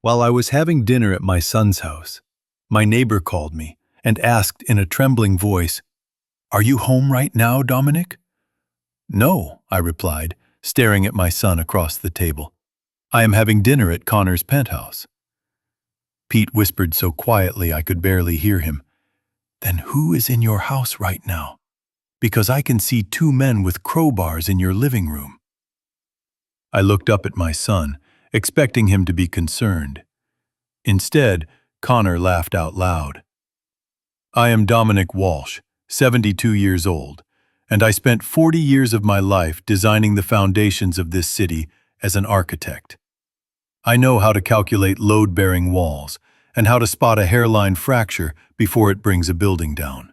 While I was having dinner at my son's house, my neighbor called me and asked in a trembling voice, "Are you home right now, Dominic?" "No," I replied, staring at my son across the table. "I am having dinner at Connor's penthouse." Pete whispered so quietly I could barely hear him. "Then who is in your house right now? Because I can see two men with crowbars in your living room." I looked up at my son, expecting him to be concerned. Instead, Connor laughed out loud. "I am Dominic Walsh, 72 years old, and I spent 40 years of my life designing the foundations of this city as an architect. I know how to calculate load-bearing walls and how to spot a hairline fracture before it brings a building down.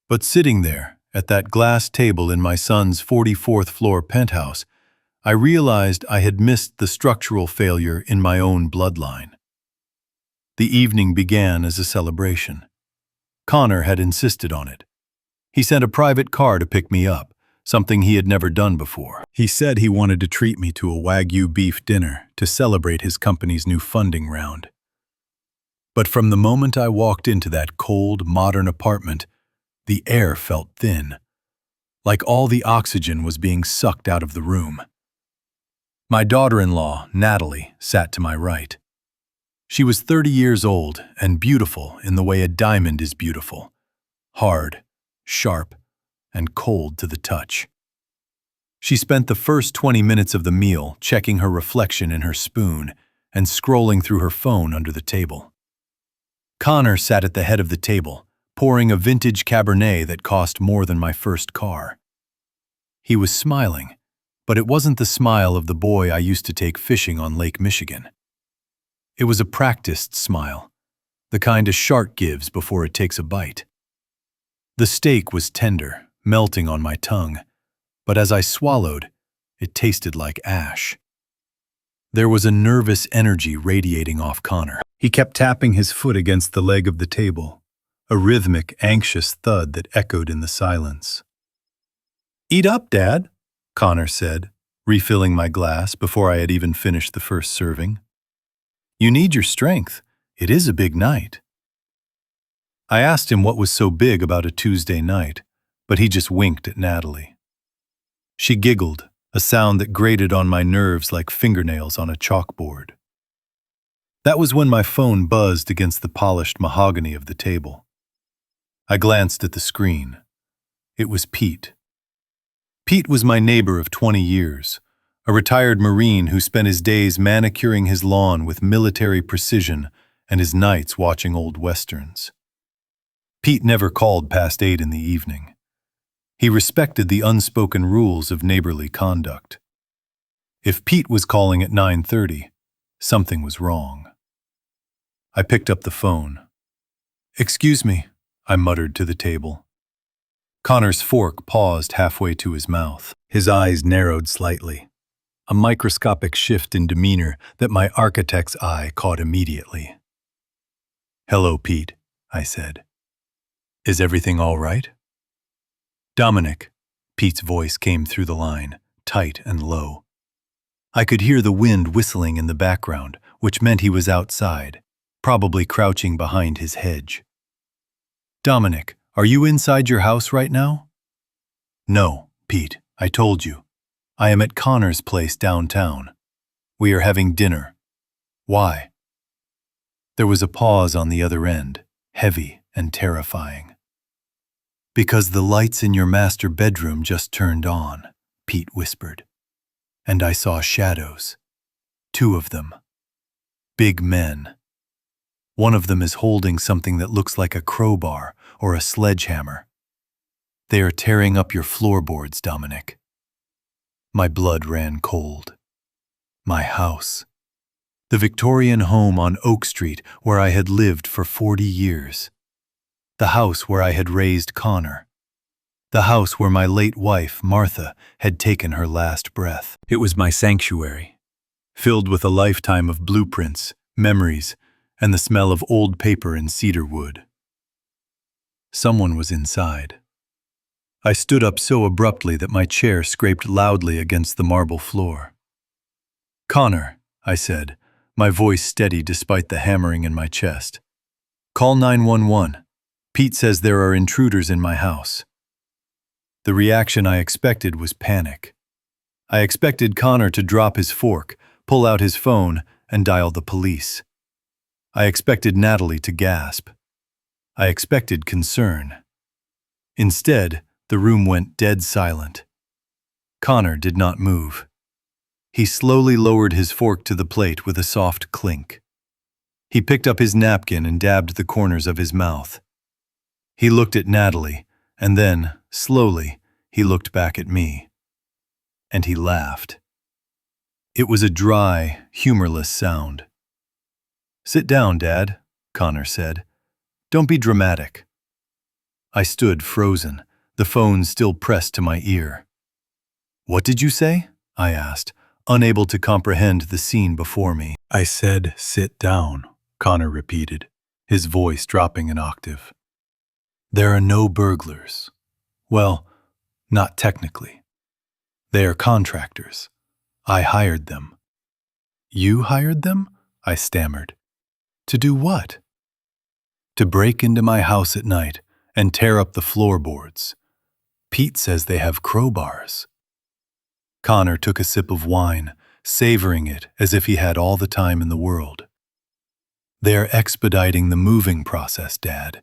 But sitting there, at that glass table in my son's 44th floor penthouse, I realized I had missed the structural failure in my own bloodline. The evening began as a celebration. Connor had insisted on it. He sent a private car to pick me up, something he had never done before. He said he wanted to treat me to a Wagyu beef dinner to celebrate his company's new funding round. But from the moment I walked into that cold, modern apartment, the air felt thin, like all the oxygen was being sucked out of the room. My daughter-in-law, Natalie, sat to my right. She was 30 years old and beautiful in the way a diamond is beautiful, hard, sharp, and cold to the touch. She spent the first 20 minutes of the meal checking her reflection in her spoon and scrolling through her phone under the table. Connor sat at the head of the table, pouring a vintage Cabernet that cost more than my first car. He was smiling, but it wasn't the smile of the boy I used to take fishing on Lake Michigan. It was a practiced smile, the kind a shark gives before it takes a bite. The steak was tender, melting on my tongue, but as I swallowed, it tasted like ash. There was a nervous energy radiating off Connor. He kept tapping his foot against the leg of the table, a rhythmic, anxious thud that echoed in the silence. "Eat up, Dad," Connor said, refilling my glass before I had even finished the first serving. "You need your strength. It is a big night." I asked him what was so big about a Tuesday night, but he just winked at Natalie. She giggled, a sound that grated on my nerves like fingernails on a chalkboard. That was when my phone buzzed against the polished mahogany of the table. I glanced at the screen. It was Pete. Pete was my neighbor of 20 years, a retired Marine who spent his days manicuring his lawn with military precision and his nights watching old westerns. Pete never called past 8 in the evening. He respected the unspoken rules of neighborly conduct. If Pete was calling at 9:30, something was wrong. I picked up the phone. "Excuse me," I muttered to the table. Connor's fork paused halfway to his mouth. His eyes narrowed slightly, a microscopic shift in demeanor that my architect's eye caught immediately. "Hello, Pete," I said. "Is everything all right?" "Dominic," Pete's voice came through the line, tight and low. I could hear the wind whistling in the background, which meant he was outside, probably crouching behind his hedge. "Dominic, are you inside your house right now?" "No, Pete, I told you. I am at Connor's place downtown. We are having dinner. Why?" There was a pause on the other end, heavy and terrifying. "Because the lights in your master bedroom just turned on," Pete whispered. "And I saw shadows. 2 of them. Big men. One of them is holding something that looks like a crowbar or a sledgehammer. They are tearing up your floorboards, Dominic." My blood ran cold. My house. The Victorian home on Oak Street where I had lived for 40 years. The house where I had raised Connor. The house where my late wife, Martha, had taken her last breath. It was my sanctuary, filled with a lifetime of blueprints, memories, and the smell of old paper and cedar wood. Someone was inside. I stood up so abruptly that my chair scraped loudly against the marble floor. "Connor," I said, my voice steady despite the hammering in my chest. "Call 911. Pete says there are intruders in my house." The reaction I expected was panic. I expected Connor to drop his fork, pull out his phone, and dial the police. I expected Natalie to gasp. I expected concern. Instead, the room went dead silent. Connor did not move. He slowly lowered his fork to the plate with a soft clink. He picked up his napkin and dabbed the corners of his mouth. He looked at Natalie, and then, slowly, he looked back at me. And he laughed. It was a dry, humorless sound. "Sit down, Dad," Connor said. "Don't be dramatic." I stood frozen, the phone still pressed to my ear. "What did you say?" I asked, unable to comprehend the scene before me. "I said sit down," Connor repeated, his voice dropping an octave. "There are no burglars. Well, not technically. They are contractors. I hired them." "You hired them?" I stammered. "To do what?" "To break into my house at night and tear up the floorboards. Pete says they have crowbars." Connor took a sip of wine, savoring it as if he had all the time in the world. "They are expediting the moving process, Dad.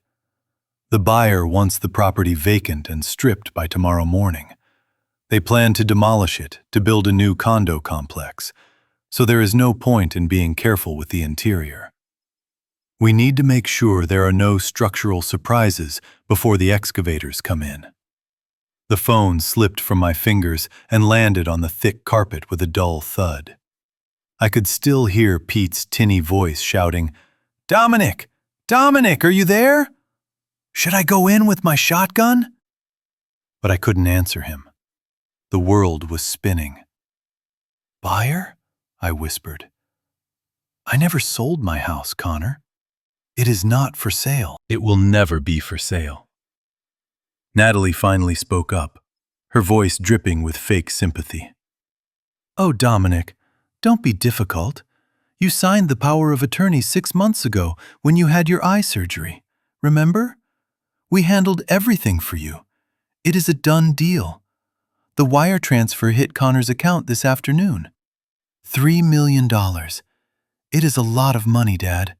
The buyer wants the property vacant and stripped by tomorrow morning. They plan to demolish it to build a new condo complex, so there is no point in being careful with the interior. We need to make sure there are no structural surprises before the excavators come in." The phone slipped from my fingers and landed on the thick carpet with a dull thud. I could still hear Pete's tinny voice shouting, "Dominic! Dominic, are you there? Should I go in with my shotgun?" But I couldn't answer him. The world was spinning. "Buyer?" I whispered. "I never sold my house, Connor. It is not for sale." "It will never be for sale." Natalie finally spoke up, her voice dripping with fake sympathy. "Oh, Dominic, don't be difficult. You signed the power of attorney 6 months ago when you had your eye surgery. Remember? We handled everything for you. It is a done deal. The wire transfer hit Connor's account this afternoon. $3 million. It is a lot of money, Dad.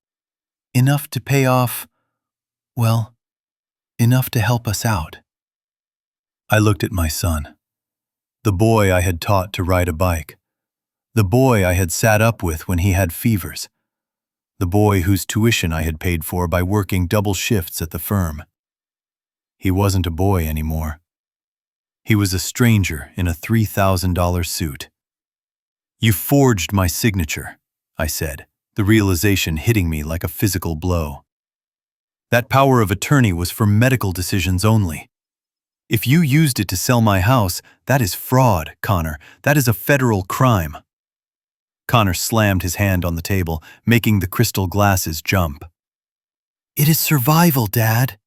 Enough to pay off, well, enough to help us out." I looked at my son, the boy I had taught to ride a bike, the boy I had sat up with when he had fevers, the boy whose tuition I had paid for by working double shifts at the firm. He wasn't a boy anymore. He was a stranger in a $3,000 suit. "You forged my signature," I said, the realization hitting me like a physical blow. "That power of attorney was for medical decisions only. If you used it to sell my house, that is fraud, Connor. That is a federal crime." Connor slammed his hand on the table, making the crystal glasses jump. "It is survival, Dad."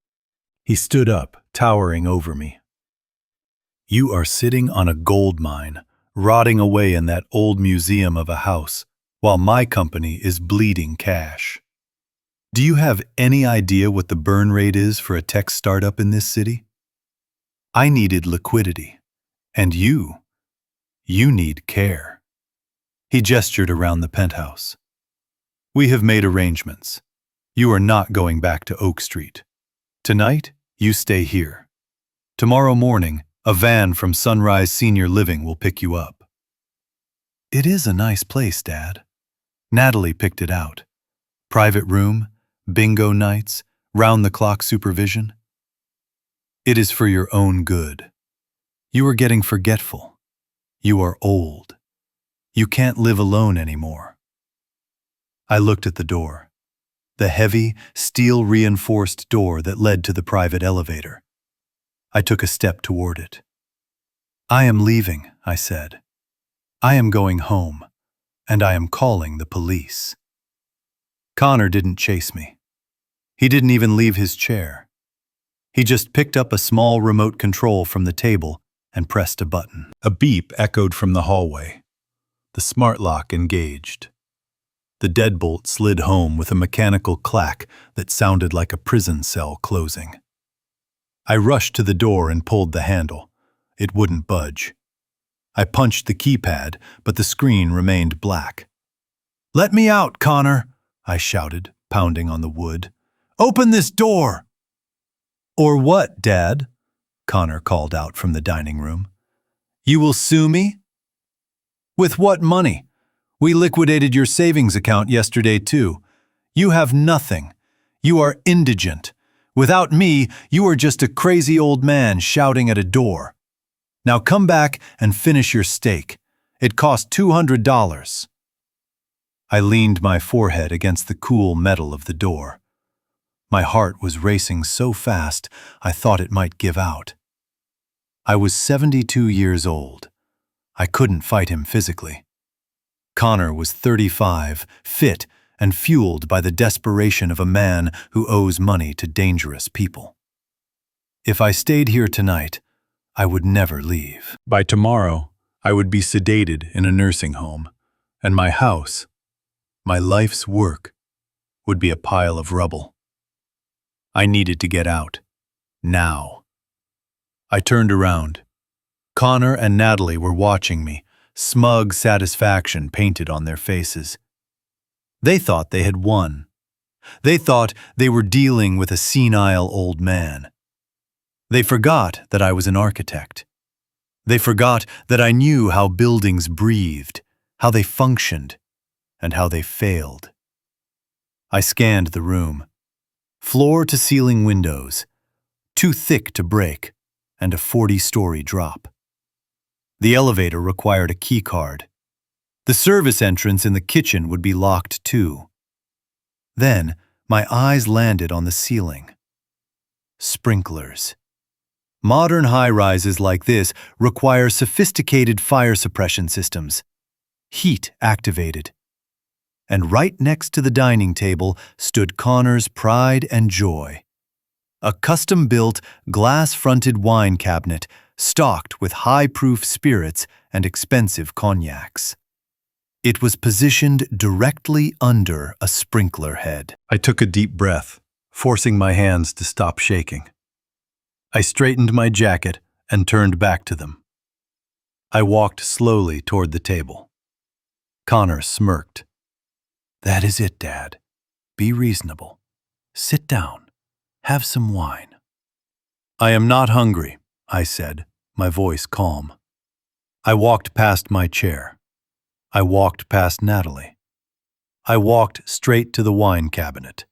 He stood up, towering over me. "You are sitting on a gold mine, rotting away in that old museum of a house, while my company is bleeding cash. Do you have any idea what the burn rate is for a tech startup in this city? I needed liquidity, and you need care." He gestured around the penthouse. "We have made arrangements. You are not going back to Oak Street. Tonight, you stay here. Tomorrow morning, a van from Sunrise Senior Living will pick you up." "It is a nice place, Dad." Natalie picked it out. Private room, bingo nights, round-the-clock supervision. "It is for your own good. You are getting forgetful. You are old. You can't live alone anymore." I looked at the door, the heavy, steel-reinforced door that led to the private elevator. I took a step toward it. "I am leaving," I said. "I am going home, and I am calling the police." Connor didn't chase me. He didn't even leave his chair. He just picked up a small remote control from the table and pressed a button. A beep echoed from the hallway. The smart lock engaged. The deadbolt slid home with a mechanical clack that sounded like a prison cell closing. I rushed to the door and pulled the handle. It wouldn't budge. I punched the keypad, but the screen remained black. "Let me out, Connor," I shouted, pounding on the wood. "Open this door!" "Or what, Dad?" Connor called out from the dining room. "You will sue me?" "With what money? We liquidated your savings account yesterday, too. You have nothing. You are indigent. Without me, you are just a crazy old man shouting at a door. Now come back and finish your steak. It cost $200. I leaned my forehead against the cool metal of the door. My heart was racing so fast I thought it might give out. I was 72 years old. I couldn't fight him physically. Connor was 35, fit, and fueled by the desperation of a man who owes money to dangerous people. If I stayed here tonight, I would never leave. By tomorrow, I would be sedated in a nursing home, and my house, my life's work, would be a pile of rubble. I needed to get out. Now. I turned around. Connor and Natalie were watching me, smug satisfaction painted on their faces. They thought they had won. They thought they were dealing with a senile old man. They forgot that I was an architect. They forgot that I knew how buildings breathed, how they functioned, and how they failed. I scanned the room. Floor-to-ceiling windows, too thick to break, and a 40-story drop. The elevator required a key card. The service entrance in the kitchen would be locked too. Then, my eyes landed on the ceiling. Sprinklers. Modern high-rises like this require sophisticated fire suppression systems. Heat activated. And right next to the dining table stood Connor's pride and joy. A custom-built, glass-fronted wine cabinet stocked with high-proof spirits and expensive cognacs. It was positioned directly under a sprinkler head. I took a deep breath, forcing my hands to stop shaking. I straightened my jacket and turned back to them. I walked slowly toward the table. Connor smirked. "That is it, Dad. Be reasonable. Sit down. Have some wine." "I am not hungry," I said, my voice calm. I walked past my chair. I walked past Natalie. I walked straight to the wine cabinet.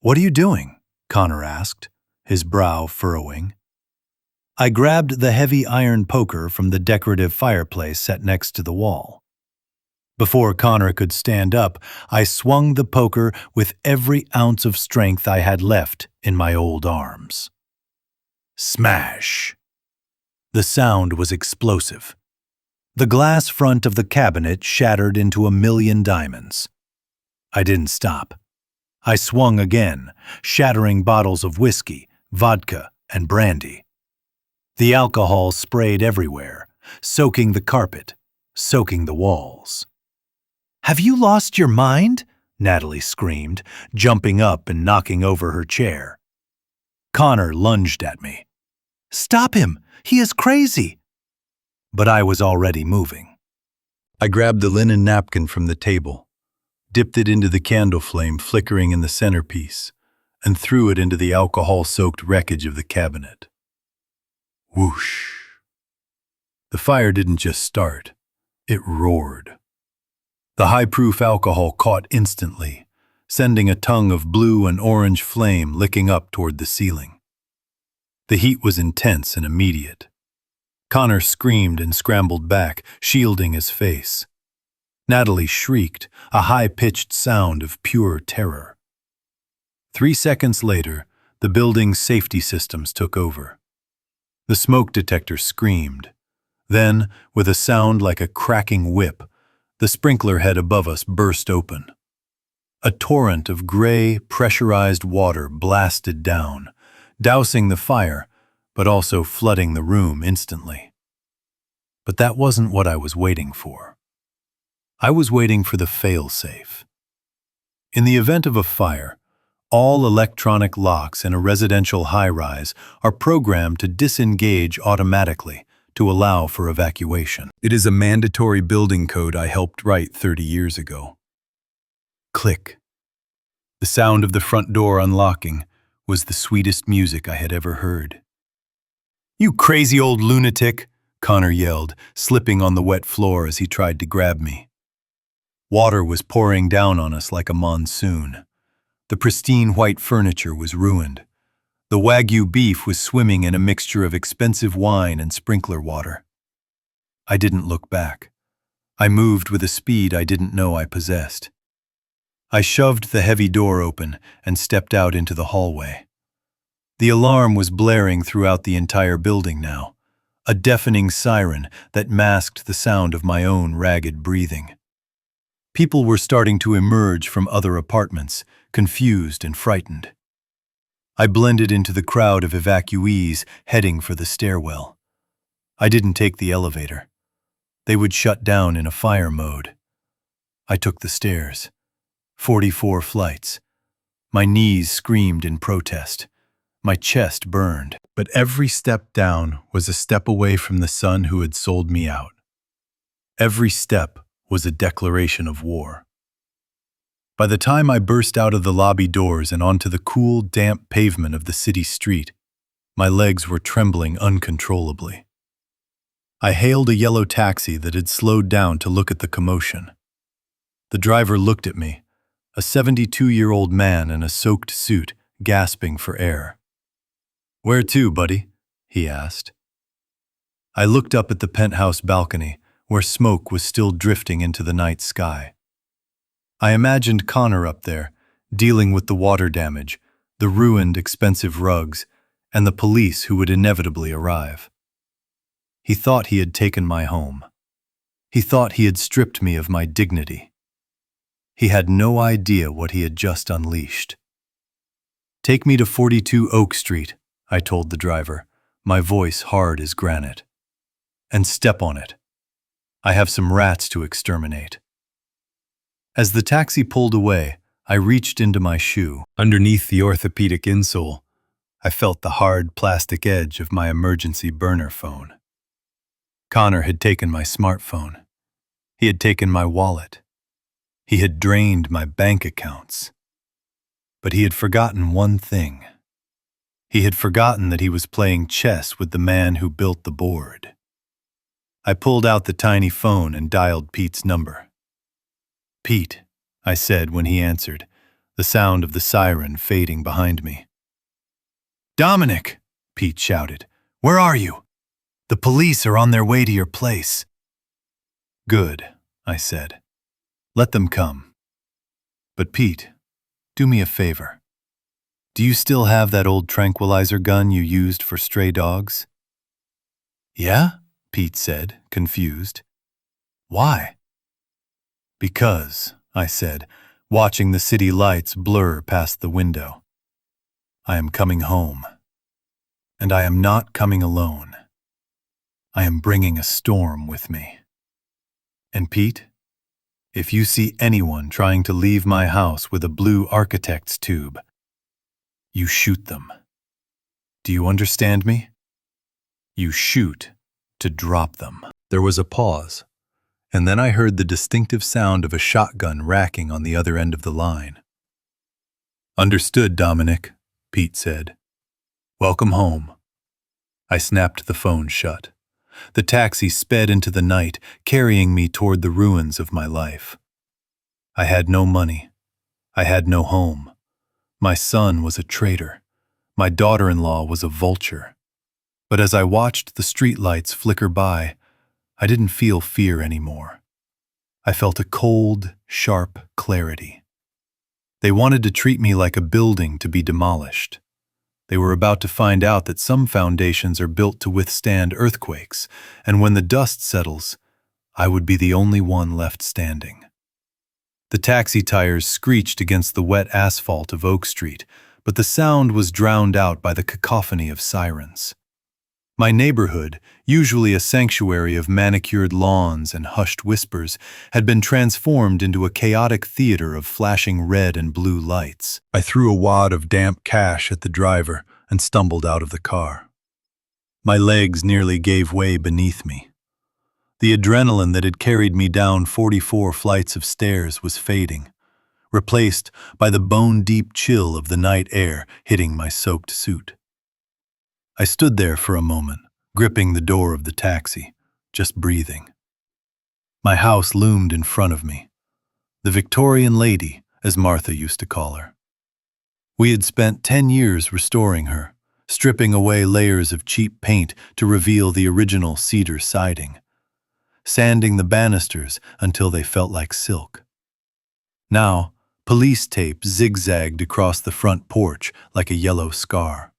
"What are you doing?" Connor asked, his brow furrowing. I grabbed the heavy iron poker from the decorative fireplace set next to the wall. Before Connor could stand up, I swung the poker with every ounce of strength I had left in my old arms. Smash! The sound was explosive. The glass front of the cabinet shattered into a million diamonds. I didn't stop. I swung again, shattering bottles of whiskey, vodka, and brandy. The alcohol sprayed everywhere, soaking the carpet, soaking the walls. "Have you lost your mind?" Natalie screamed, jumping up and knocking over her chair. Connor lunged at me. "Stop him! He is crazy!" But I was already moving. I grabbed the linen napkin from the table, dipped it into the candle flame flickering in the centerpiece, and threw it into the alcohol-soaked wreckage of the cabinet. Whoosh! The fire didn't just start, it roared. The high-proof alcohol caught instantly, sending a tongue of blue and orange flame licking up toward the ceiling. The heat was intense and immediate. Connor screamed and scrambled back, shielding his face. Natalie shrieked, a high-pitched sound of pure terror. 3 seconds later, the building's safety systems took over. The smoke detector screamed. Then, with a sound like a cracking whip, the sprinkler head above us burst open. A torrent of gray, pressurized water blasted down, dousing the fire, but also flooding the room instantly. But that wasn't what I was waiting for. I was waiting for the fail-safe. In the event of a fire, all electronic locks in a residential high-rise are programmed to disengage automatically to allow for evacuation. It is a mandatory building code I helped write 30 years ago. Click. The sound of the front door unlocking was the sweetest music I had ever heard. "You crazy old lunatic!" Connor yelled, slipping on the wet floor as he tried to grab me. Water was pouring down on us like a monsoon. The pristine white furniture was ruined. The Wagyu beef was swimming in a mixture of expensive wine and sprinkler water. I didn't look back. I moved with a speed I didn't know I possessed. I shoved the heavy door open and stepped out into the hallway. The alarm was blaring throughout the entire building now, a deafening siren that masked the sound of my own ragged breathing. People were starting to emerge from other apartments, confused and frightened. I blended into the crowd of evacuees heading for the stairwell. I didn't take the elevator. They would shut down in a fire mode. I took the stairs. 44 flights. My knees screamed in protest. My chest burned. But every step down was a step away from the son who had sold me out. Every step was a declaration of war. By the time I burst out of the lobby doors and onto the cool, damp pavement of the city street, my legs were trembling uncontrollably. I hailed a yellow taxi that had slowed down to look at the commotion. The driver looked at me, a 72-year-old man in a soaked suit, gasping for air. "Where to, buddy?" he asked. I looked up at the penthouse balcony, where smoke was still drifting into the night sky. I imagined Connor up there, dealing with the water damage, the ruined expensive rugs, and the police who would inevitably arrive. He thought he had taken my home. He thought he had stripped me of my dignity. He had no idea what he had just unleashed. "Take me to 42 Oak Street," I told the driver, my voice hard as granite. "And step on it. I have some rats to exterminate." As the taxi pulled away, I reached into my shoe. Underneath the orthopedic insole, I felt the hard plastic edge of my emergency burner phone. Connor had taken my smartphone. He had taken my wallet. He had drained my bank accounts. But he had forgotten one thing. He had forgotten that he was playing chess with the man who built the board. I pulled out the tiny phone and dialed Pete's number. "Pete," I said when he answered, the sound of the siren fading behind me. "Dominic," Pete shouted. "Where are you? The police are on their way to your place." "Good," I said. "Let them come. But Pete, do me a favor. Do you still have that old tranquilizer gun you used for stray dogs?" "Yeah?" Pete said, confused. "Why?" "Because," I said, watching the city lights blur past the window. "I am coming home. And I am not coming alone. I am bringing a storm with me. And Pete, if you see anyone trying to leave my house with a blue architect's tube, you shoot them. Do you understand me? You shoot to drop them." There was a pause, and then I heard the distinctive sound of a shotgun racking on the other end of the line. "Understood, Dominic," Pete said. "Welcome home." I snapped the phone shut. The taxi sped into the night, carrying me toward the ruins of my life. I had no money. I had no home. My son was a traitor. My daughter-in-law was a vulture. But as I watched the streetlights flicker by, I didn't feel fear anymore. I felt a cold, sharp clarity. They wanted to treat me like a building to be demolished. They were about to find out that some foundations are built to withstand earthquakes, and when the dust settles, I would be the only one left standing. The taxi tires screeched against the wet asphalt of Oak Street, but the sound was drowned out by the cacophony of sirens. My neighborhood, usually a sanctuary of manicured lawns and hushed whispers, had been transformed into a chaotic theater of flashing red and blue lights. I threw a wad of damp cash at the driver and stumbled out of the car. My legs nearly gave way beneath me. The adrenaline that had carried me down 44 flights of stairs was fading, replaced by the bone-deep chill of the night air hitting my soaked suit. I stood there for a moment, gripping the door of the taxi, just breathing. My house loomed in front of me, the Victorian lady, as Martha used to call her. We had spent 10 years restoring her, stripping away layers of cheap paint to reveal the original cedar siding, sanding the banisters until they felt like silk. Now, police tape zigzagged across the front porch like a yellow scar.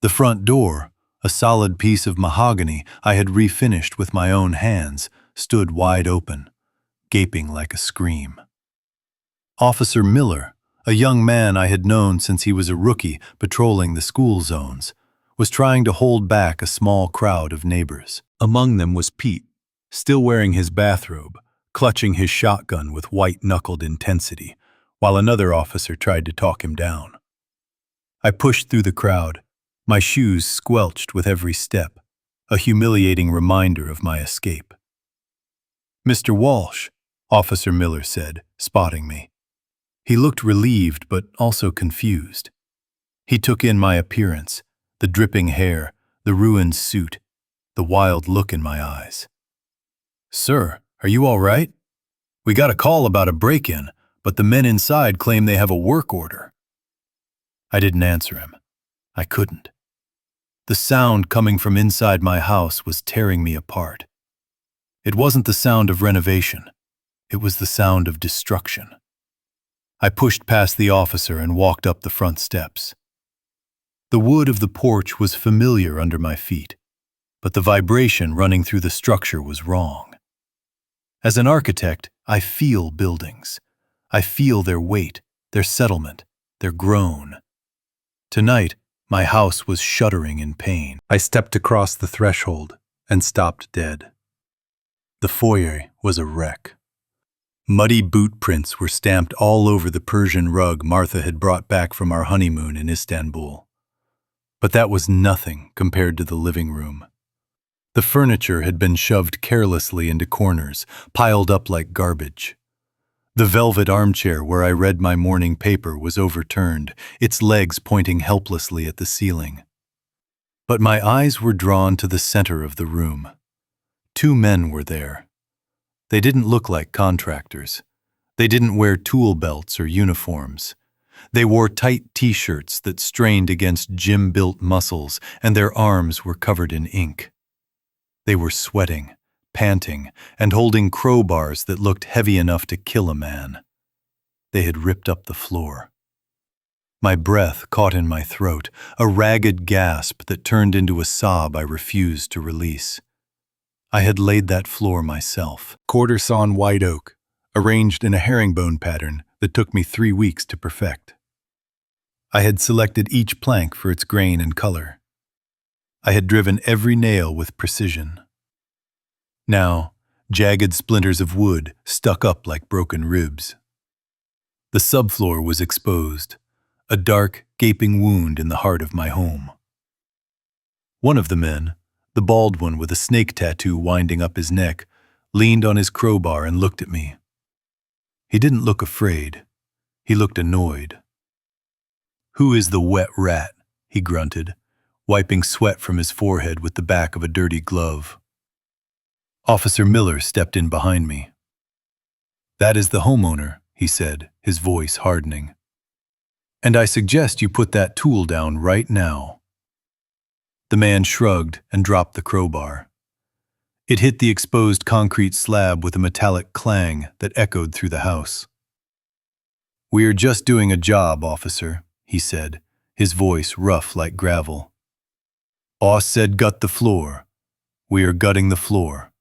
The front door, a solid piece of mahogany I had refinished with my own hands, stood wide open, gaping like a scream. Officer Miller, a young man I had known since he was a rookie patrolling the school zones, was trying to hold back a small crowd of neighbors. Among them was Pete, still wearing his bathrobe, clutching his shotgun with white-knuckled intensity, while another officer tried to talk him down. I pushed through the crowd, my shoes squelched with every step, a humiliating reminder of my escape. "Mr. Walsh," Officer Miller said, spotting me. He looked relieved but also confused. He took in my appearance, the dripping hair, the ruined suit, the wild look in my eyes. "Sir, are you all right? We got a call about a break-in, but the men inside claim they have a work order." I didn't answer him. I couldn't. The sound coming from inside my house was tearing me apart. It wasn't the sound of renovation. It was the sound of destruction. I pushed past the officer and walked up the front steps. The wood of the porch was familiar under my feet, but the vibration running through the structure was wrong. As an architect, I feel buildings. I feel their weight, their settlement, their groan. Tonight, my house was shuddering in pain. I stepped across the threshold and stopped dead. The foyer was a wreck. Muddy boot prints were stamped all over the Persian rug Martha had brought back from our honeymoon in Istanbul. But that was nothing compared to the living room. The furniture had been shoved carelessly into corners, piled up like garbage. The velvet armchair where I read my morning paper was overturned, its legs pointing helplessly at the ceiling. But my eyes were drawn to the center of the room. 2 men were there. They didn't look like contractors. They didn't wear tool belts or uniforms. They wore tight t-shirts that strained against gym-built muscles, and their arms were covered in ink. They were sweating, panting, and holding crowbars that looked heavy enough to kill a man. They had ripped up the floor. My breath caught in my throat, a ragged gasp that turned into a sob I refused to release. I had laid that floor myself, quarter-sawn white oak, arranged in a herringbone pattern that took me 3 weeks to perfect. I had selected each plank for its grain and color. I had driven every nail with precision. Now, jagged splinters of wood stuck up like broken ribs. The subfloor was exposed, a dark, gaping wound in the heart of my home. One of the men, the bald one with a snake tattoo winding up his neck, leaned on his crowbar and looked at me. He didn't look afraid. He looked annoyed. "Who is the wet rat?" he grunted, wiping sweat from his forehead with the back of a dirty glove. Officer Miller stepped in behind me. "That is the homeowner," he said, his voice hardening. "And I suggest you put that tool down right now." The man shrugged and dropped the crowbar. It hit the exposed concrete slab with a metallic clang that echoed through the house. "We are just doing a job, officer," he said, his voice rough like gravel. "Oss said gut the floor. We are gutting the floor."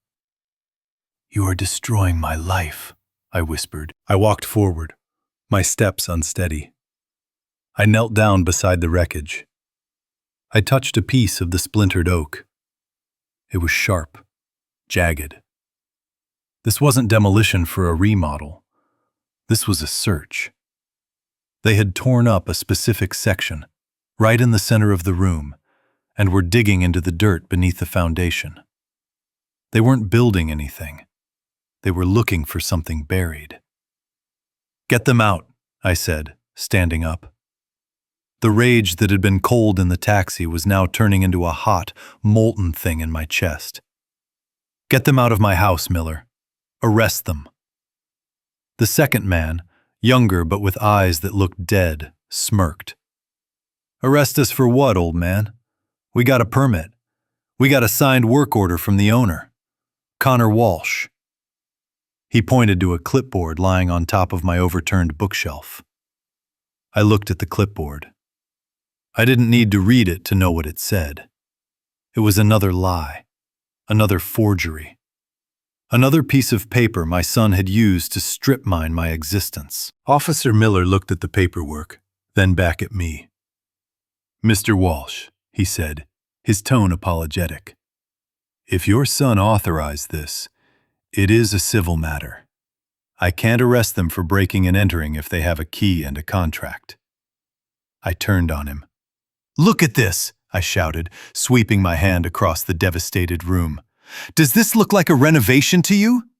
"You are destroying my life," I whispered. I walked forward, my steps unsteady. I knelt down beside the wreckage. I touched a piece of the splintered oak. It was sharp, jagged. This wasn't demolition for a remodel. This was a search. They had torn up a specific section, right in the center of the room, and were digging into the dirt beneath the foundation. They weren't building anything. They were looking for something buried. "Get them out," I said, standing up. The rage that had been cold in the taxi was now turning into a hot, molten thing in my chest. "Get them out of my house, Miller. Arrest them." The second man, younger but with eyes that looked dead, smirked. "Arrest us for what, old man? We got a permit. We got a signed work order from the owner, Connor Walsh." He pointed to a clipboard lying on top of my overturned bookshelf. I looked at the clipboard. I didn't need to read it to know what it said. It was another lie, another forgery, another piece of paper my son had used to strip mine my existence. Officer Miller looked at the paperwork, then back at me. "Mr. Walsh," he said, his tone apologetic. "If your son authorized this, it is a civil matter. I can't arrest them for breaking and entering if they have a key and a contract." I turned on him. "Look at this," I shouted, sweeping my hand across the devastated room. "Does this look like a renovation to you?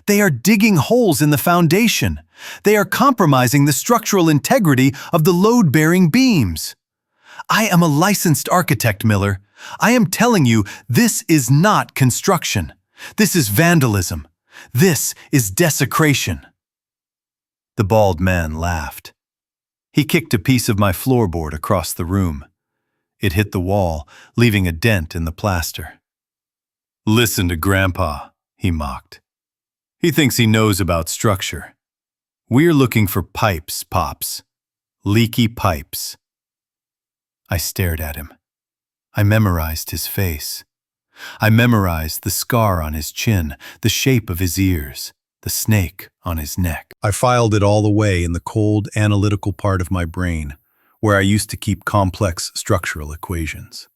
They are digging holes in the foundation. They are compromising the structural integrity of the load-bearing beams. I am a licensed architect, Miller. I am telling you, this is not construction. This is vandalism. This is desecration." The bald man laughed. He kicked a piece of my floorboard across the room. It hit the wall, leaving a dent in the plaster. "Listen to Grandpa," he mocked. "He thinks he knows about structure. We're looking for pipes, Pops. Leaky pipes." I stared at him. I memorized his face. I memorized the scar on his chin, the shape of his ears, the snake on his neck. I filed it all away in the cold, analytical part of my brain, where I used to keep complex structural equations.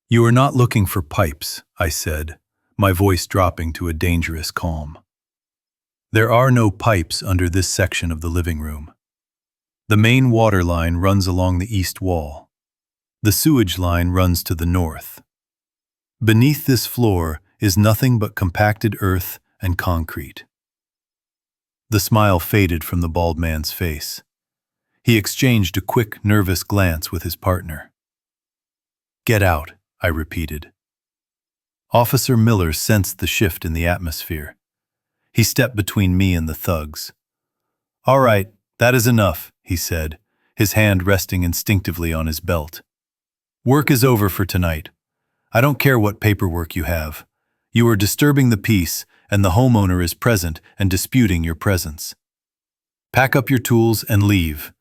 "You are not looking for pipes," I said, my voice dropping to a dangerous calm. "There are no pipes under this section of the living room. The main water line runs along the east wall. The sewage line runs to the north. Beneath this floor is nothing but compacted earth and concrete." The smile faded from the bald man's face. He exchanged a quick, nervous glance with his partner. "Get out," I repeated. Officer Miller sensed the shift in the atmosphere. He stepped between me and the thugs. "All right, that is enough," he said, his hand resting instinctively on his belt. "Work is over for tonight. I don't care what paperwork you have. You are disturbing the peace, and the homeowner is present and disputing your presence. Pack up your tools and leave.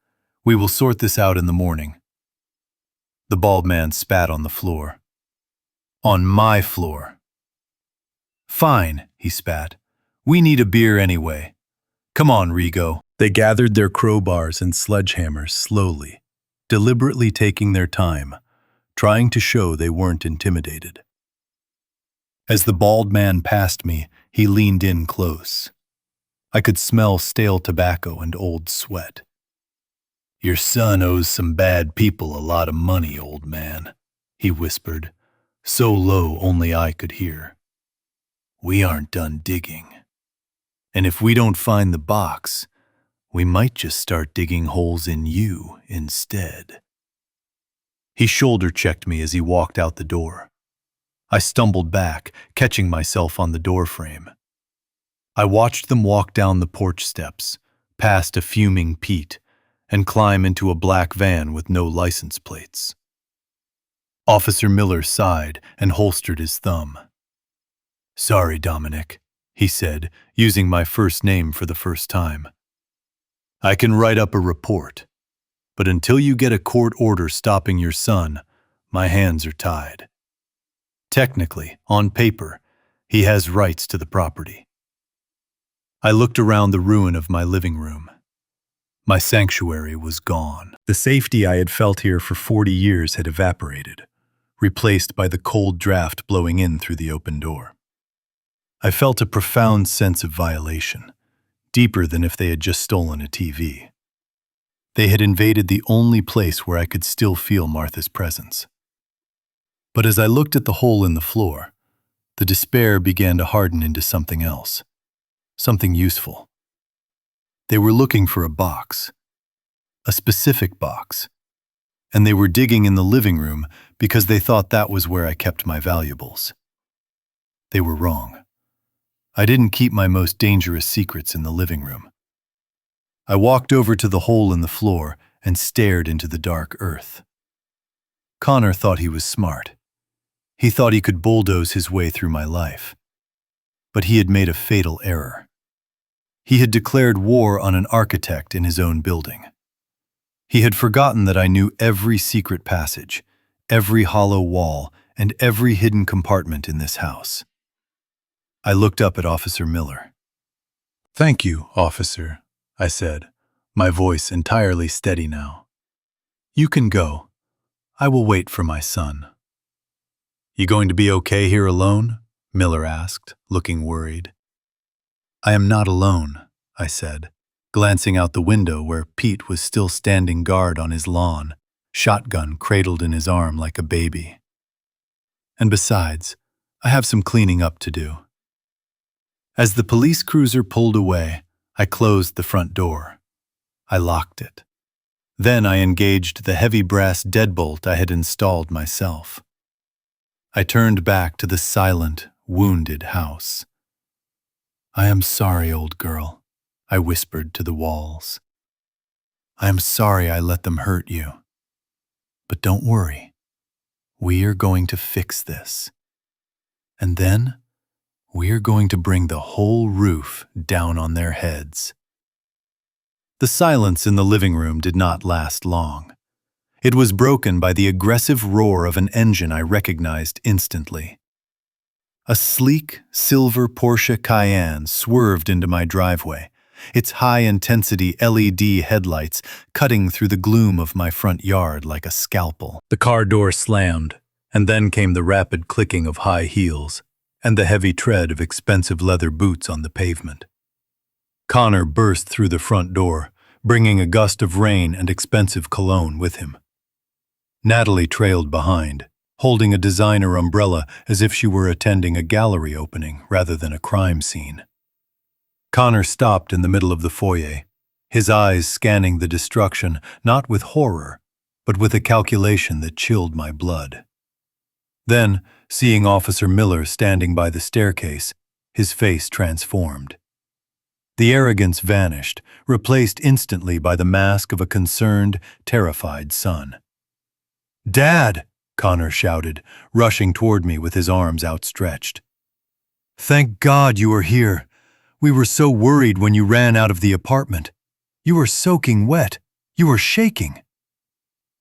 We will sort this out in the morning." The bald man spat on the floor. "On my floor." "Fine," he spat. "We need a beer anyway. Come on, Rigo." They gathered their crowbars and sledgehammers slowly, deliberately taking their time, trying to show they weren't intimidated. As the bald man passed me, he leaned in close. I could smell stale tobacco and old sweat. "Your son owes some bad people a lot of money, old man," he whispered, so low only I could hear. "We aren't done digging. And if we don't find the box, we might just start digging holes in you instead." He shoulder-checked me as he walked out the door. I stumbled back, catching myself on the doorframe. I watched them walk down the porch steps, past a fuming Pete, and climb into a black van with no license plates. Officer Miller sighed and holstered his thumb. "Sorry, Dominic," he said, using my first name for the first time. "I can write up a report, but until you get a court order stopping your son, my hands are tied. Technically, on paper, he has rights to the property." I looked around the ruin of my living room. My sanctuary was gone. The safety I had felt here for 40 years had evaporated, replaced by the cold draft blowing in through the open door. I felt a profound sense of violation, deeper than if they had just stolen a TV. They had invaded the only place where I could still feel Martha's presence. But as I looked at the hole in the floor, the despair began to harden into something else, something useful. They were looking for a box, a specific box, and they were digging in the living room because they thought that was where I kept my valuables. They were wrong. I didn't keep my most dangerous secrets in the living room. I walked over to the hole in the floor and stared into the dark earth. Connor thought he was smart. He thought he could bulldoze his way through my life. But he had made a fatal error. He had declared war on an architect in his own building. He had forgotten that I knew every secret passage, every hollow wall, and every hidden compartment in this house. I looked up at Officer Miller. "Thank you, officer," I said, my voice entirely steady now. "You can go. I will wait for my son." "You going to be okay here alone?" Miller asked, looking worried. "I am not alone," I said, glancing out the window where Pete was still standing guard on his lawn, shotgun cradled in his arm like a baby. "And besides, I have some cleaning up to do." As the police cruiser pulled away, I closed the front door. I locked it. Then I engaged the heavy brass deadbolt I had installed myself. I turned back to the silent, wounded house. "I am sorry, old girl," I whispered to the walls. "I am sorry I let them hurt you. But don't worry. We are going to fix this. And then we are going to bring the whole roof down on their heads." The silence in the living room did not last long. It was broken by the aggressive roar of an engine I recognized instantly. A sleek, silver Porsche Cayenne swerved into my driveway, its high-intensity LED headlights cutting through the gloom of my front yard like a scalpel. The car door slammed, and then came the rapid clicking of high heels and the heavy tread of expensive leather boots on the pavement. Connor burst through the front door, bringing a gust of rain and expensive cologne with him. Natalie trailed behind, holding a designer umbrella as if she were attending a gallery opening rather than a crime scene. Connor stopped in the middle of the foyer, his eyes scanning the destruction not with horror, but with a calculation that chilled my blood. Then, seeing Officer Miller standing by the staircase, his face transformed. The arrogance vanished, replaced instantly by the mask of a concerned, terrified son. "Dad!" Connor shouted, rushing toward me with his arms outstretched. "Thank God you are here. We were so worried when you ran out of the apartment. You were soaking wet. You were shaking."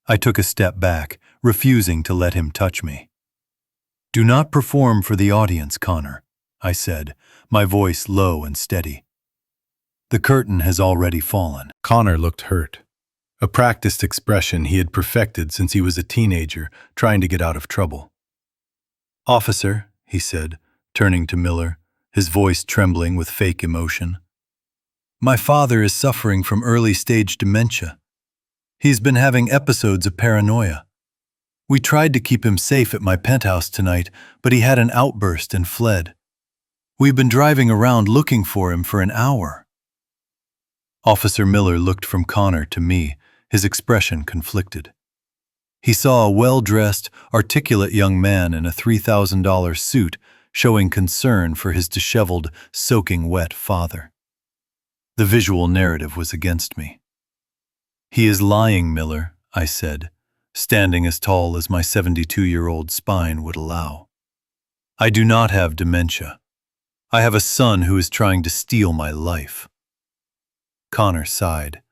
I took a step back, refusing to let him touch me. "Do not perform for the audience, Connor," I said, my voice low and steady. "The curtain has already fallen." Connor looked hurt, a practiced expression he had perfected since he was a teenager trying to get out of trouble. "Officer," he said, turning to Miller, his voice trembling with fake emotion, "my father is suffering from early-stage dementia. He's been having episodes of paranoia. We tried to keep him safe at my penthouse tonight, but he had an outburst and fled. We've been driving around looking for him for an hour." Officer Miller looked from Connor to me, his expression conflicted. He saw a well-dressed, articulate young man in a $3,000 suit showing concern for his disheveled, soaking wet father. The visual narrative was against me. "He is lying, Miller," I said, standing as tall as my 72-year-old spine would allow. "I do not have dementia. I have a son who is trying to steal my life." Connor sighed,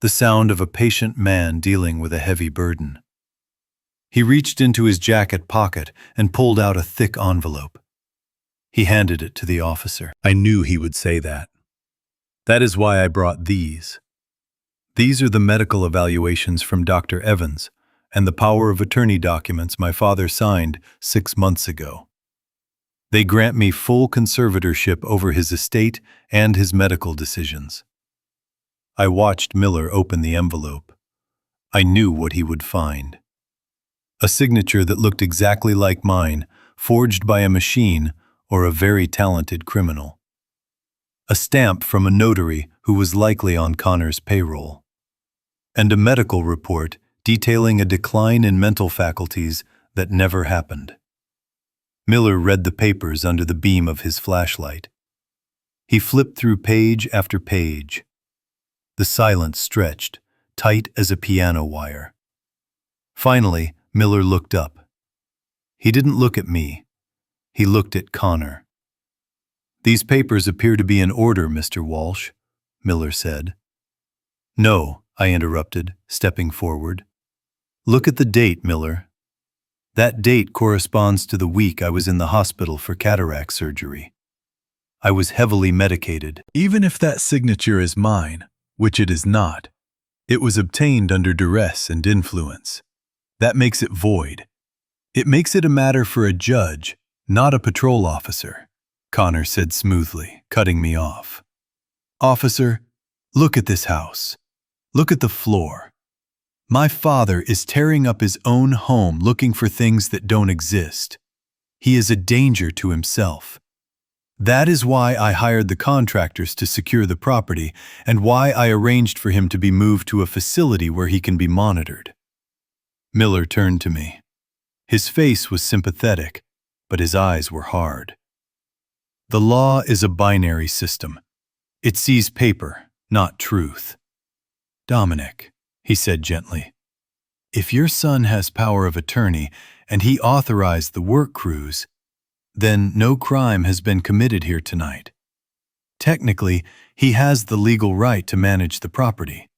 the sound of a patient man dealing with a heavy burden. He reached into his jacket pocket and pulled out a thick envelope. He handed it to the officer. I knew he would say that. "That is why I brought these. These are the medical evaluations from Dr. Evans and the power of attorney documents my father signed 6 months ago. They grant me full conservatorship over his estate and his medical decisions. I watched Miller open the envelope. I knew what he would find. A signature that looked exactly like mine, forged by a machine or a very talented criminal. A stamp from a notary who was likely on Connor's payroll. And a medical report detailing a decline in mental faculties that never happened. Miller read the papers under the beam of his flashlight. He flipped through page after page. The silence stretched, tight as a piano wire. Finally, Miller looked up. He didn't look at me. He looked at Connor. "These papers appear to be in order, Mr. Walsh," Miller said. "No," I interrupted, stepping forward. "Look at the date, Miller. That date corresponds to the week I was in the hospital for cataract surgery. I was heavily medicated." Even if that signature is mine, which it is not, it was obtained under duress and influence. That makes it void. It makes it a matter for a judge, not a patrol officer, Connor said smoothly, cutting me off. "Officer, look at this house. Look at the floor. My father is tearing up his own home looking for things that don't exist. He is a danger to himself. That is why I hired the contractors to secure the property and why I arranged for him to be moved to a facility where he can be monitored." Miller turned to me. His face was sympathetic, but his eyes were hard. "The law is a binary system. It sees paper, not truth. Dominic," he said gently, "if your son has power of attorney and he authorized the work crews, then no crime has been committed here tonight. Technically, he has the legal right to manage the property.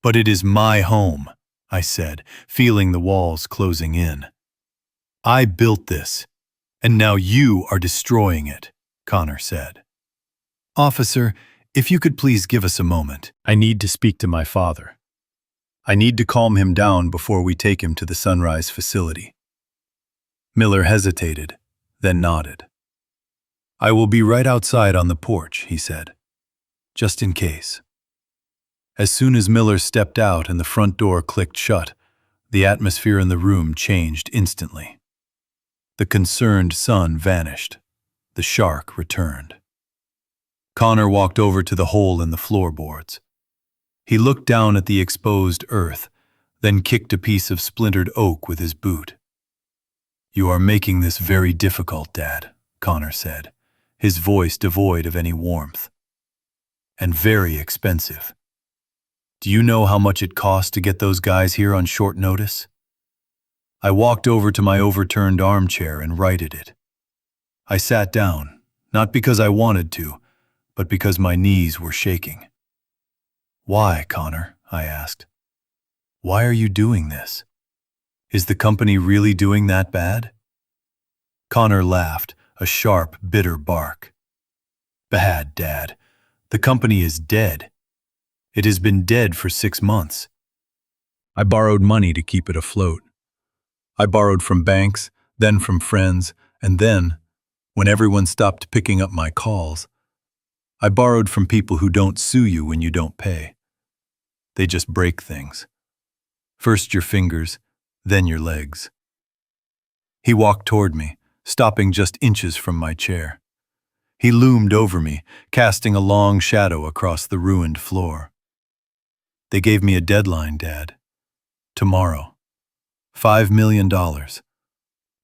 But it is my home," I said, feeling the walls closing in. "I built this, and now you are destroying it," Connor said. "Officer, if you could please give us a moment. I need to speak to my father. I need to calm him down before we take him to the Sunrise facility." Miller hesitated, then nodded. "I will be right outside on the porch," he said, "just in case." As soon as Miller stepped out and the front door clicked shut, the atmosphere in the room changed instantly. The concerned sun vanished. The shark returned. Connor walked over to the hole in the floorboards. He looked down at the exposed earth, then kicked a piece of splintered oak with his boot. "You are making this very difficult, Dad," Connor said, his voice devoid of any warmth. "And very expensive. Do you know how much it cost to get those guys here on short notice?" I walked over to my overturned armchair and righted it. I sat down, not because I wanted to, but because my knees were shaking. "Why, Connor?" I asked. "Why are you doing this? Is the company really doing that bad?" Connor laughed, a sharp, bitter bark. "Bad, Dad. The company is dead. It has been dead for 6 months. I borrowed money to keep it afloat. I borrowed from banks, then from friends, and then, when everyone stopped picking up my calls, I borrowed from people who don't sue you when you don't pay. They just break things. First your fingers, then your legs." He walked toward me, stopping just inches from my chair. He loomed over me, casting a long shadow across the ruined floor. "They gave me a deadline, Dad. Tomorrow. $5 million,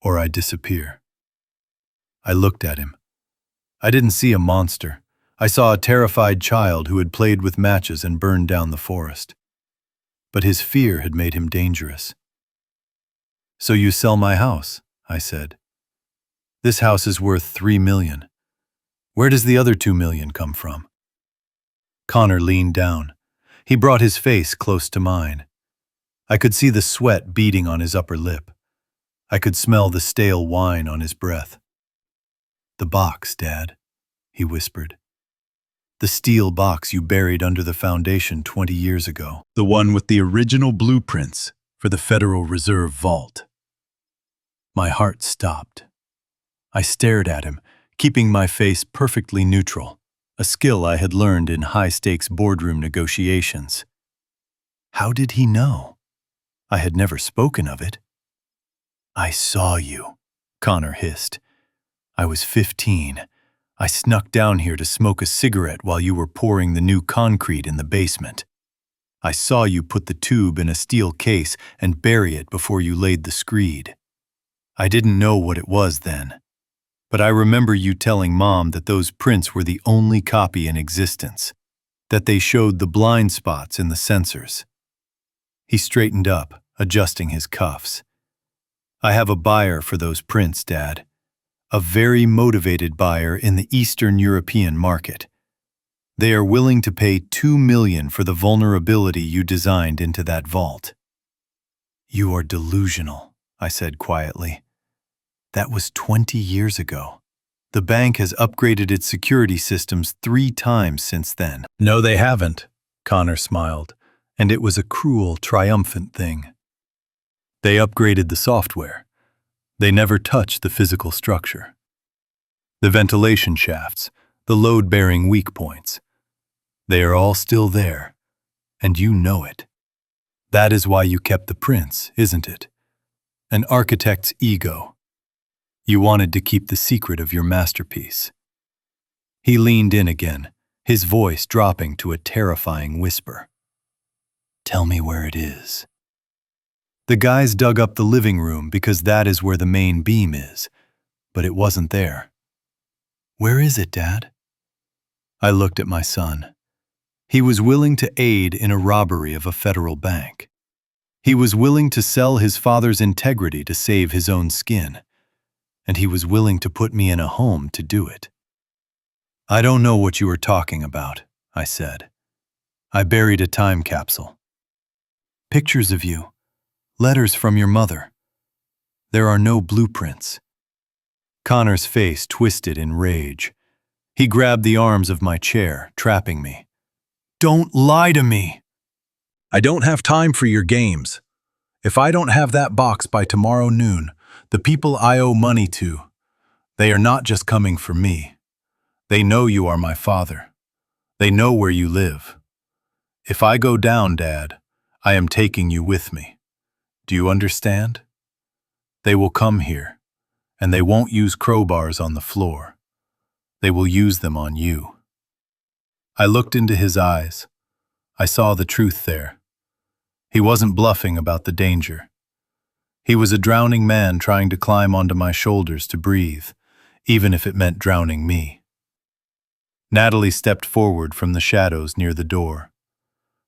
or I disappear." I looked at him. I didn't see a monster. I saw a terrified child who had played with matches and burned down the forest. But his fear had made him dangerous. "So you sell my house," I said. "This house is worth $3 million. Where does the other $2 million come from?" Connor leaned down. He brought his face close to mine. I could see the sweat beading on his upper lip. I could smell the stale wine on his breath. "The box, Dad," he whispered. The steel box you buried under the foundation 20 years ago. The one with the original blueprints for the Federal Reserve Vault. My heart stopped. I stared at him, keeping my face perfectly neutral, a skill I had learned in high-stakes boardroom negotiations. How did he know? I had never spoken of it. I saw you, Connor hissed. I was 15. I snuck down here to smoke a cigarette while you were pouring the new concrete in the basement. I saw you put the tube in a steel case and bury it before you laid the screed. I didn't know what it was then, but I remember you telling Mom that those prints were the only copy in existence, that they showed the blind spots in the sensors. He straightened up, adjusting his cuffs. I have a buyer for those prints, Dad. A very motivated buyer in the Eastern European market. They are willing to pay $2 million for the vulnerability you designed into that vault. You are delusional, I said quietly. That was 20 years ago. The bank has upgraded its security systems 3 times since then. No, they haven't, Connor smiled, and it was a cruel, triumphant thing. They upgraded the software. They never touched the physical structure. The ventilation shafts, the load-bearing weak points. They are all still there, and you know it. That is why you kept the prints, isn't it? An architect's ego. You wanted to keep the secret of your masterpiece. He leaned in again, his voice dropping to a terrifying whisper. Tell me where it is. The guys dug up the living room because that is where the main beam is, but it wasn't there. Where is it, Dad? I looked at my son. He was willing to aid in a robbery of a federal bank. He was willing to sell his father's integrity to save his own skin. And he was willing to put me in a home to do it. I don't know what you are talking about, I said. I buried a time capsule. Pictures of you. Letters from your mother. There are no blueprints. Connor's face twisted in rage. He grabbed the arms of my chair, trapping me. Don't lie to me! I don't have time for your games. If I don't have that box by tomorrow noon, the people I owe money to, they are not just coming for me. They know you are my father. They know where you live. If I go down, Dad, I am taking you with me. Do you understand? They will come here, and they won't use crowbars on the floor. They will use them on you. I looked into his eyes. I saw the truth there. He wasn't bluffing about the danger. He was a drowning man trying to climb onto my shoulders to breathe, even if it meant drowning me. Natalie stepped forward from the shadows near the door.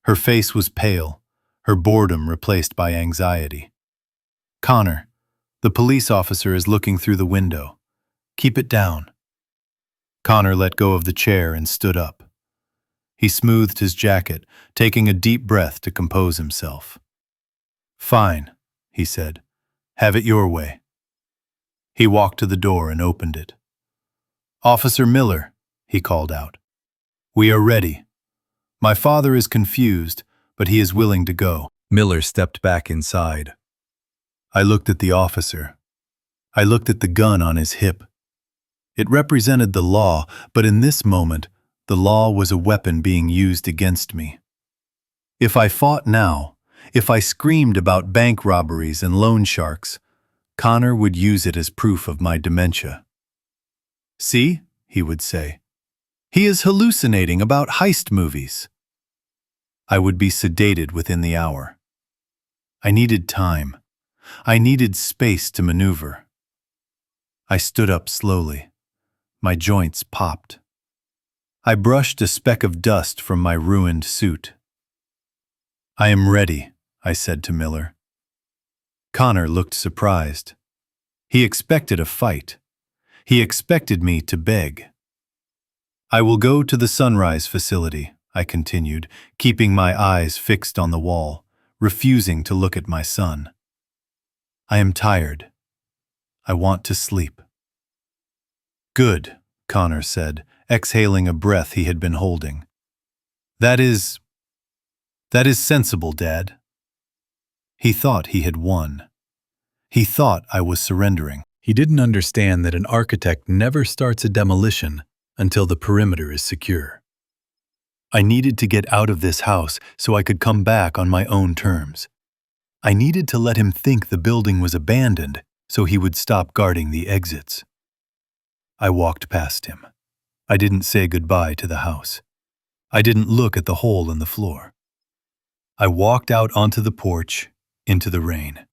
Her face was pale, her boredom replaced by anxiety. Connor, the police officer is looking through the window. Keep it down. Connor let go of the chair and stood up. He smoothed his jacket, taking a deep breath to compose himself. Fine, he said. Have it your way. He walked to the door and opened it. Officer Miller, he called out. We are ready. My father is confused, but he is willing to go. Miller stepped back inside. I looked at the officer. I looked at the gun on his hip. It represented the law, but in this moment, the law was a weapon being used against me. If I fought now, if I screamed about bank robberies and loan sharks, Connor would use it as proof of my dementia. See, he would say, he is hallucinating about heist movies. I would be sedated within the hour. I needed time. I needed space to maneuver. I stood up slowly. My joints popped. I brushed a speck of dust from my ruined suit. I am ready, I said to Miller. Connor looked surprised. He expected a fight. He expected me to beg. I will go to the Sunrise facility, I continued, keeping my eyes fixed on the wall, refusing to look at my son. I am tired. I want to sleep. Good, Connor said, exhaling a breath he had been holding. That is sensible, Dad." He thought he had won. He thought I was surrendering. He didn't understand that an architect never starts a demolition until the perimeter is secure. I needed to get out of this house so I could come back on my own terms. I needed to let him think the building was abandoned so he would stop guarding the exits. I walked past him. I didn't say goodbye to the house. I didn't look at the hole in the floor. I walked out onto the porch, into the rain.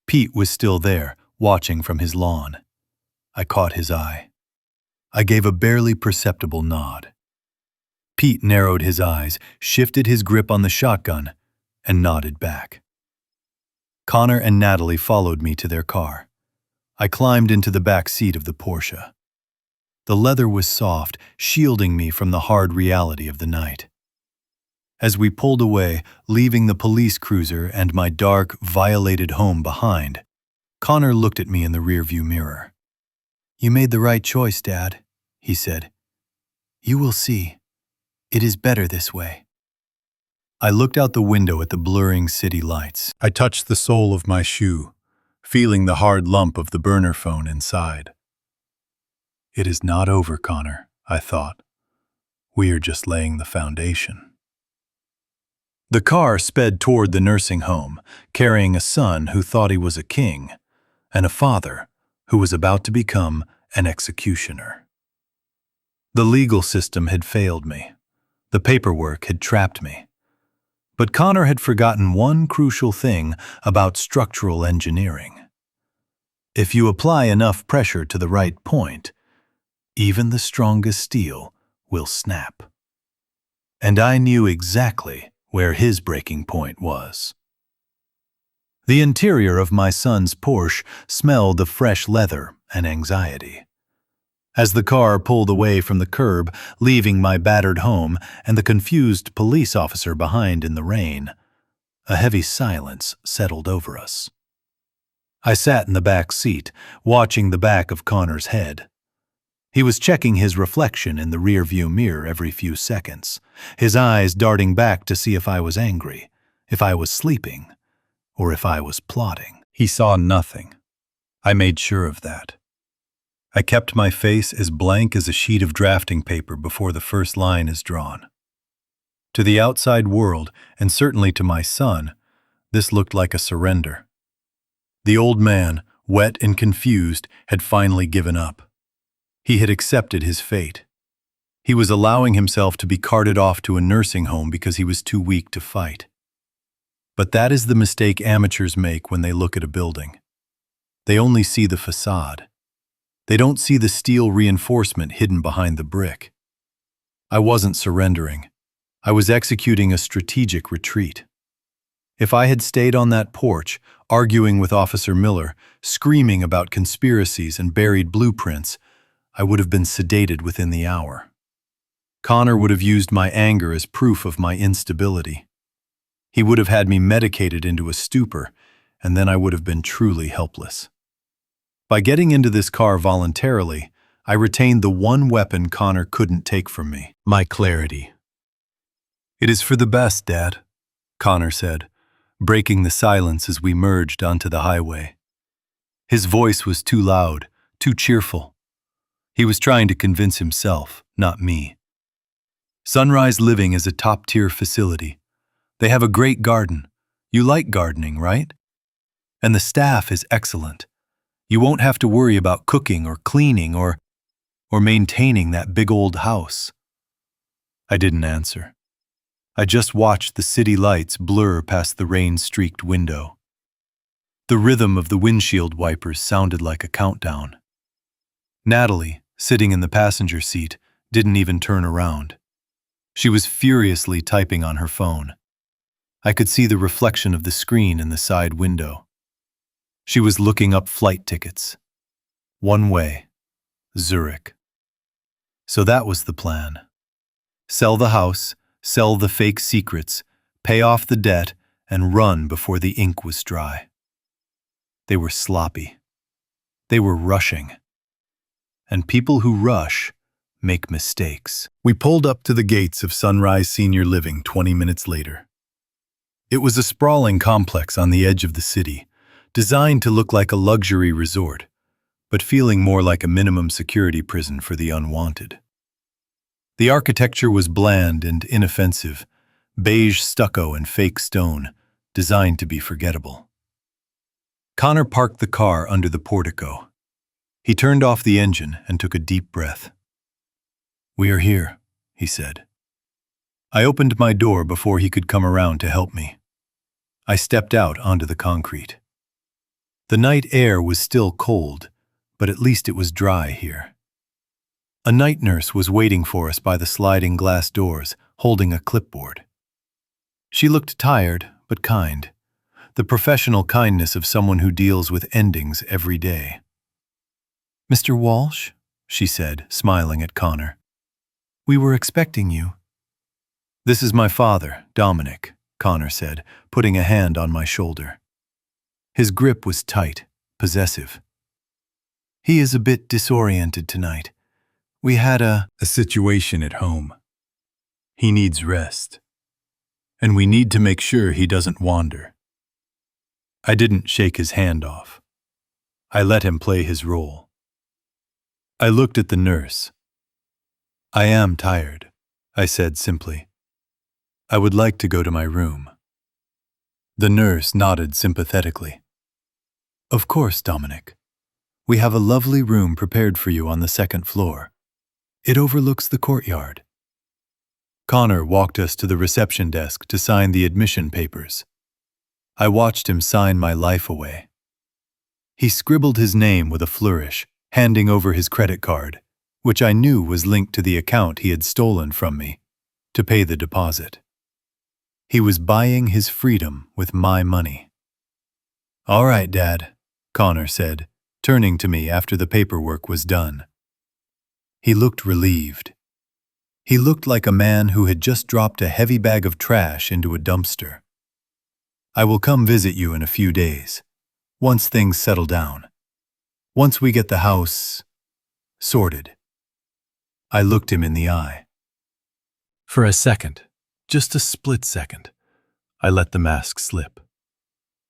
Pete was still there, watching from his lawn. I caught his eye. I gave a barely perceptible nod. Pete narrowed his eyes, shifted his grip on the shotgun, and nodded back. Connor and Natalie followed me to their car. I climbed into the back seat of the Porsche. The leather was soft, shielding me from the hard reality of the night. As we pulled away, leaving the police cruiser and my dark, violated home behind, Connor looked at me in the rearview mirror. "You made the right choice, Dad," he said. "You will see. It is better this way." I looked out the window at the blurring city lights. I touched the sole of my shoe, feeling the hard lump of the burner phone inside. It is not over, Connor, I thought. We are just laying the foundation. The car sped toward the nursing home, carrying a son who thought he was a king, and a father who was about to become an executioner. The legal system had failed me. The paperwork had trapped me. But Connor had forgotten one crucial thing about structural engineering. If you apply enough pressure to the right point, even the strongest steel will snap. And I knew exactly where his breaking point was. The interior of my son's Porsche smelled of fresh leather and anxiety. As the car pulled away from the curb, leaving my battered home and the confused police officer behind in the rain, a heavy silence settled over us. I sat in the back seat, watching the back of Connor's head. He was checking his reflection in the rearview mirror every few seconds, his eyes darting back to see if I was angry, if I was sleeping, or if I was plotting. He saw nothing. I made sure of that. I kept my face as blank as a sheet of drafting paper before the first line is drawn. To the outside world, and certainly to my son, this looked like a surrender. The old man, wet and confused, had finally given up. He had accepted his fate. He was allowing himself to be carted off to a nursing home because he was too weak to fight. But that is the mistake amateurs make when they look at a building. They only see the facade. They don't see the steel reinforcement hidden behind the brick. I wasn't surrendering. I was executing a strategic retreat. If I had stayed on that porch, arguing with Officer Miller, screaming about conspiracies and buried blueprints, I would have been sedated within the hour. Connor would have used my anger as proof of my instability. He would have had me medicated into a stupor, and then I would have been truly helpless. By getting into this car voluntarily, I retained the one weapon Connor couldn't take from me, my clarity. "It is for the best, Dad," Connor said, breaking the silence as we merged onto the highway. His voice was too loud, too cheerful. He was trying to convince himself, not me. Sunrise Living is a top-tier facility. They have a great garden. You like gardening, right? And the staff is excellent. You won't have to worry about cooking or cleaning or maintaining that big old house. I didn't answer. I just watched the city lights blur past the rain-streaked window. The rhythm of the windshield wipers sounded like a countdown. Natalie, sitting in the passenger seat, didn't even turn around. She was furiously typing on her phone. I could see the reflection of the screen in the side window. She was looking up flight tickets. One way, Zurich. So that was the plan. Sell the house, sell the fake secrets, pay off the debt, and run before the ink was dry. They were sloppy. They were rushing. And people who rush make mistakes. We pulled up to the gates of Sunrise Senior Living 20 minutes later. It was a sprawling complex on the edge of the city, designed to look like a luxury resort, but feeling more like a minimum security prison for the unwanted. The architecture was bland and inoffensive, beige stucco and fake stone, designed to be forgettable. Connor parked the car under the portico. He turned off the engine and took a deep breath. "We are here," he said. I opened my door before he could come around to help me. I stepped out onto the concrete. The night air was still cold, but at least it was dry here. A night nurse was waiting for us by the sliding glass doors, holding a clipboard. She looked tired, but kind, the professional kindness of someone who deals with endings every day. "Mr. Walsh," she said, smiling at Connor. "We were expecting you." "This is my father, Dominic," Connor said, putting a hand on my shoulder. His grip was tight, possessive. "He is a bit disoriented tonight. We had a situation at home. He needs rest. And we need to make sure he doesn't wander." I didn't shake his hand off. I let him play his role. I looked at the nurse. "I am tired," I said simply. "I would like to go to my room." The nurse nodded sympathetically. "Of course, Dominic. We have a lovely room prepared for you on the second floor. It overlooks the courtyard." Connor walked us to the reception desk to sign the admission papers. I watched him sign my life away. He scribbled his name with a flourish, handing over his credit card, which I knew was linked to the account he had stolen from me, to pay the deposit. He was buying his freedom with my money. "All right, Dad," Connor said, turning to me after the paperwork was done. He looked relieved. He looked like a man who had just dropped a heavy bag of trash into a dumpster. "I will come visit you in a few days, once things settle down. Once we get the house sorted." I looked him in the eye. For a second, just a split second, I let the mask slip.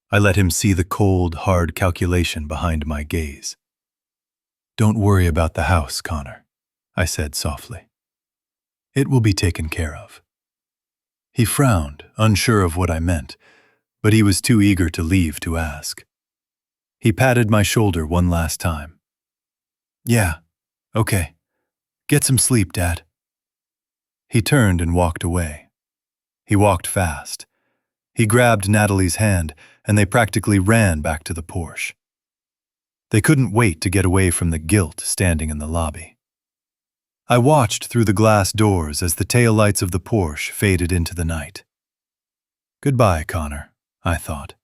I let him see the cold, hard calculation behind my gaze. "Don't worry about the house, Connor," I said softly. "It will be taken care of." He frowned, unsure of what I meant, but he was too eager to leave to ask. He patted my shoulder one last time. "Yeah, okay. Get some sleep, Dad." He turned and walked away. He walked fast. He grabbed Natalie's hand, and they practically ran back to the Porsche. They couldn't wait to get away from the guilt standing in the lobby. I watched through the glass doors as the taillights of the Porsche faded into the night. "Goodbye, Connor," I thought.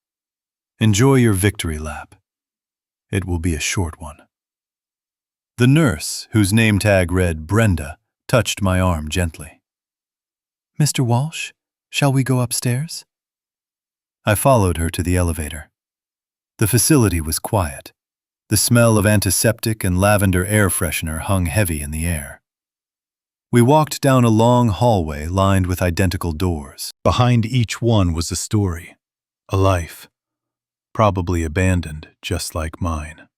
"Enjoy your victory lap. It will be a short one." The nurse, whose name tag read Brenda, touched my arm gently. "Mr. Walsh, shall we go upstairs?" I followed her to the elevator. The facility was quiet. The smell of antiseptic and lavender air freshener hung heavy in the air. We walked down a long hallway lined with identical doors. Behind each one was a story, a life, probably abandoned just like mine.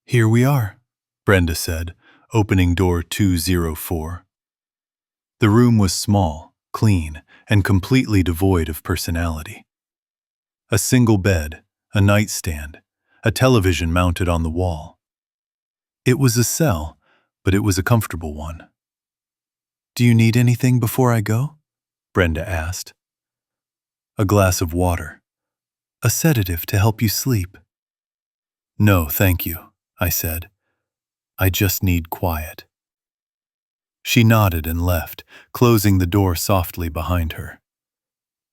"Here we are," Brenda said, opening door 204. The room was small, clean, and completely devoid of personality. A single bed, a nightstand, a television mounted on the wall. It was a cell, but it was a comfortable one. "Do you need anything before I go?" Brenda asked. "A glass of water. A sedative to help you sleep." "No, thank you," I said. "I just need quiet." She nodded and left, closing the door softly behind her.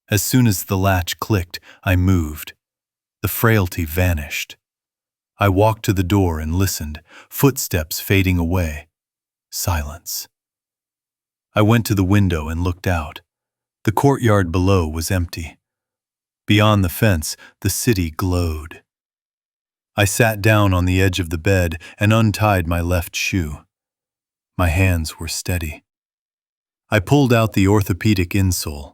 As soon as the latch clicked, I moved. The frailty vanished. I walked to the door and listened, footsteps fading away. Silence. I went to the window and looked out. The courtyard below was empty. Beyond the fence, the city glowed. I sat down on the edge of the bed and untied my left shoe. My hands were steady. I pulled out the orthopedic insole.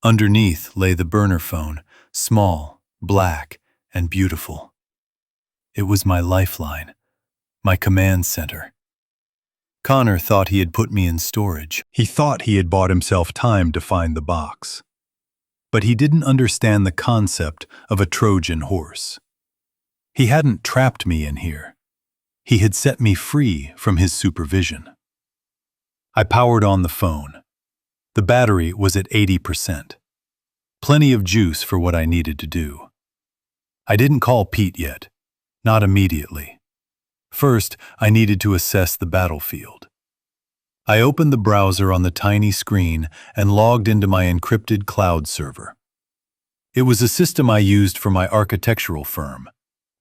Underneath lay the burner phone, small, black, and beautiful. It was my lifeline, my command center. Connor thought he had put me in storage. He thought he had bought himself time to find the box. But he didn't understand the concept of a Trojan horse. He hadn't trapped me in here. He had set me free from his supervision. I powered on the phone. The battery was at 80%. Plenty of juice for what I needed to do. I didn't call Pete yet, not immediately. First, I needed to assess the battlefield. I opened the browser on the tiny screen and logged into my encrypted cloud server. It was a system I used for my architectural firm,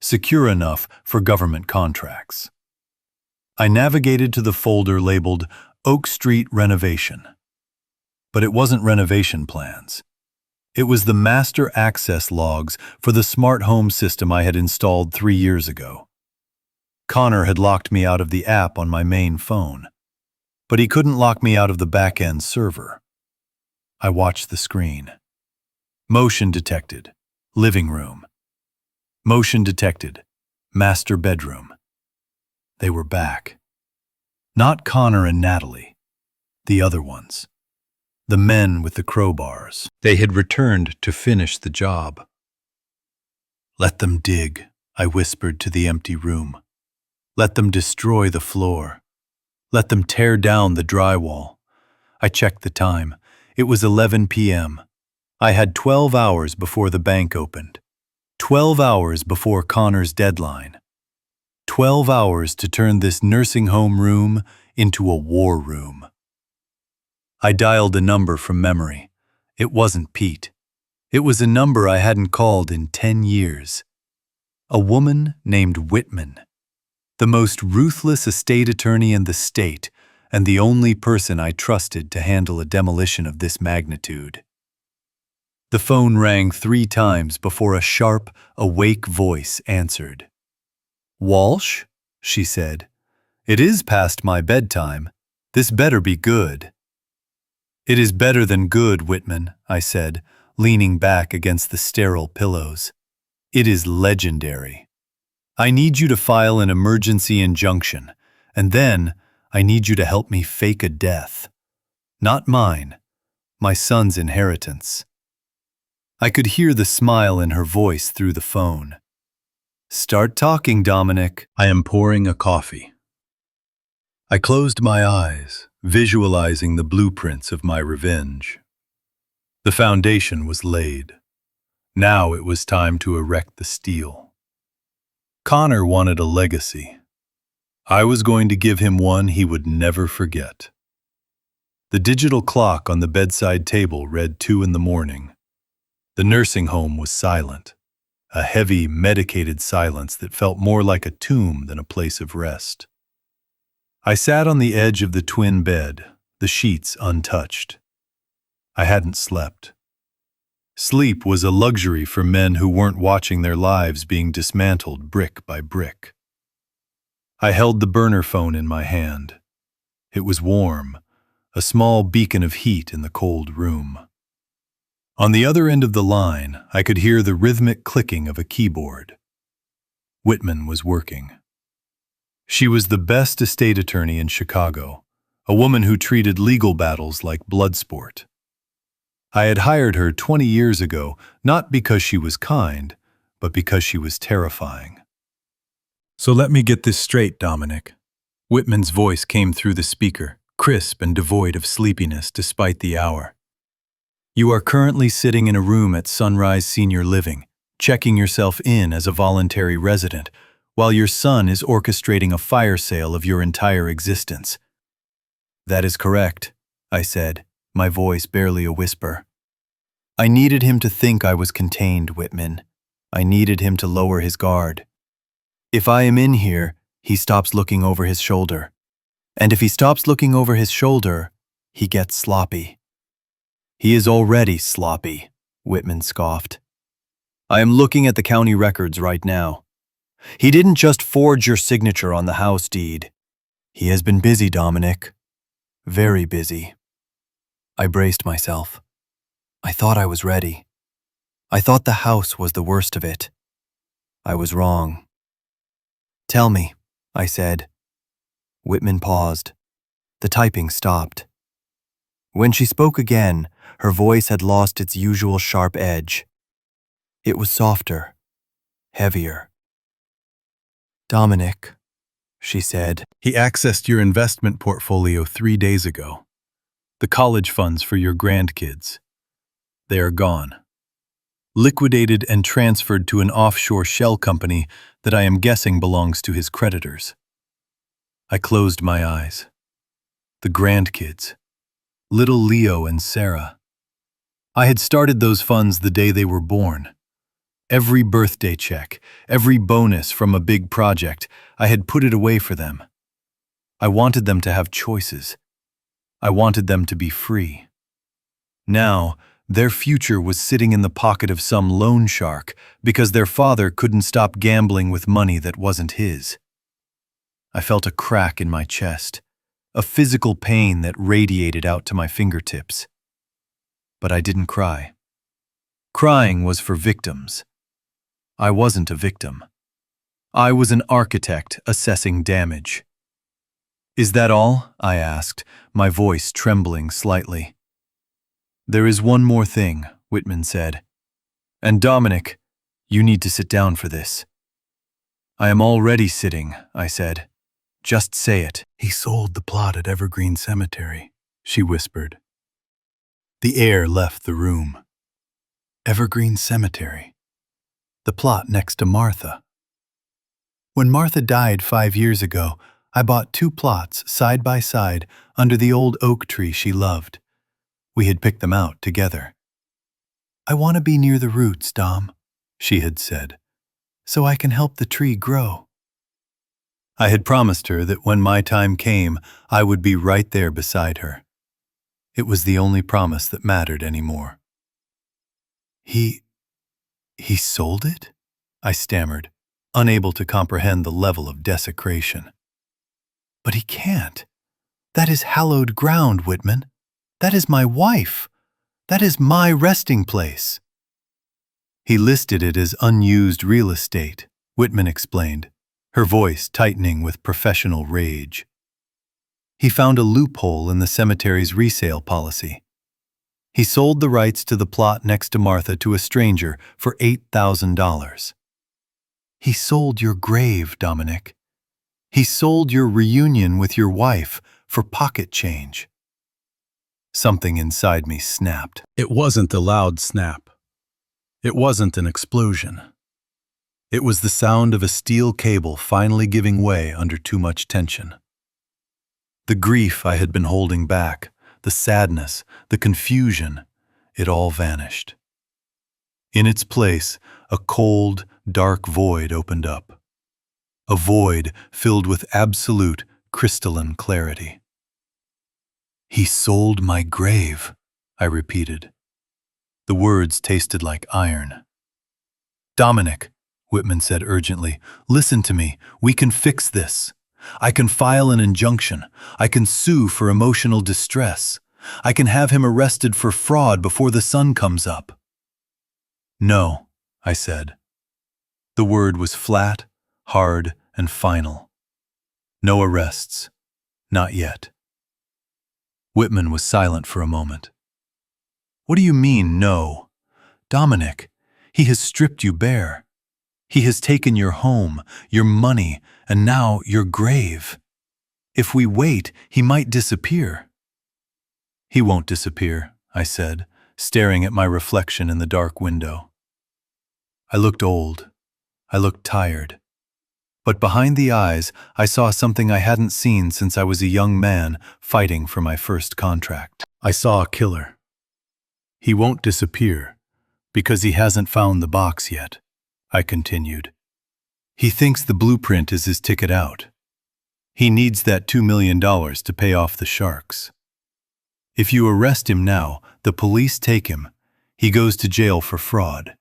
secure enough for government contracts. I navigated to the folder labeled Oak Street Renovation. But it wasn't renovation plans. It was the master access logs for the smart home system I had installed 3 years ago. Connor had locked me out of the app on my main phone, but he couldn't lock me out of the back-end server. I watched the screen. Motion detected, living room. Motion detected, master bedroom. They were back. Not Connor and Natalie, the other ones. The men with the crowbars. They had returned to finish the job. Let them dig, I whispered to the empty room. Let them destroy the floor. Let them tear down the drywall. I checked the time. It was 11 p.m. I had 12 hours before the bank opened. 12 hours before Connor's deadline. 12 hours to turn this nursing home room into a war room. I dialed a number from memory. It wasn't Pete. It was a number I hadn't called in 10 years. A woman named Whitman. The most ruthless estate attorney in the state, and the only person I trusted to handle a demolition of this magnitude. The phone rang 3 times before a sharp, awake voice answered. "Walsh?" she said. "It is past my bedtime. This better be good." "It is better than good, Whitman," I said, leaning back against the sterile pillows. "It is legendary. I need you to file an emergency injunction, and then I need you to help me fake a death. Not mine, my son's inheritance." I could hear the smile in her voice through the phone. "Start talking, Dominic. I am pouring a coffee." I closed my eyes, visualizing the blueprints of my revenge. The foundation was laid. Now it was time to erect the steel. Connor wanted a legacy. I was going to give him one he would never forget. The digital clock on the bedside table read 2 in the morning. The nursing home was silent, a heavy, medicated silence that felt more like a tomb than a place of rest. I sat on the edge of the twin bed, the sheets untouched. I hadn't slept. Sleep was a luxury for men who weren't watching their lives being dismantled brick by brick. I held the burner phone in my hand. It was warm, a small beacon of heat in the cold room. On the other end of the line, I could hear the rhythmic clicking of a keyboard. Whitman was working. She was the best estate attorney in Chicago, a woman who treated legal battles like blood sport. I had hired her 20 years ago, not because she was kind, but because she was terrifying. "So let me get this straight, Dominic." Whitman's voice came through the speaker, crisp and devoid of sleepiness despite the hour. "You are currently sitting in a room at Sunrise Senior Living, checking yourself in as a voluntary resident, while your son is orchestrating a fire sale of your entire existence." "That is correct," I said, my voice barely a whisper. "I needed him to think I was contained, Whitman. I needed him to lower his guard. If I am in here, he stops looking over his shoulder. And if he stops looking over his shoulder, he gets sloppy." "He is already sloppy," Whitman scoffed. "I am looking at the county records right now. He didn't just forge your signature on the house deed. He has been busy, Dominic. Very busy. I braced myself. I thought I was ready. I thought the house was the worst of it. I was wrong. Tell me, I said. Whitman paused. The typing stopped. When she spoke again, her voice had lost its usual sharp edge. It was softer, heavier. Dominic, she said. He accessed your investment portfolio 3 days ago. The college funds for your grandkids. They are gone. Liquidated and transferred to an offshore shell company that I am guessing belongs to his creditors. I closed my eyes. The grandkids. Little Leo and Sarah. I had started those funds the day they were born. Every birthday check, every bonus from a big project, I had put it away for them. I wanted them to have choices. I wanted them to be free. Now, their future was sitting in the pocket of some loan shark because their father couldn't stop gambling with money that wasn't his. I felt a crack in my chest, a physical pain that radiated out to my fingertips. But I didn't cry. Crying was for victims. I wasn't a victim. I was an architect assessing damage. "Is that all?" I asked, my voice trembling slightly. "There is one more thing," Whitman said. "And Dominic, you need to sit down for this." "I am already sitting," I said. "Just say it." "He sold the plot at Evergreen Cemetery," she whispered. The air left the room. Evergreen Cemetery. The plot next to Martha. When Martha died 5 years ago, I bought 2 plots side by side under the old oak tree she loved. We had picked them out together. "I want to be near the roots, Dom," she had said, "so I can help the tree grow." I had promised her that when my time came, I would be right there beside her. It was the only promise that mattered anymore. He sold it?" I stammered, unable to comprehend the level of desecration. "But he can't. That is hallowed ground, Whitman. That is my wife. That is my resting place." "He listed it as unused real estate," Whitman explained, her voice tightening with professional rage. "He found a loophole in the cemetery's resale policy. He sold the rights to the plot next to Martha to a stranger for $8,000. He sold your grave, Dominic. He sold your reunion with your wife for pocket change." Something inside me snapped. It wasn't a loud snap. It wasn't an explosion. It was the sound of a steel cable finally giving way under too much tension. The grief I had been holding back, the sadness, the confusion, it all vanished. In its place, a cold, dark void opened up. A void filled with absolute, crystalline clarity. "He sold my grave," I repeated. The words tasted like iron. "Dominic," Whitman said urgently, "listen to me. We can fix this. I can file an injunction. I can sue for emotional distress. I can have him arrested for fraud before the sun comes up." "No," I said. The word was flat, hard, and final. "No arrests. Not yet." Whitman was silent for a moment. "What do you mean, no? Dominic, he has stripped you bare. He has taken your home, your money, and now your grave. If we wait, he might disappear." "He won't disappear," I said, staring at my reflection in the dark window. I looked old. I looked tired. But behind the eyes, I saw something I hadn't seen since I was a young man fighting for my first contract. I saw a killer. "He won't disappear because he hasn't found the box yet," I continued. "He thinks the blueprint is his ticket out. He needs that $2 million to pay off the sharks. If you arrest him now, the police take him. He goes to jail for fraud.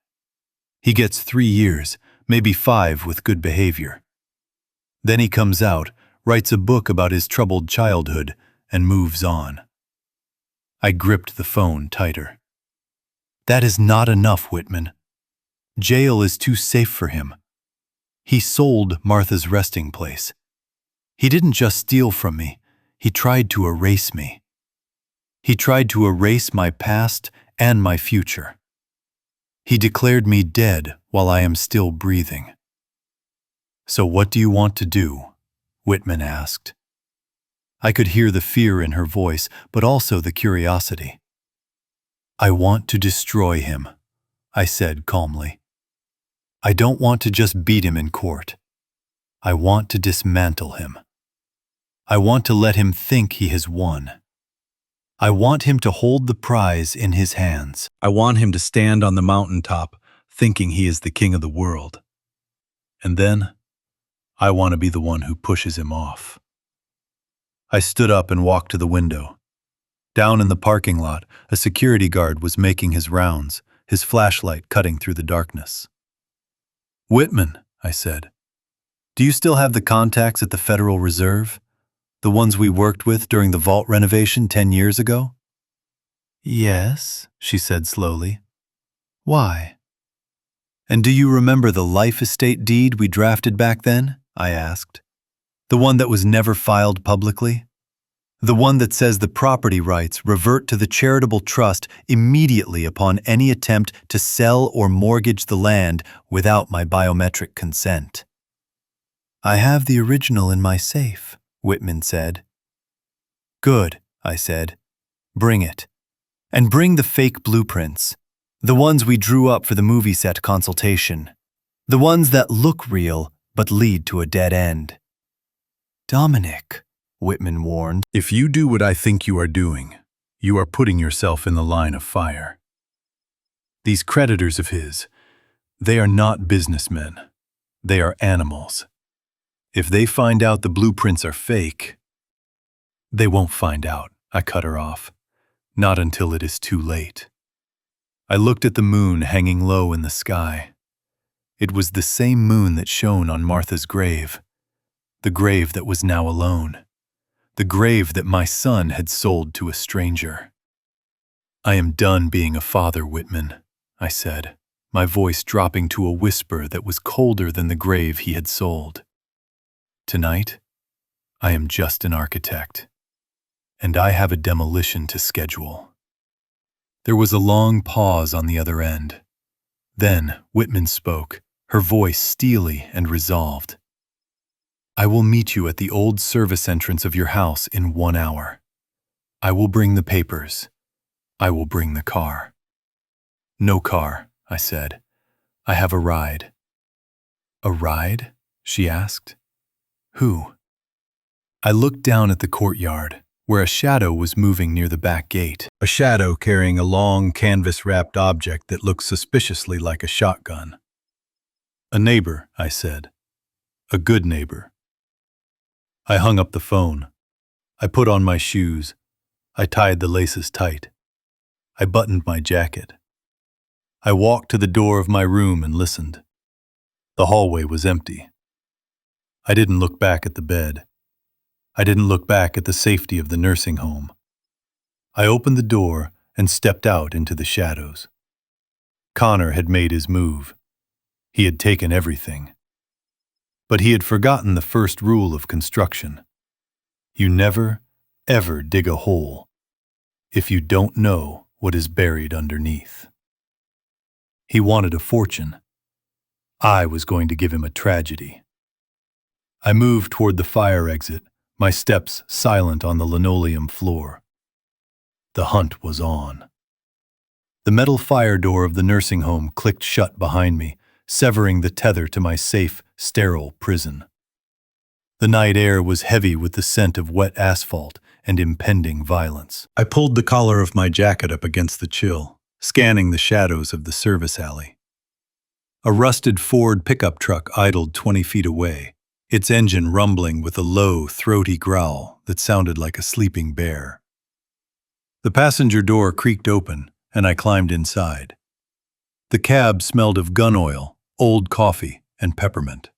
He gets 3 years, maybe 5 with good behavior. Then he comes out, writes a book about his troubled childhood, and moves on. I gripped the phone tighter. That is not enough, Whitman. Jail is too safe for him. He sold Martha's resting place. He didn't just steal from me, he tried to erase me. He tried to erase my past and my future. He declared me dead while I am still breathing. So what do you want to do? Whitman asked. I could hear the fear in her voice, but also the curiosity. I want to destroy him, I said calmly. I don't want to just beat him in court. I want to dismantle him. I want to let him think he has won. I want him to hold the prize in his hands. I want him to stand on the mountaintop thinking he is the king of the world. And then, I want to be the one who pushes him off. I stood up and walked to the window. Down in the parking lot, a security guard was making his rounds, his flashlight cutting through the darkness. Whitman, I said, do you still have the contacts at the Federal Reserve? The ones we worked with during the vault renovation 10 years ago? Yes, she said slowly. Why? And do you remember the life estate deed we drafted back then? I asked. The one that was never filed publicly? The one that says the property rights revert to the charitable trust immediately upon any attempt to sell or mortgage the land without my biometric consent. I have the original in my safe, Whitman said. Good, I said. Bring it. And bring the fake blueprints. The ones we drew up for the movie set consultation. The ones that look real but lead to a dead end. Dominic, Whitman warned. If you do what I think you are doing, you are putting yourself in the line of fire. These creditors of his, they are not businessmen. They are animals. If they find out the blueprints are fake, they won't find out, I cut her off. Not until it is too late. I looked at the moon hanging low in the sky. It was the same moon that shone on Martha's grave. The grave that was now alone. The grave that my son had sold to a stranger. I am done being a father, Whitman, I said, my voice dropping to a whisper that was colder than the grave he had sold. Tonight, I am just an architect, and I have a demolition to schedule. There was a long pause on the other end. Then Whitman spoke, her voice steely and resolved. I will meet you at the old service entrance of your house in 1 hour. I will bring the papers. I will bring the car. No car, I said. I have a ride. A ride? She asked. Who? I looked down at the courtyard, where a shadow was moving near the back gate. A shadow carrying a long, canvas-wrapped object that looked suspiciously like a shotgun. A neighbor, I said. A good neighbor. I hung up the phone. I put on my shoes. I tied the laces tight. I buttoned my jacket. I walked to the door of my room and listened. The hallway was empty. I didn't look back at the bed. I didn't look back at the safety of the nursing home. I opened the door and stepped out into the shadows. Connor had made his move. He had taken everything. But he had forgotten the first rule of construction. You never, ever dig a hole if you don't know what is buried underneath. He wanted a fortune. I was going to give him a tragedy. I moved toward the fire exit, my steps silent on the linoleum floor. The hunt was on. The metal fire door of the nursing home clicked shut behind me, severing the tether to my safe, sterile prison. The night air was heavy with the scent of wet asphalt and impending violence. I pulled the collar of my jacket up against the chill, scanning the shadows of the service alley. A rusted Ford pickup truck idled 20 feet away, its engine rumbling with a low, throaty growl that sounded like a sleeping bear. The passenger door creaked open, and I climbed inside. The cab smelled of gun oil, old coffee, and peppermint.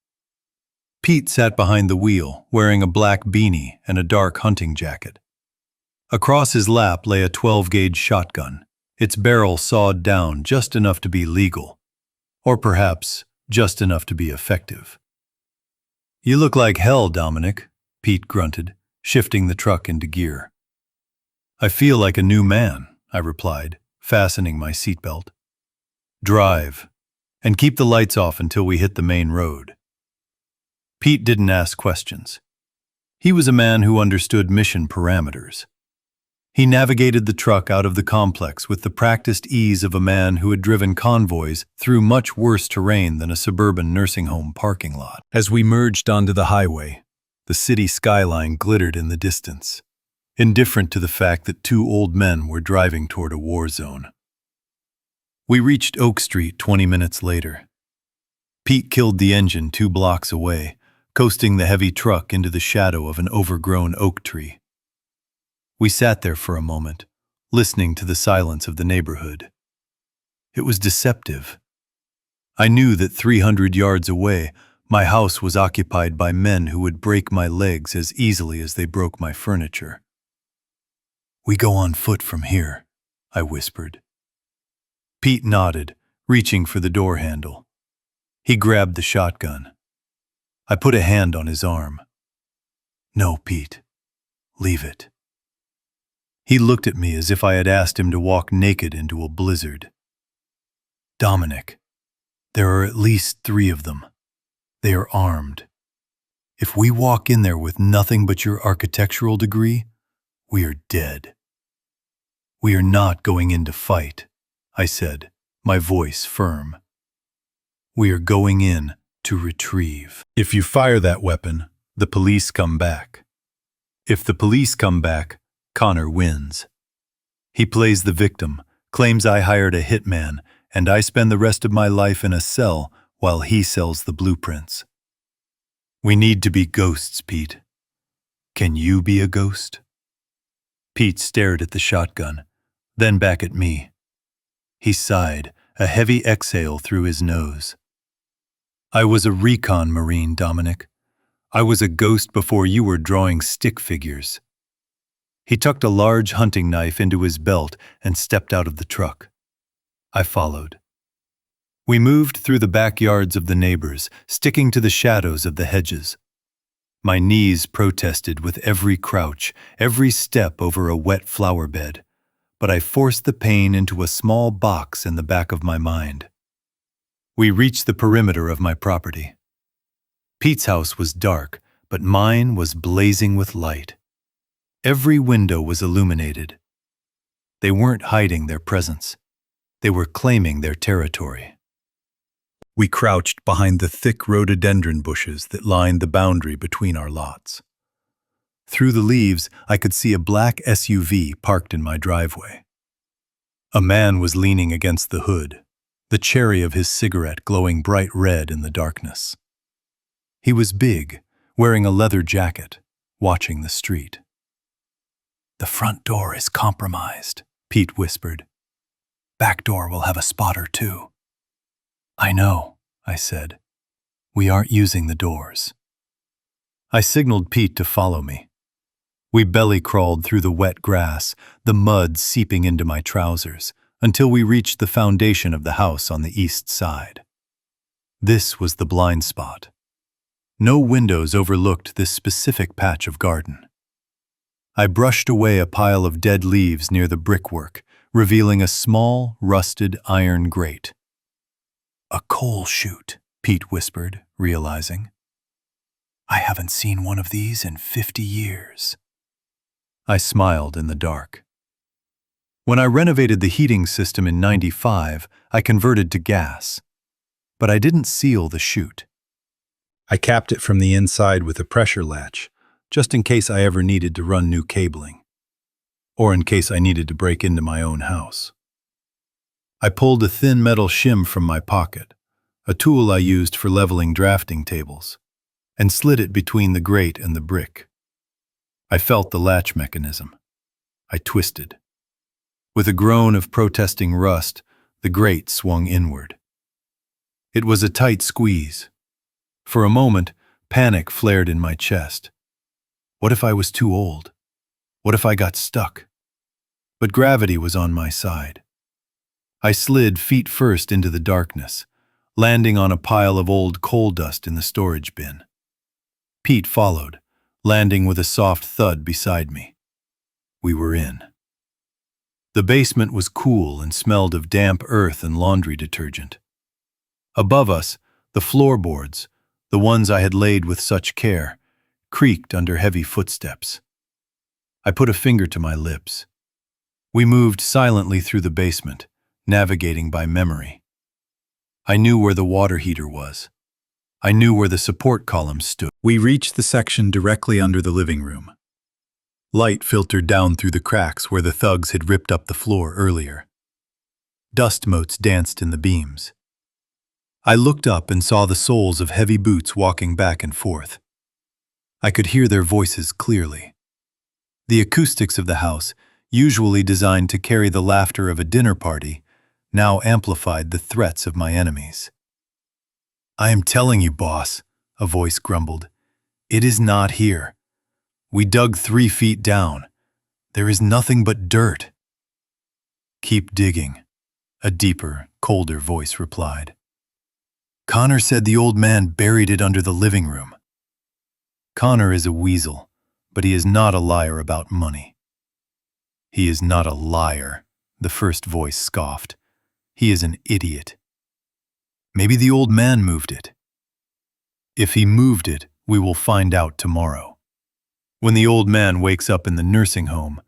Pete sat behind the wheel, wearing a black beanie and a dark hunting jacket. Across his lap lay a 12-gauge shotgun, its barrel sawed down just enough to be legal, or perhaps just enough to be effective. "You look like hell, Dominic," Pete grunted, shifting the truck into gear. "I feel like a new man," I replied, fastening my seatbelt. "Drive, and keep the lights off until we hit the main road." Pete didn't ask questions. He was a man who understood mission parameters. He navigated the truck out of the complex with the practiced ease of a man who had driven convoys through much worse terrain than a suburban nursing home parking lot. As we merged onto the highway, the city skyline glittered in the distance, indifferent to the fact that two old men were driving toward a war zone. We reached Oak Street 20 minutes later. Pete killed the engine 2 blocks away, coasting the heavy truck into the shadow of an overgrown oak tree. We sat there for a moment, listening to the silence of the neighborhood. It was deceptive. I knew that 300 yards away, my house was occupied by men who would break my legs as easily as they broke my furniture. "We go on foot from here," I whispered. Pete nodded, reaching for the door handle. He grabbed the shotgun. I put a hand on his arm. "No, Pete. Leave it." He looked at me as if I had asked him to walk naked into a blizzard. "Dominic, there are at least 3 of them. They are armed. If we walk in there with nothing but your architectural degree, we are dead." "We are not going in to fight," I said, my voice firm. "We are going in to retrieve. If you fire that weapon, the police come back. If the police come back, Connor wins. He plays the victim, claims I hired a hitman, and I spend the rest of my life in a cell while he sells the blueprints. We need to be ghosts, Pete. Can you be a ghost?" Pete stared at the shotgun, then back at me. He sighed, a heavy exhale through his nose. "I was a recon Marine, Dominic. I was a ghost before you were drawing stick figures." He tucked a large hunting knife into his belt and stepped out of the truck. I followed. We moved through the backyards of the neighbors, sticking to the shadows of the hedges. My knees protested with every crouch, every step over a wet flower bed, but I forced the pain into a small box in the back of my mind. We reached the perimeter of my property. Pete's house was dark, but mine was blazing with light. Every window was illuminated. They weren't hiding their presence. They were claiming their territory. We crouched behind the thick rhododendron bushes that lined the boundary between our lots. Through the leaves, I could see a black SUV parked in my driveway. A man was leaning against the hood, the cherry of his cigarette glowing bright red in the darkness. He was big, wearing a leather jacket, watching the street. "The front door is compromised," Pete whispered. "Back door will have a spotter too." "I know," I said. "We aren't using the doors." I signaled Pete to follow me. We belly crawled through the wet grass, the mud seeping into my trousers, until we reached the foundation of the house on the east side. This was the blind spot. No windows overlooked this specific patch of garden. I brushed away a pile of dead leaves near the brickwork, revealing a small, rusted iron grate. "A coal chute," Pete whispered, realizing. "I haven't seen one of these in 50 years. I smiled in the dark. When I renovated the heating system in '95, I converted to gas. But I didn't seal the chute. I capped it from the inside with a pressure latch, just in case I ever needed to run new cabling, or in case I needed to break into my own house. I pulled a thin metal shim from my pocket, a tool I used for leveling drafting tables, and slid it between the grate and the brick. I felt the latch mechanism. I twisted. With a groan of protesting rust, the grate swung inward. It was a tight squeeze. For a moment, Panic flared in my chest. What if I was too old? What if I got stuck? But gravity was on my side. I slid feet first into the darkness, landing on a pile of old coal dust in the storage bin. Pete followed, landing with a soft thud beside me. We were in. The basement was cool and smelled of damp earth and laundry detergent. Above us, the floorboards, the ones I had laid with such care, creaked under heavy footsteps. I put a finger to my lips. We moved silently through the basement, navigating by memory. I knew where the water heater was. I knew where the support columns stood. We reached the section directly under the living room. Light filtered down through the cracks where the thugs had ripped up the floor earlier. Dust motes danced in the beams. I looked up and saw the soles of heavy boots walking back and forth. I could hear their voices clearly. The acoustics of the house, usually designed to carry the laughter of a dinner party, now amplified the threats of my enemies. "I am telling you, boss," a voice grumbled. "It is not here. We dug 3 feet down. There is nothing but dirt." "Keep digging," a deeper, colder voice replied. "Connor said the old man buried it under the living room." "Connor is a weasel, but he is not a liar about money." "He is not a liar," the first voice scoffed. "He is an idiot. Maybe the old man moved it." "If he moved it, we will find out tomorrow. When the old man wakes up in the nursing home,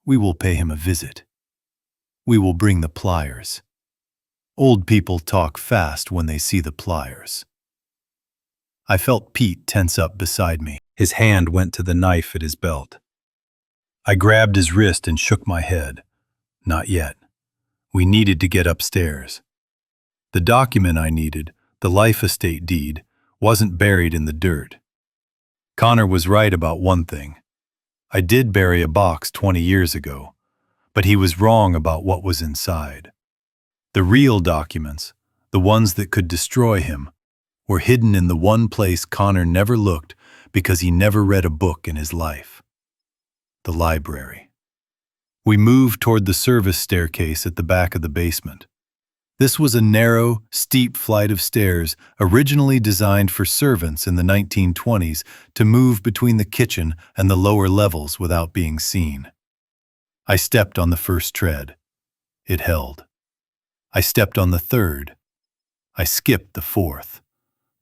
we will pay him a visit. We will bring the pliers. Old people talk fast when they see the pliers." I felt Pete tense up beside me. His hand went to the knife at his belt. I grabbed his wrist and shook my head. Not yet. We needed to get upstairs. The document I needed, the life estate deed, wasn't buried in the dirt. Connor was right about one thing. I did bury a box 20 years ago, but he was wrong about what was inside. The real documents, the ones that could destroy him, were hidden in the one place Connor never looked because he never read a book in his life. The library. We moved toward the service staircase at the back of the basement. This was a narrow, steep flight of stairs originally designed for servants in the 1920s to move between the kitchen and the lower levels without being seen. I stepped on the first tread. It held. I stepped on the third. I skipped the fourth.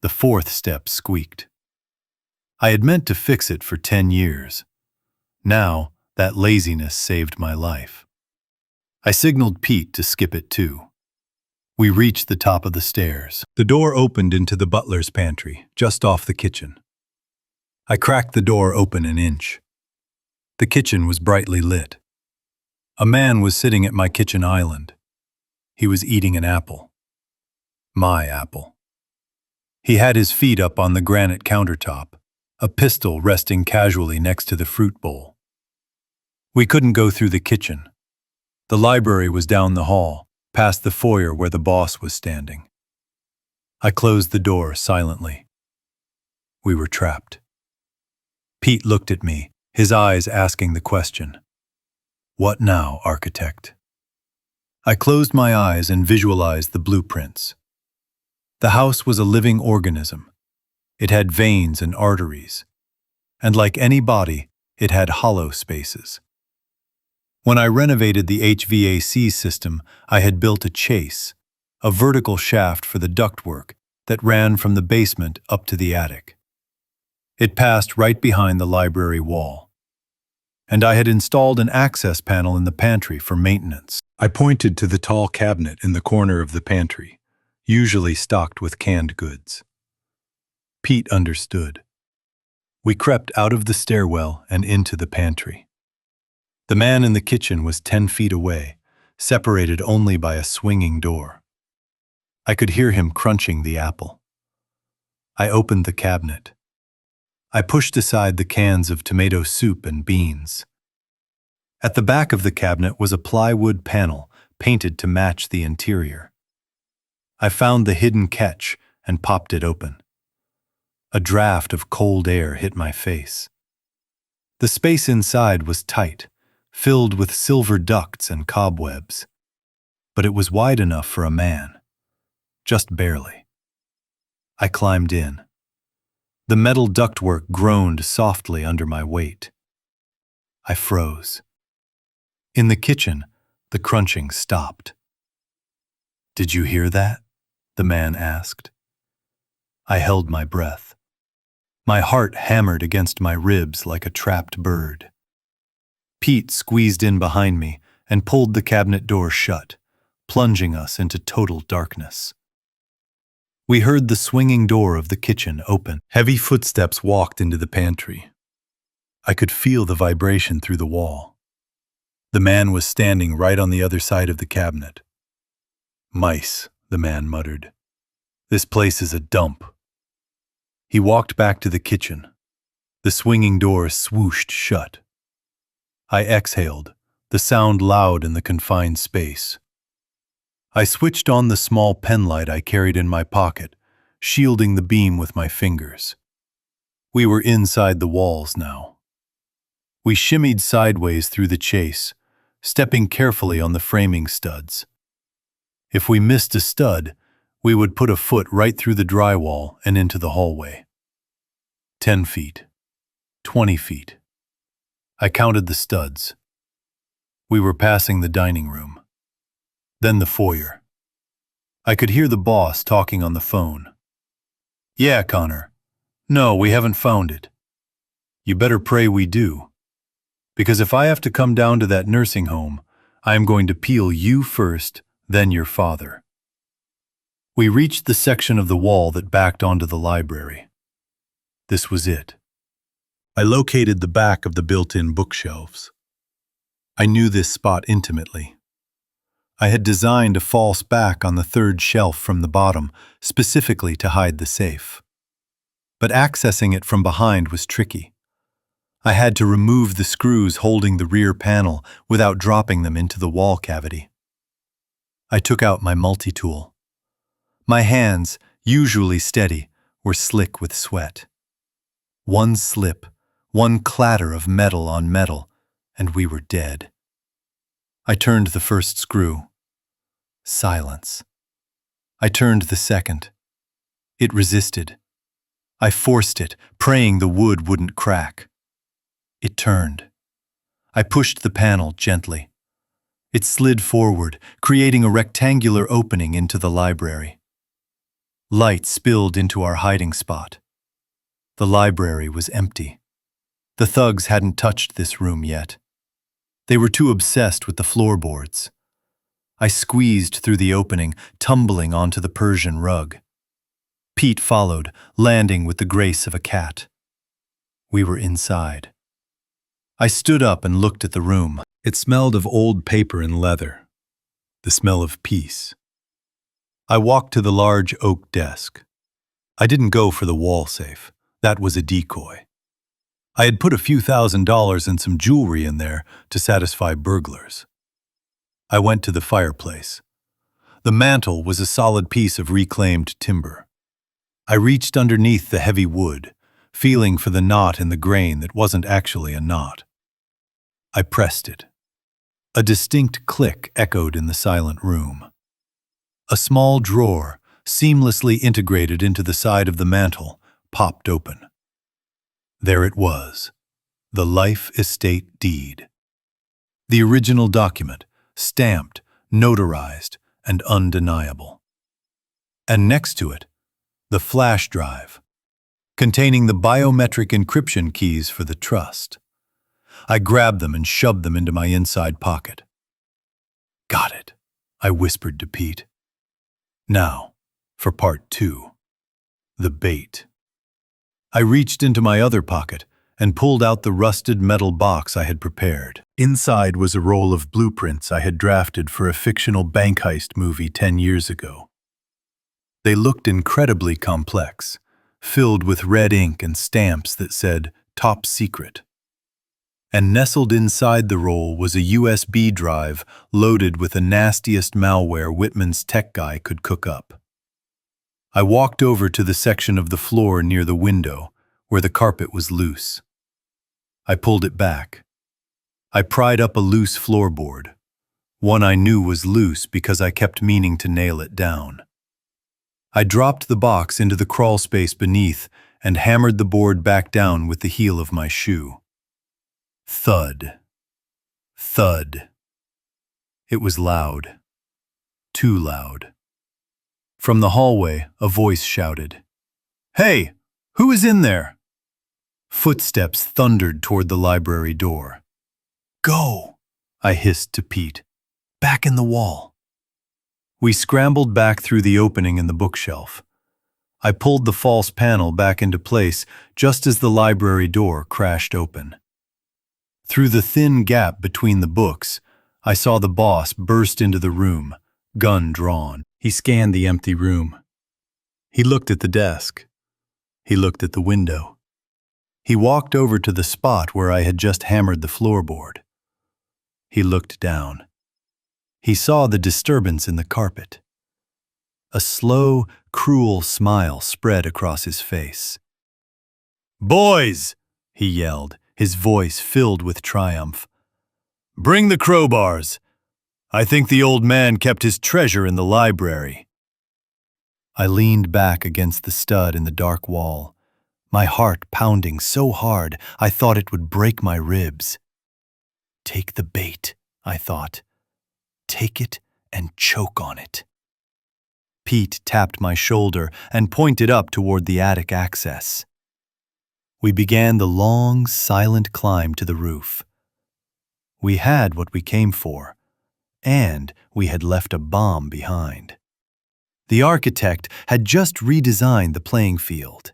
The fourth step squeaked. I had meant to fix it for 10 years. Now, that laziness saved my life. I signaled Pete to skip it too. We reached the top of the stairs. The door opened into the butler's pantry, just off the kitchen. I cracked the door open an inch. The kitchen was brightly lit. A man was sitting at my kitchen island. He was eating an apple. My apple. He had his feet up on the granite countertop, a pistol resting casually next to the fruit bowl. We couldn't go through the kitchen. The library was down the hall, past the foyer where the boss was standing. I closed the door silently. We were trapped. Pete looked at me, his eyes asking the question, "What now, architect?" I closed my eyes and visualized the blueprints. The house was a living organism. It had veins and arteries, and like any body, it had hollow spaces. When I renovated the HVAC system, I had built a chase, a vertical shaft for the ductwork that ran from the basement up to the attic. It passed right behind the library wall. And I had installed an access panel in the pantry for maintenance. I pointed to the tall cabinet in the corner of the pantry, usually stocked with canned goods. Pete understood. We crept out of the stairwell and into the pantry. The man in the kitchen was 10 feet away, separated only by a swinging door. I could hear him crunching the apple. I opened the cabinet. I pushed aside the cans of tomato soup and beans. At the back of the cabinet was a plywood panel painted to match the interior. I found the hidden catch and popped it open. A draft of cold air hit my face. The space inside was tight, filled with silver ducts and cobwebs. But it was wide enough for a man. Just barely. I climbed in. The metal ductwork groaned softly under my weight. I froze. In the kitchen, the crunching stopped. "Did you hear that?" the man asked. I held my breath. My heart hammered against my ribs like a trapped bird. Pete squeezed in behind me and pulled the cabinet door shut, plunging us into total darkness. We heard the swinging door of the kitchen open. Heavy footsteps walked into the pantry. I could feel the vibration through the wall. The man was standing right on the other side of the cabinet. "Mice," the man muttered. "This place is a dump." He walked back to the kitchen. The swinging door swooshed shut. I exhaled, the sound loud in the confined space. I switched on the small pen light I carried in my pocket, shielding the beam with my fingers. We were inside the walls now. We shimmied sideways through the chase, stepping carefully on the framing studs. If we missed a stud, we would put a foot right through the drywall and into the hallway. 10 feet. 20 feet. I counted the studs. We were passing the dining room. Then the foyer. I could hear the boss talking on the phone. "Yeah, Connor. No, we haven't found it. You better pray we do. Because if I have to come down to that nursing home, I am going to peel you first, then your father." We reached the section of the wall that backed onto the library. This was it. I located the back of the built-in bookshelves. I knew this spot intimately. I had designed a false back on the third shelf from the bottom, specifically to hide the safe. But accessing it from behind was tricky. I had to remove the screws holding the rear panel without dropping them into the wall cavity. I took out my multi-tool. My hands, usually steady, were slick with sweat. One slip, one clatter of metal on metal, and we were dead. I turned the first screw. Silence. I turned the second. It resisted. I forced it, praying the wood wouldn't crack. It turned. I pushed the panel gently. It slid forward, creating a rectangular opening into the library. Light spilled into our hiding spot. The library was empty. The thugs hadn't touched this room yet. They were too obsessed with the floorboards. I squeezed through the opening, tumbling onto the Persian rug. Pete followed, landing with the grace of a cat. We were inside. I stood up and looked at the room. It smelled of old paper and leather, the smell of peace. I walked to the large oak desk. I didn't go for the wall safe. That was a decoy. I had put a few $1,000s and some jewelry in there to satisfy burglars. I went to the fireplace. The mantel was a solid piece of reclaimed timber. I reached underneath the heavy wood, feeling for the knot in the grain that wasn't actually a knot. I pressed it. A distinct click echoed in the silent room. A small drawer, seamlessly integrated into the side of the mantel, popped open. There it was, the life estate deed. The original document, stamped, notarized, and undeniable. And next to it, the flash drive, containing the biometric encryption keys for the trust. I grabbed them and shoved them into my inside pocket. "Got it," I whispered to Pete. Now, for part 2, the bait. I reached into my other pocket and pulled out the rusted metal box I had prepared. Inside was a roll of blueprints I had drafted for a fictional bank heist movie 10 years ago. They looked incredibly complex, filled with red ink and stamps that said, "Top Secret." And nestled inside the roll was a USB drive loaded with the nastiest malware Whitman's tech guy could cook up. I walked over to the section of the floor near the window where the carpet was loose. I pulled it back. I pried up a loose floorboard, one I knew was loose because I kept meaning to nail it down. I dropped the box into the crawl space beneath and hammered the board back down with the heel of my shoe. Thud. Thud. It was loud. Too loud. From the hallway, a voice shouted, "Hey, who is in there?" Footsteps thundered toward the library door. "Go," I hissed to Pete. "Back in the wall." We scrambled back through the opening in the bookshelf. I pulled the false panel back into place just as the library door crashed open. Through the thin gap between the books, I saw the boss burst into the room, gun drawn. He scanned the empty room. He looked at the desk. He looked at the window. He walked over to the spot where I had just hammered the floorboard. He looked down. He saw the disturbance in the carpet. A slow, cruel smile spread across his face. "Boys!" he yelled, his voice filled with triumph. "Bring the crowbars. I think the old man kept his treasure in the library." I leaned back against the stud in the dark wall, my heart pounding so hard I thought it would break my ribs. Take the bait, I thought. Take it and choke on it. Pete tapped my shoulder and pointed up toward the attic access. We began the long, silent climb to the roof. We had what we came for, and we had left a bomb behind. The architect had just redesigned the playing field.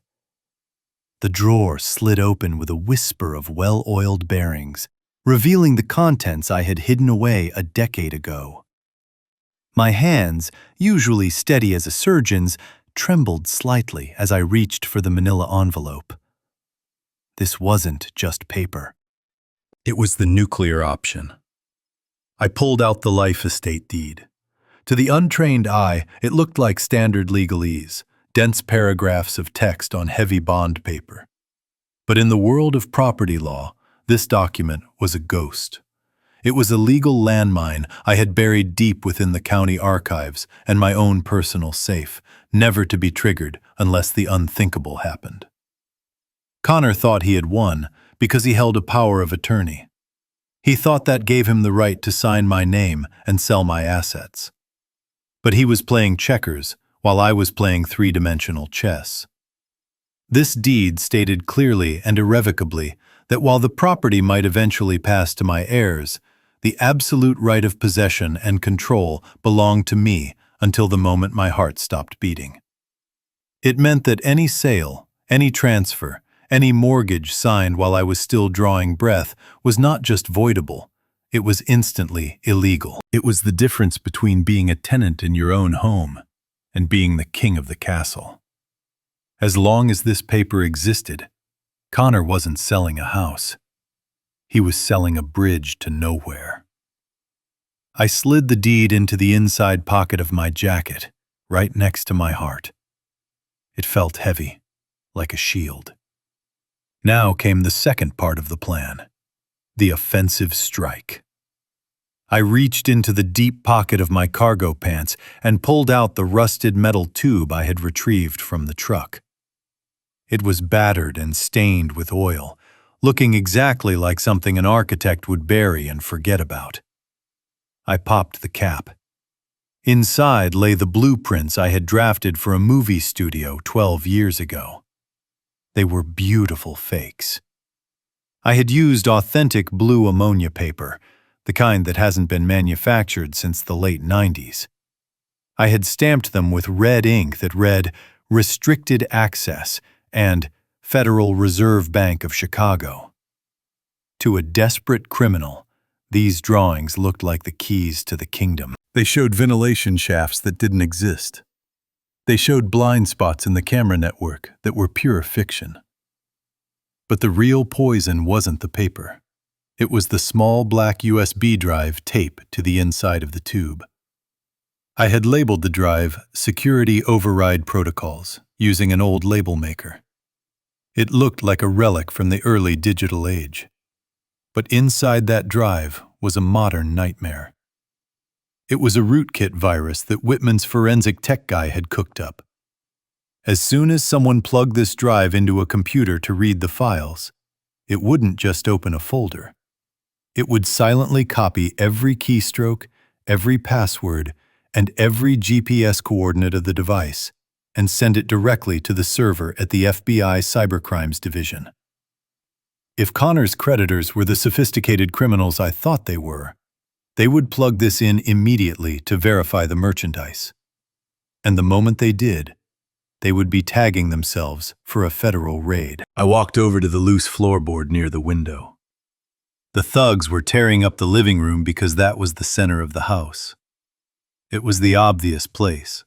The drawer slid open with a whisper of well-oiled bearings, revealing the contents I had hidden away a decade ago. My hands, usually steady as a surgeon's, trembled slightly as I reached for the manila envelope. This wasn't just paper. It was the nuclear option. I pulled out the life estate deed. To the untrained eye, it looked like standard legalese, dense paragraphs of text on heavy bond paper. But in the world of property law, this document was a ghost. It was a legal landmine I had buried deep within the county archives and my own personal safe, never to be triggered unless the unthinkable happened. Connor thought he had won because he held a power of attorney. He thought that gave him the right to sign my name and sell my assets. But he was playing checkers while I was playing three-dimensional chess. This deed stated clearly and irrevocably that while the property might eventually pass to my heirs, the absolute right of possession and control belonged to me until the moment my heart stopped beating. It meant that any sale, any transfer, any mortgage signed while I was still drawing breath was not just voidable, it was instantly illegal. It was the difference between being a tenant in your own home and being the king of the castle. As long as this paper existed, Connor wasn't selling a house. He was selling a bridge to nowhere. I slid the deed into the inside pocket of my jacket, right next to my heart. It felt heavy, like a shield. Now came the second part of the plan, the offensive strike. I reached into the deep pocket of my cargo pants and pulled out the rusted metal tube I had retrieved from the truck. It was battered and stained with oil, looking exactly like something an architect would bury and forget about. I popped the cap. Inside lay the blueprints I had drafted for a movie studio 12 years ago. They were beautiful fakes. I had used authentic blue ammonia paper, the kind that hasn't been manufactured since the late 90s. I had stamped them with red ink that read "Restricted Access" and "Federal Reserve Bank of Chicago." To a desperate criminal, these drawings looked like the keys to the kingdom. They showed ventilation shafts that didn't exist. They showed blind spots in the camera network that were pure fiction. But the real poison wasn't the paper. It was the small black USB drive taped to the inside of the tube. I had labeled the drive Security Override Protocols using an old label maker. It looked like a relic from the early digital age. But inside that drive was a modern nightmare. It was a rootkit virus that Whitman's forensic tech guy had cooked up. As soon as someone plugged this drive into a computer to read the files, it wouldn't just open a folder. It would silently copy every keystroke, every password, and every GPS coordinate of the device and send it directly to the server at the FBI Cybercrimes Division. If Connor's creditors were the sophisticated criminals I thought they were, they would plug this in immediately to verify the merchandise. And the moment they did, they would be tagging themselves for a federal raid. I walked over to the loose floorboard near the window. The thugs were tearing up the living room because that was the center of the house. It was the obvious place.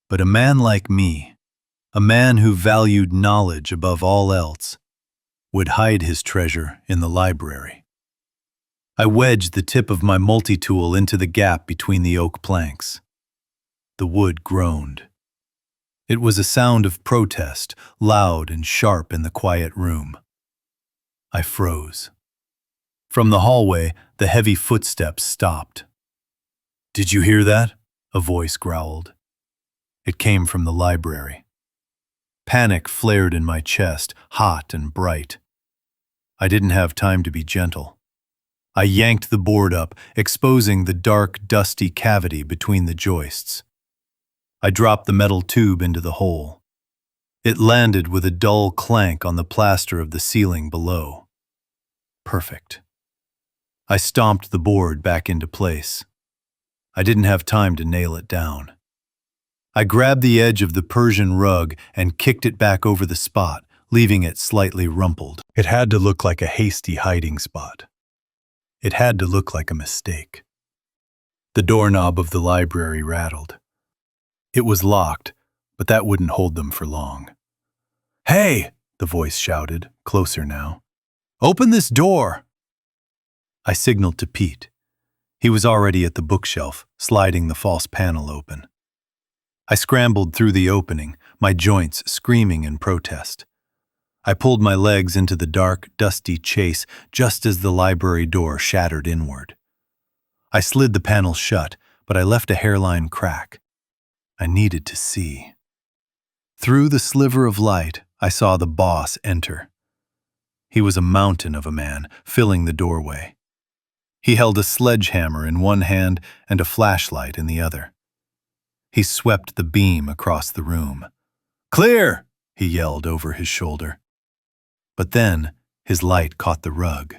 But a man like me, a man who valued knowledge above all else, would hide his treasure in the library. I wedged the tip of my multi-tool into the gap between the oak planks. The wood groaned. It was a sound of protest, loud and sharp in the quiet room. I froze. From the hallway, the heavy footsteps stopped. "Did you hear that?" a voice growled. It came from the library. Panic flared in my chest, hot and bright. I didn't have time to be gentle. I yanked the board up, exposing the dark, dusty cavity between the joists. I dropped the metal tube into the hole. It landed with a dull clank on the plaster of the ceiling below. Perfect. I stomped the board back into place. I didn't have time to nail it down. I grabbed the edge of the Persian rug and kicked it back over the spot, leaving it slightly rumpled. It had to look like a hasty hiding spot. It had to look like a mistake. The doorknob of the library rattled. It was locked, but that wouldn't hold them for long. "Hey!" the voice shouted, closer now. "Open this door!" I signaled to Pete. He was already at the bookshelf, sliding the false panel open. I scrambled through the opening, my joints screaming in protest. I pulled my legs into the dark, dusty chase just as the library door shattered inward. I slid the panel shut, but I left a hairline crack. I needed to see. Through the sliver of light, I saw the boss enter. He was a mountain of a man, filling the doorway. He held a sledgehammer in one hand and a flashlight in the other. He swept the beam across the room. "Clear!" he yelled over his shoulder. But then his light caught the rug.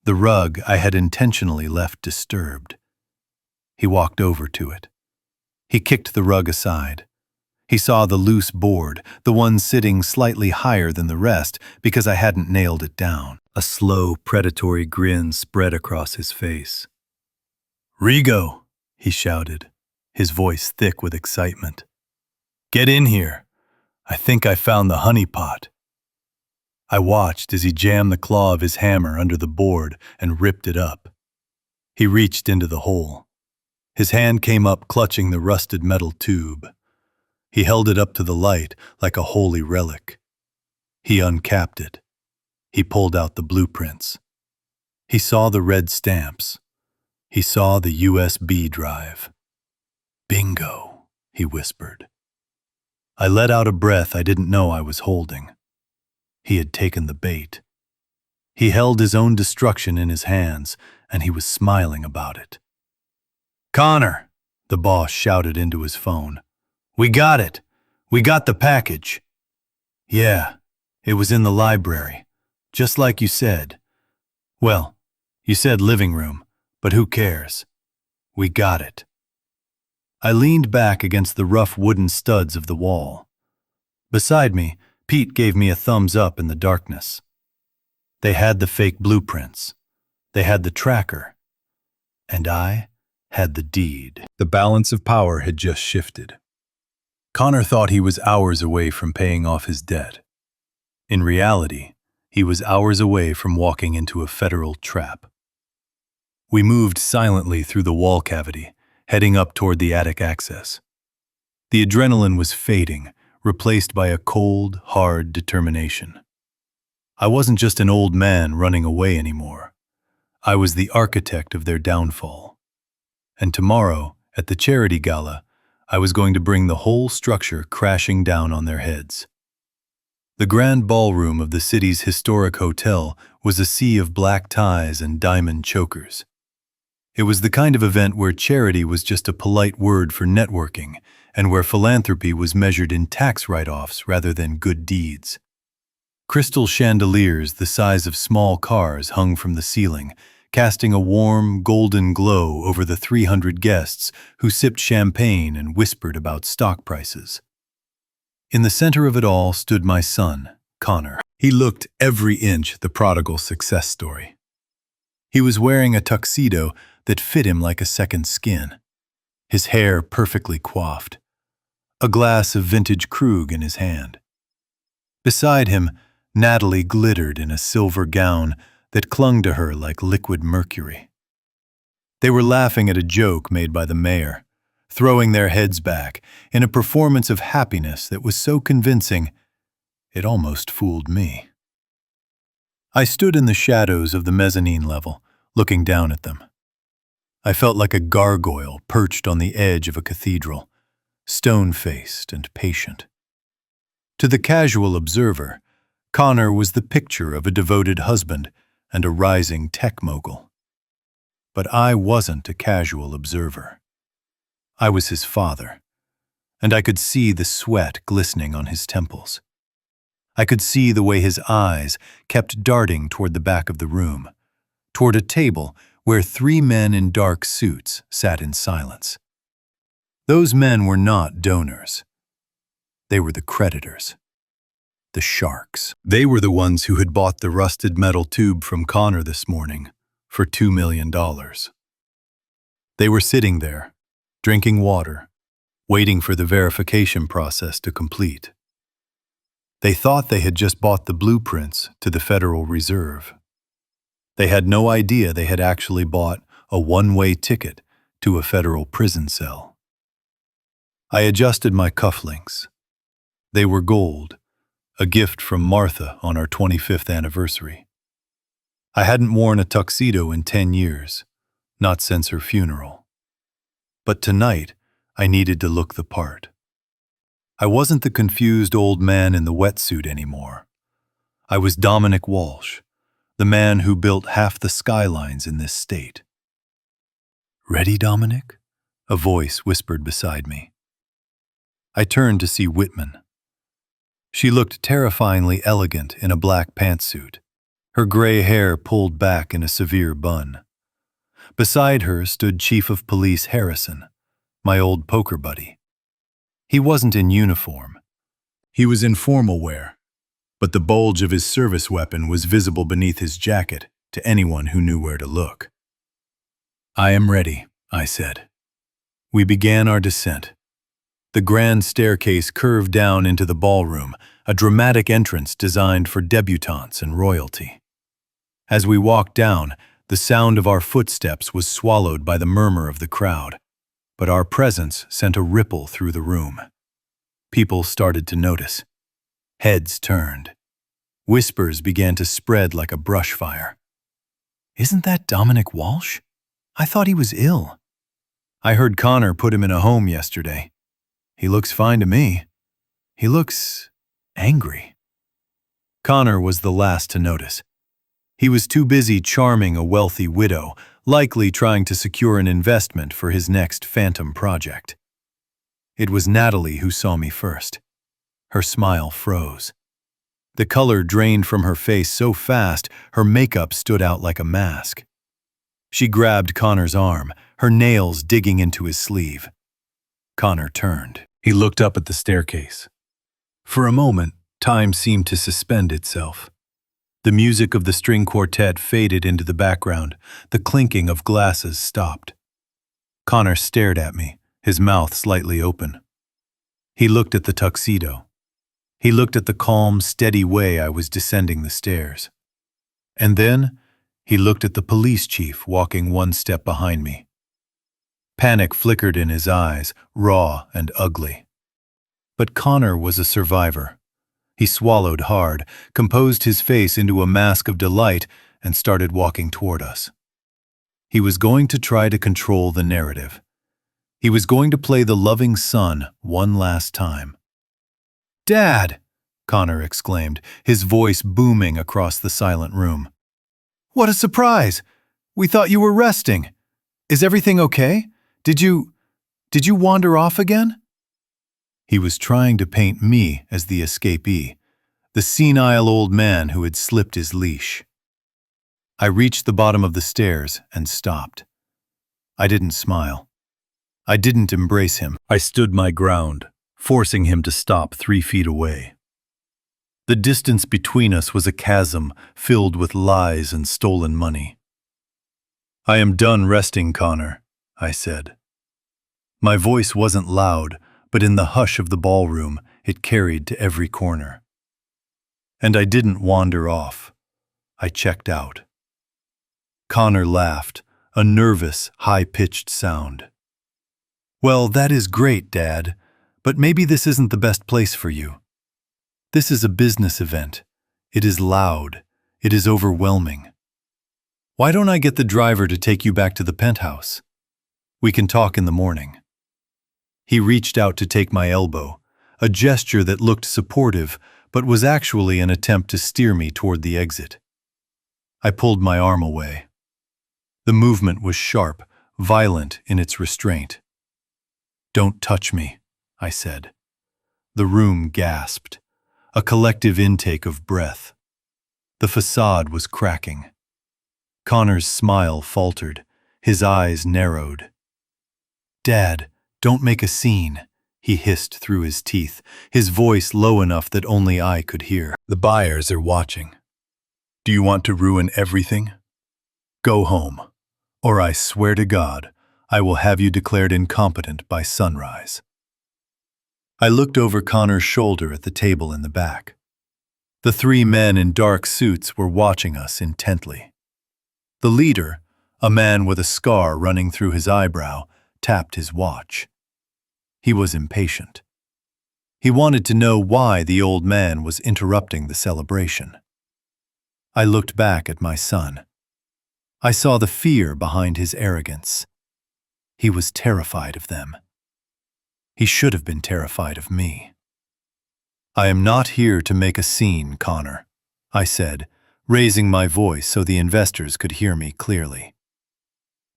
The rug I had intentionally left disturbed. He walked over to it. He kicked the rug aside. He saw the loose board, the one sitting slightly higher than the rest because I hadn't nailed it down. A slow, predatory grin spread across his face. "Rigo!" he shouted, his voice thick with excitement. "Get in here. I think I found the honeypot." I watched as he jammed the claw of his hammer under the board and ripped it up. He reached into the hole. His hand came up clutching the rusted metal tube. He held it up to the light like a holy relic. He uncapped it. He pulled out the blueprints. He saw the red stamps. He saw the USB drive. "Bingo," he whispered. I let out a breath I didn't know I was holding. He had taken the bait. He held his own destruction in his hands, and he was smiling about it. "Connor," the boss shouted into his phone. "We got it. We got the package." "Yeah, it was in the library, just like you said. Well, you said living room, but who cares? We got it." I leaned back against the rough wooden studs of the wall. Beside me, Pete gave me a thumbs up in the darkness. They had the fake blueprints. They had the tracker. And I had the deed. The balance of power had just shifted. Connor thought he was hours away from paying off his debt. In reality, he was hours away from walking into a federal trap. We moved silently through the wall cavity, heading up toward the attic access. The adrenaline was fading, replaced by a cold, hard determination. I wasn't just an old man running away anymore. I was the architect of their downfall. And tomorrow, at the charity gala, I was going to bring the whole structure crashing down on their heads. The grand ballroom of the city's historic hotel was a sea of black ties and diamond chokers. It was the kind of event where charity was just a polite word for networking, and where philanthropy was measured in tax write-offs rather than good deeds. Crystal chandeliers the size of small cars hung from the ceiling, casting a warm, golden glow over the 300 guests who sipped champagne and whispered about stock prices. In the center of it all stood my son, Connor. He looked every inch the prodigal success story. He was wearing a tuxedo that fit him like a second skin, his hair perfectly coiffed, a glass of vintage Krug in his hand. Beside him, Natalie glittered in a silver gown that clung to her like liquid mercury. They were laughing at a joke made by the mayor, throwing their heads back in a performance of happiness that was so convincing, it almost fooled me. I stood in the shadows of the mezzanine level, looking down at them. I felt like a gargoyle perched on the edge of a cathedral, stone-faced and patient. To the casual observer, Connor was the picture of a devoted husband and a rising tech mogul. But I wasn't a casual observer. I was his father, and I could see the sweat glistening on his temples. I could see the way his eyes kept darting toward the back of the room, toward a table where 3 men in dark suits sat in silence. Those men were not donors. They were the creditors. The sharks. They were the ones who had bought the rusted metal tube from Connor this morning for $2 million. They were sitting there, drinking water, waiting for the verification process to complete. They thought they had just bought the blueprints to the Federal Reserve. They had no idea they had actually bought a one-way ticket to a federal prison cell. I adjusted my cufflinks. They were gold, a gift from Martha on our 25th anniversary. I hadn't worn a tuxedo in 10 years, not since her funeral. But tonight, I needed to look the part. I wasn't the confused old man in the wetsuit anymore. I was Dominic Walsh, the man who built half the skylines in this state. "Ready, Dominic?" a voice whispered beside me. I turned to see Whitman. She looked terrifyingly elegant in a black pantsuit, her gray hair pulled back in a severe bun. Beside her stood Chief of Police Harrison, my old poker buddy. He wasn't in uniform. He was in formal wear, but the bulge of his service weapon was visible beneath his jacket to anyone who knew where to look. "I am ready," I said. We began our descent. The grand staircase curved down into the ballroom, a dramatic entrance designed for debutantes and royalty. As we walked down, the sound of our footsteps was swallowed by the murmur of the crowd, but our presence sent a ripple through the room. People started to notice. Heads turned. Whispers began to spread like a brush fire. "Isn't that Dominic Walsh? I thought he was ill. I heard Connor put him in a home yesterday. He looks fine to me. He looks angry." Connor was the last to notice. He was too busy charming a wealthy widow, likely trying to secure an investment for his next phantom project. It was Natalie who saw me first. Her smile froze. The color drained from her face so fast, her makeup stood out like a mask. She grabbed Connor's arm, her nails digging into his sleeve. Connor turned. He looked up at the staircase. For a moment, time seemed to suspend itself. The music of the string quartet faded into the background. The clinking of glasses stopped. Connor stared at me, his mouth slightly open. He looked at the tuxedo. He looked at the calm, steady way I was descending the stairs. And then, he looked at the police chief walking one step behind me. Panic flickered in his eyes, raw and ugly. But Connor was a survivor. He swallowed hard, composed his face into a mask of delight, and started walking toward us. He was going to try to control the narrative. He was going to play the loving son one last time. "Dad!" Connor exclaimed, his voice booming across the silent room. "What a surprise! We thought you were resting. Is everything okay? Did you wander off again?" He was trying to paint me as the escapee, the senile old man who had slipped his leash. I reached the bottom of the stairs and stopped. I didn't smile. I didn't embrace him. I stood my ground, forcing him to stop 3 feet away. The distance between us was a chasm filled with lies and stolen money. "I am done resting, Connor," I said. My voice wasn't loud, but in the hush of the ballroom, it carried to every corner. And I didn't wander off. I checked out. Connor laughed, a nervous, high-pitched sound. "Well, that is great, Dad, but maybe this isn't the best place for you. This is a business event. It is loud. It is overwhelming. Why don't I get the driver to take you back to the penthouse? We can talk in the morning." He reached out to take my elbow, a gesture that looked supportive but was actually an attempt to steer me toward the exit. I pulled my arm away. The movement was sharp, violent in its restraint. "Don't touch me," I said. The room gasped, a collective intake of breath. The facade was cracking. Connor's smile faltered, his eyes narrowed. "Dad, don't make a scene," he hissed through his teeth, his voice low enough that only I could hear. "The buyers are watching. Do you want to ruin everything? Go home, or I swear to God, I will have you declared incompetent by sunrise." I looked over Connor's shoulder at the table in the back. The 3 men in dark suits were watching us intently. The leader, a man with a scar running through his eyebrow, tapped his watch. He was impatient. He wanted to know why the old man was interrupting the celebration. I looked back at my son. I saw the fear behind his arrogance. He was terrified of them. He should have been terrified of me. "I am not here to make a scene, Connor," I said, raising my voice so the investors could hear me clearly.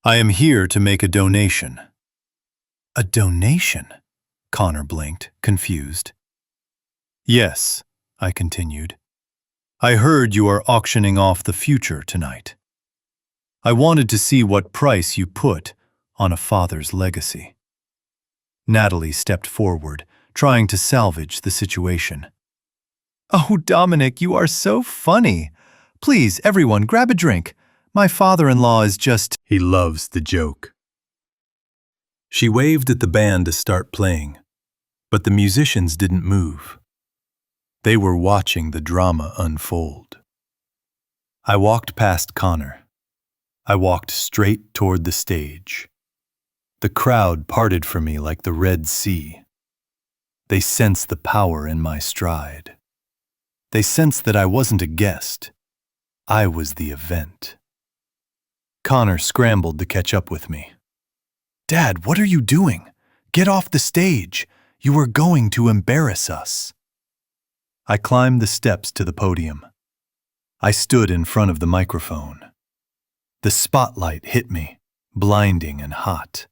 "I am here to make a donation." "A donation?" Connor blinked, confused. "Yes," I continued. "I heard you are auctioning off the future tonight. I wanted to see what price you put on a father's legacy." Natalie stepped forward, trying to salvage the situation. "Oh, Dominic, you are so funny. Please, everyone, grab a drink. My father-in-law is just—" "He loves the joke." She waved at the band to start playing, but the musicians didn't move. They were watching the drama unfold. I walked past Connor. I walked straight toward the stage. The crowd parted from me like the Red Sea. They sensed the power in my stride. They sensed that I wasn't a guest. I was the event. Connor scrambled to catch up with me. "Dad, what are you doing? Get off the stage. You are going to embarrass us." I climbed the steps to the podium. I stood in front of the microphone. The spotlight hit me, blinding and hot.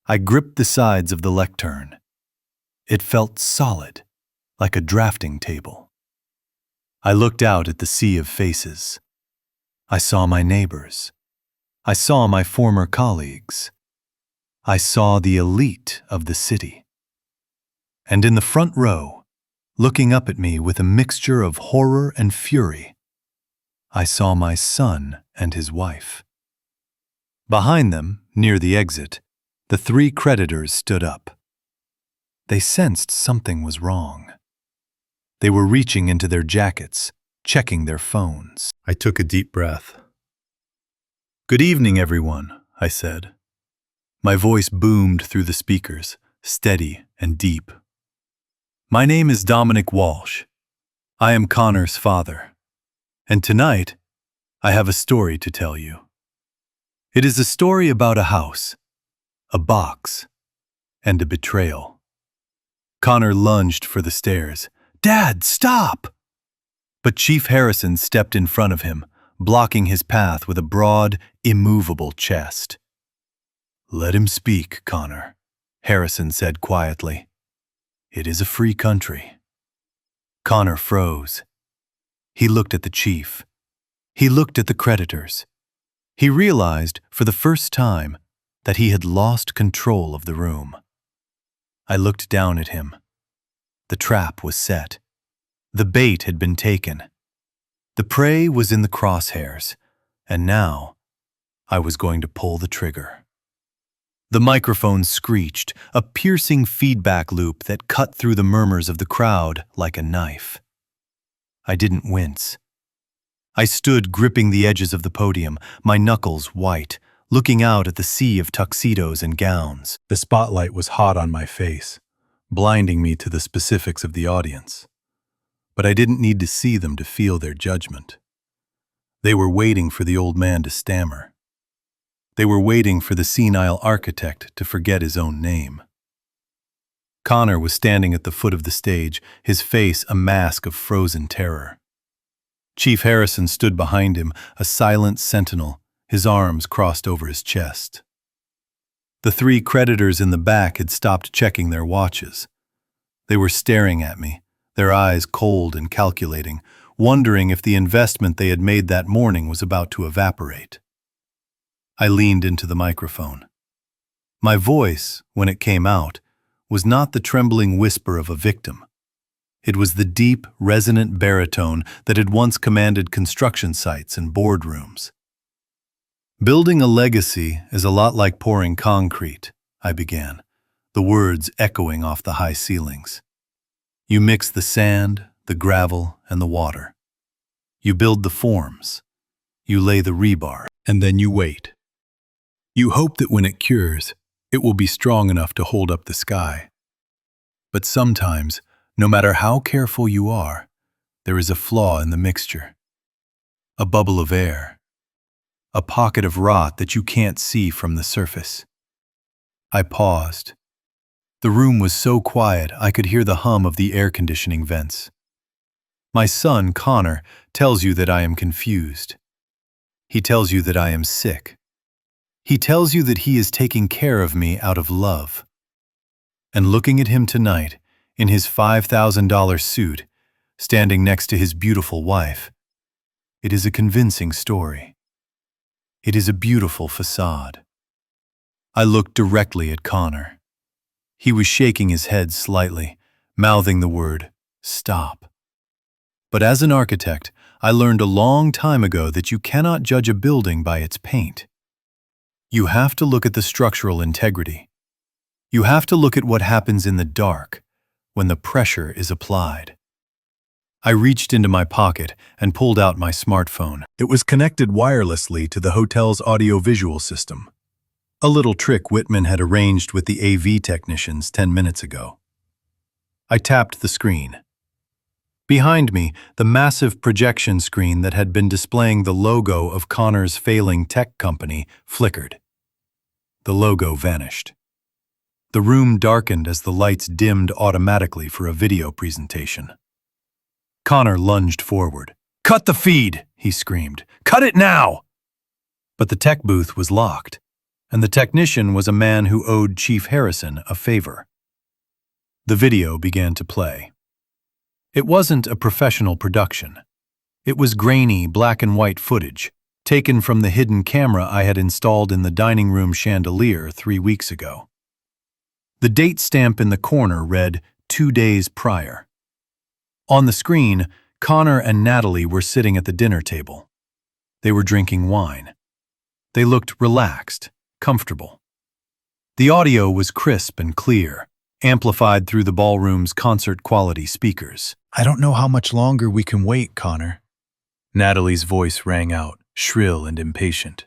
I gripped the sides of the lectern. It felt solid, like a drafting table. I looked out at the sea of faces. I saw my neighbors. I saw my former colleagues. I saw the elite of the city. And in the front row, looking up at me with a mixture of horror and fury, I saw my son and his wife. Behind them, near the exit, the 3 creditors stood up. They sensed something was wrong. They were reaching into their jackets, checking their phones. I took a deep breath. "Good evening, everyone," I said. My voice boomed through the speakers, steady and deep. My name is Dominic Walsh. I am Connor's father. And tonight, I have a story to tell you. It is a story about a house, a box, and a betrayal. Connor lunged for the stairs. "Dad, stop!" But Chief Harrison stepped in front of him, blocking his path with a broad, immovable chest. "Let him speak, Connor," Harrison said quietly. "It is a free country." Connor froze. He looked at the chief. He looked at the creditors. He realized, for the first time, that he had lost control of the room. I looked down at him. The trap was set. The bait had been taken. The prey was in the crosshairs, and now I was going to pull the trigger. The microphone screeched, a piercing feedback loop that cut through the murmurs of the crowd like a knife. I didn't wince. I stood gripping the edges of the podium, my knuckles white, looking out at the sea of tuxedos and gowns. The spotlight was hot on my face, blinding me to the specifics of the audience. But I didn't need to see them to feel their judgment. They were waiting for the old man to stammer. They were waiting for the senile architect to forget his own name. Connor was standing at the foot of the stage, his face a mask of frozen terror. Chief Harrison stood behind him, a silent sentinel, his arms crossed over his chest. The three creditors in the back had stopped checking their watches. They were staring at me, their eyes cold and calculating, wondering if the investment they had made that morning was about to evaporate. I leaned into the microphone. My voice, when it came out, was not the trembling whisper of a victim. It was the deep, resonant baritone that had once commanded construction sites and boardrooms. "Building a legacy is a lot like pouring concrete," I began, the words echoing off the high ceilings. "You mix the sand, the gravel, and the water. You build the forms. You lay the rebar, and then you wait. You hope that when it cures, it will be strong enough to hold up the sky. But sometimes, no matter how careful you are, there is a flaw in the mixture. A bubble of air. A pocket of rot that you can't see from the surface." I paused. The room was so quiet I could hear the hum of the air conditioning vents. My son, Connor, tells you that I am confused. He tells you that I am sick. He tells you that he is taking care of me out of love. And looking at him tonight, in his $5,000 suit, standing next to his beautiful wife, it is a convincing story. It is a beautiful facade. I looked directly at Connor. He was shaking his head slightly, mouthing the word, "Stop." But as an architect, I learned a long time ago that you cannot judge a building by its paint. You have to look at the structural integrity. You have to look at what happens in the dark, when the pressure is applied. I reached into my pocket and pulled out my smartphone. It was connected wirelessly to the hotel's audio-visual system. A little trick Whitman had arranged with the AV technicians 10 minutes ago. I tapped the screen. Behind me, the massive projection screen that had been displaying the logo of Connor's failing tech company flickered. The logo vanished. The room darkened as the lights dimmed automatically for a video presentation. Connor lunged forward. "Cut the feed!" he screamed. "Cut it now!" But the tech booth was locked, and the technician was a man who owed Chief Harrison a favor. The video began to play. It wasn't a professional production. It was grainy black and white footage, taken from the hidden camera I had installed in the dining room chandelier 3 weeks ago. The date stamp in the corner read 2 days prior. On the screen, Connor and Natalie were sitting at the dinner table. They were drinking wine. They looked relaxed, comfortable. The audio was crisp and clear, amplified through the ballroom's concert-quality speakers. "I don't know how much longer we can wait, Connor." Natalie's voice rang out, shrill and impatient.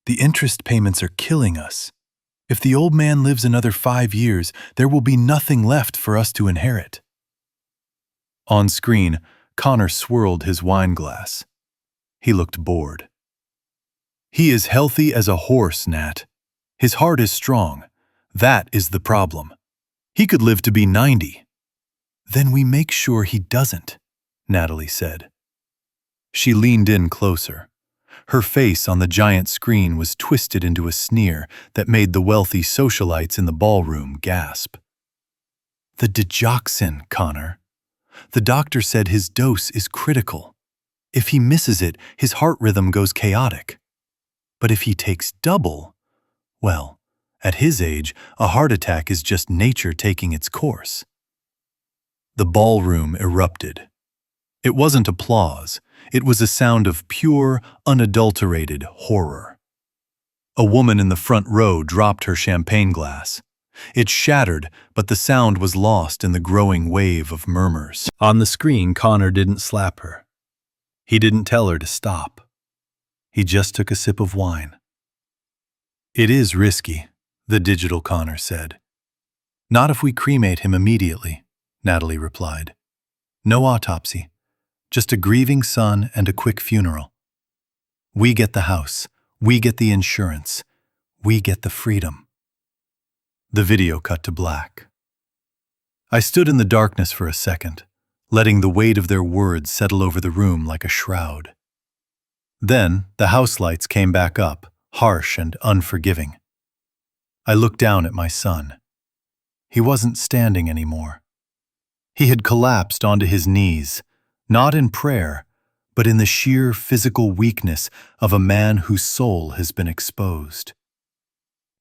"The interest payments are killing us. If the old man lives another 5 years, there will be nothing left for us to inherit. On screen, Connor swirled his wine glass. He looked bored. He is healthy as a horse, Nat. His heart is strong. That is the problem. He could live to be 90. Then we make sure he doesn't, Natalie said. She leaned in closer. Her face on the giant screen was twisted into a sneer that made the wealthy socialites in the ballroom gasp. The digoxin, Connor. The doctor said his dose is critical. If he misses it, his heart rhythm goes chaotic. But if he takes double, well, at his age, a heart attack is just nature taking its course. The ballroom erupted. It wasn't applause. It was a sound of pure, unadulterated horror. A woman in the front row dropped her champagne glass. It shattered, but the sound was lost in the growing wave of murmurs. On the screen, Connor didn't slap her. He didn't tell her to stop. He just took a sip of wine. It is risky, the digital Connor said. Not if we cremate him immediately, Natalie replied. No autopsy. Just a grieving son and a quick funeral. We get the house. We get the insurance. We get the freedom. The video cut to black. I stood in the darkness for a second, letting the weight of their words settle over the room like a shroud. Then the house lights came back up, harsh and unforgiving. I looked down at my son. He wasn't standing anymore. He had collapsed onto his knees, not in prayer, but in the sheer physical weakness of a man whose soul has been exposed.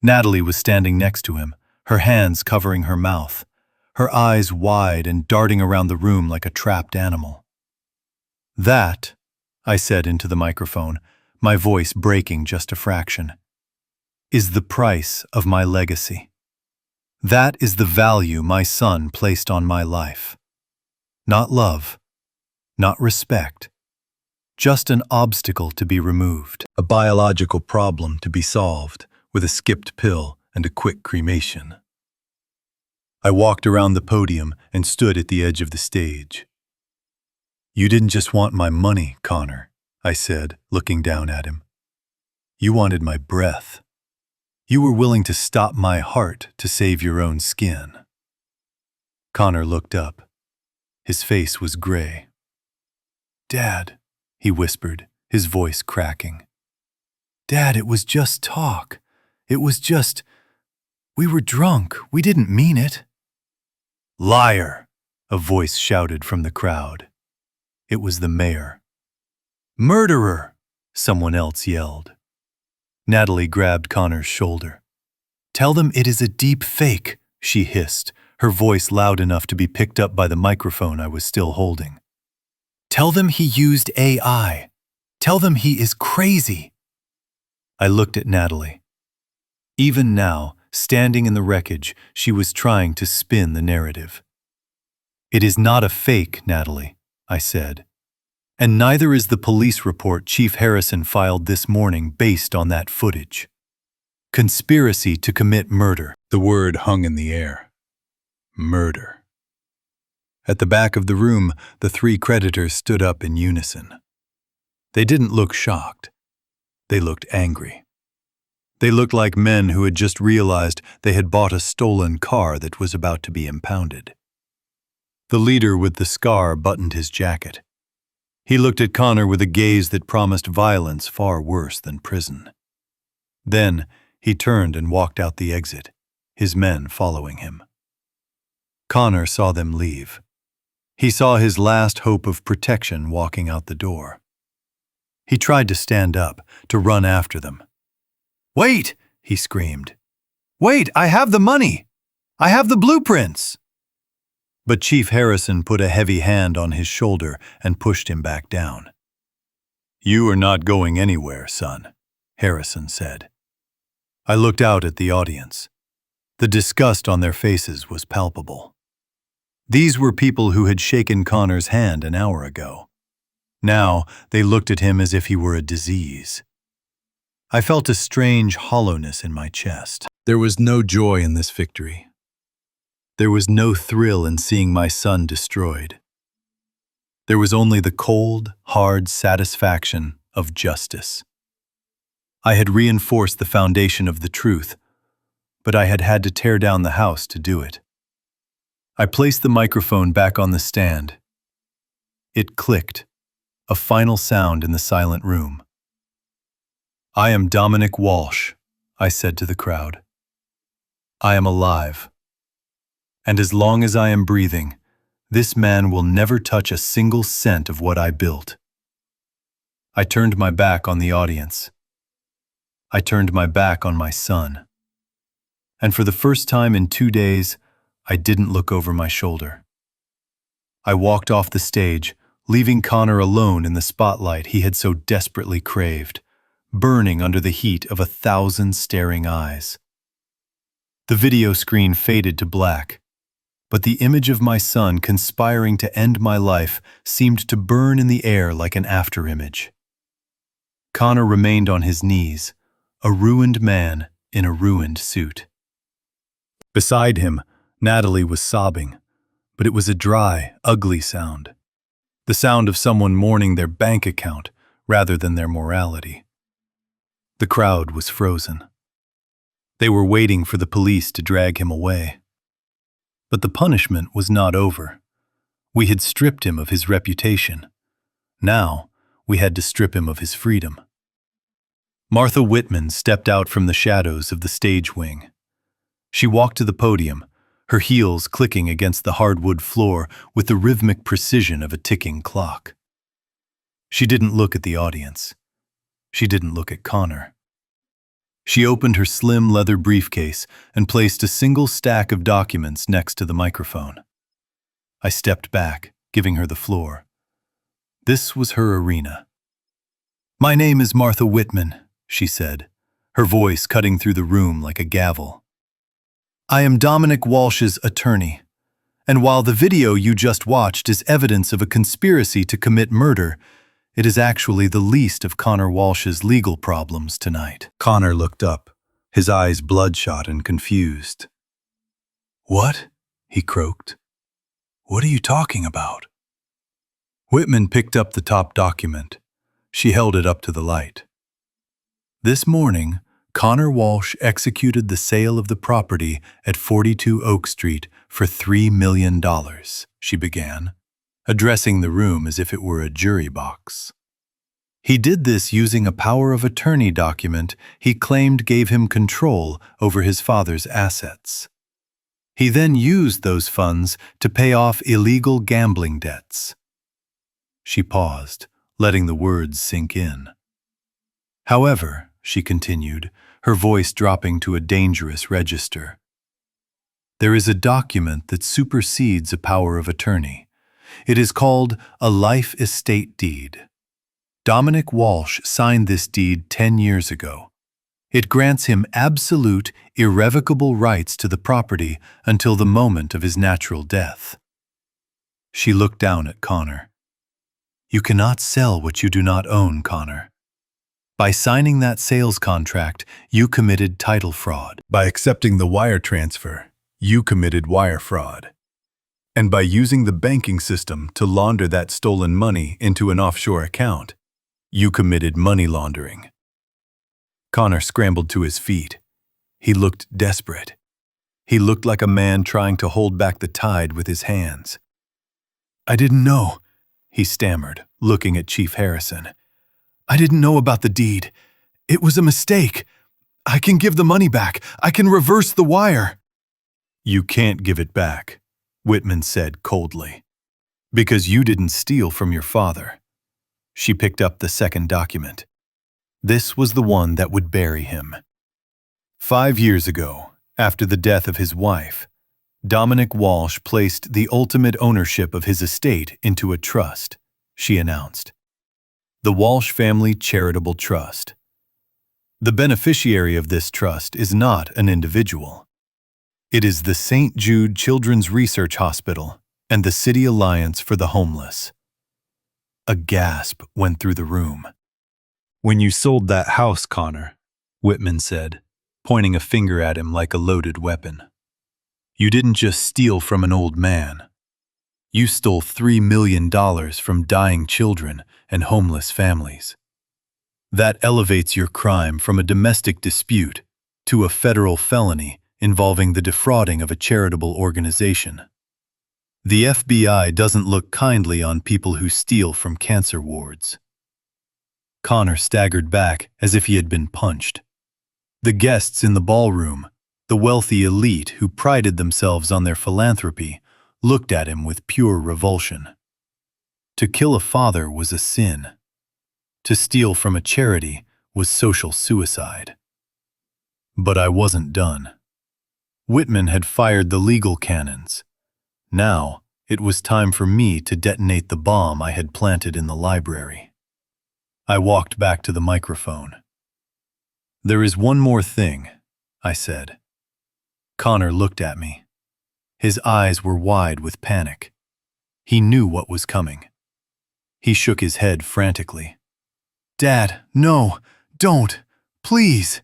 Natalie was standing next to him, her hands covering her mouth, her eyes wide and darting around the room like a trapped animal. That, I said into the microphone, my voice breaking just a fraction, is the price of my legacy. That is the value my son placed on my life. Not love, not respect, just an obstacle to be removed, a biological problem to be solved with a skipped pill and a quick cremation. I walked around the podium and stood at the edge of the stage. You didn't just want my money, Connor, I said, looking down at him. You wanted my breath. You were willing to stop my heart to save your own skin. Connor looked up. His face was gray. Dad, he whispered, his voice cracking. Dad, it was just talk. It was just... We were drunk. We didn't mean it. Liar, a voice shouted from the crowd. It was the mayor. Murderer, someone else yelled. Natalie grabbed Connor's shoulder. Tell them it is a deep fake, she hissed, her voice loud enough to be picked up by the microphone I was still holding. Tell them he used AI. Tell them he is crazy. I looked at Natalie. Even now, standing in the wreckage, she was trying to spin the narrative. It is not a fake, Natalie, I said. And neither is the police report Chief Harrison filed this morning based on that footage. Conspiracy to commit murder. The word hung in the air. Murder. At the back of the room, the three creditors stood up in unison. They didn't look shocked. They looked angry. They looked like men who had just realized they had bought a stolen car that was about to be impounded. The leader with the scar buttoned his jacket. He looked at Connor with a gaze that promised violence far worse than prison. Then he turned and walked out the exit, his men following him. Connor saw them leave. He saw his last hope of protection walking out the door. He tried to stand up, to run after them. Wait, he screamed. Wait, I have the money. I have the blueprints. But Chief Harrison put a heavy hand on his shoulder and pushed him back down. You are not going anywhere, son, Harrison said. I looked out at the audience. The disgust on their faces was palpable. These were people who had shaken Connor's hand an hour ago. Now they looked at him as if he were a disease. I felt a strange hollowness in my chest. There was no joy in this victory. There was no thrill in seeing my son destroyed. There was only the cold, hard satisfaction of justice. I had reinforced the foundation of the truth, but I had had to tear down the house to do it. I placed the microphone back on the stand. It clicked, a final sound in the silent room. "I am Dominic Walsh," I said to the crowd. "I am alive. And as long as I am breathing, this man will never touch a single cent of what I built." I turned my back on the audience. I turned my back on my son. And for the first time in 2 days, I didn't look over my shoulder. I walked off the stage, leaving Connor alone in the spotlight he had so desperately craved, burning under the heat of 1,000 staring eyes. The video screen faded to black, but the image of my son conspiring to end my life seemed to burn in the air like an afterimage. Connor remained on his knees, a ruined man in a ruined suit. Beside him, Natalie was sobbing, but it was a dry, ugly sound. The sound of someone mourning their bank account rather than their morality. The crowd was frozen. They were waiting for the police to drag him away. But the punishment was not over. We had stripped him of his reputation. Now, we had to strip him of his freedom. Martha Whitman stepped out from the shadows of the stage wing. She walked to the podium, her heels clicking against the hardwood floor with the rhythmic precision of a ticking clock. She didn't look at the audience. She didn't look at Connor. She opened her slim leather briefcase and placed a single stack of documents next to the microphone. I stepped back, giving her the floor. This was her arena. "My name is Martha Whitman," she said, her voice cutting through the room like a gavel. "I am Dominic Walsh's attorney, and while the video you just watched is evidence of a conspiracy to commit murder, it is actually the least of Connor Walsh's legal problems tonight." Connor looked up, his eyes bloodshot and confused. "What?" he croaked. "What are you talking about?" Whitman picked up the top document. She held it up to the light. "This morning, Connor Walsh executed the sale of the property at 42 Oak Street for $3 million, she began, addressing the room as if it were a jury box. He did this using a power of attorney document he claimed gave him control over his father's assets. He then used those funds to pay off illegal gambling debts." She paused, letting the words sink in. "However," she continued, her voice dropping to a dangerous register, "there is a document that supersedes a power of attorney. It is called a life estate deed. Dominic Walsh signed this deed 10 years ago. It grants him absolute, irrevocable rights to the property until the moment of his natural death." She looked down at Connor. "You cannot sell what you do not own, Connor. By signing that sales contract, you committed title fraud. By accepting the wire transfer, you committed wire fraud. And by using the banking system to launder that stolen money into an offshore account, you committed money laundering." Connor scrambled to his feet. He looked desperate. He looked like a man trying to hold back the tide with his hands. "I didn't know," he stammered, looking at Chief Harrison. "I didn't know about the deed. It was a mistake. I can give the money back. I can reverse the wire." "You can't give it back," Whitman said coldly, "because you didn't steal from your father." She picked up the second document. This was the one that would bury him. 5 years ago, after the death of his wife, Dominic Walsh placed the ultimate ownership of his estate into a trust, she announced. The Walsh Family Charitable Trust. The beneficiary of this trust is not an individual. It is the St. Jude Children's Research Hospital and the City Alliance for the Homeless. A gasp went through the room. "When you sold that house, Connor," Whitman said, pointing a finger at him like a loaded weapon. "You didn't just steal from an old man. You stole $3 million from dying children and homeless families. That elevates your crime from a domestic dispute to a federal felony involving the defrauding of a charitable organization. The FBI doesn't look kindly on people who steal from cancer wards." Connor staggered back as if he had been punched. The guests in the ballroom, the wealthy elite who prided themselves on their philanthropy, looked at him with pure revulsion. To kill a father was a sin. To steal from a charity was social suicide. But I wasn't done. Whitman had fired the legal cannons. Now, it was time for me to detonate the bomb I had planted in the library. I walked back to the microphone. "There is one more thing," I said. Connor looked at me. His eyes were wide with panic. He knew what was coming. He shook his head frantically. "Dad, no, don't, please."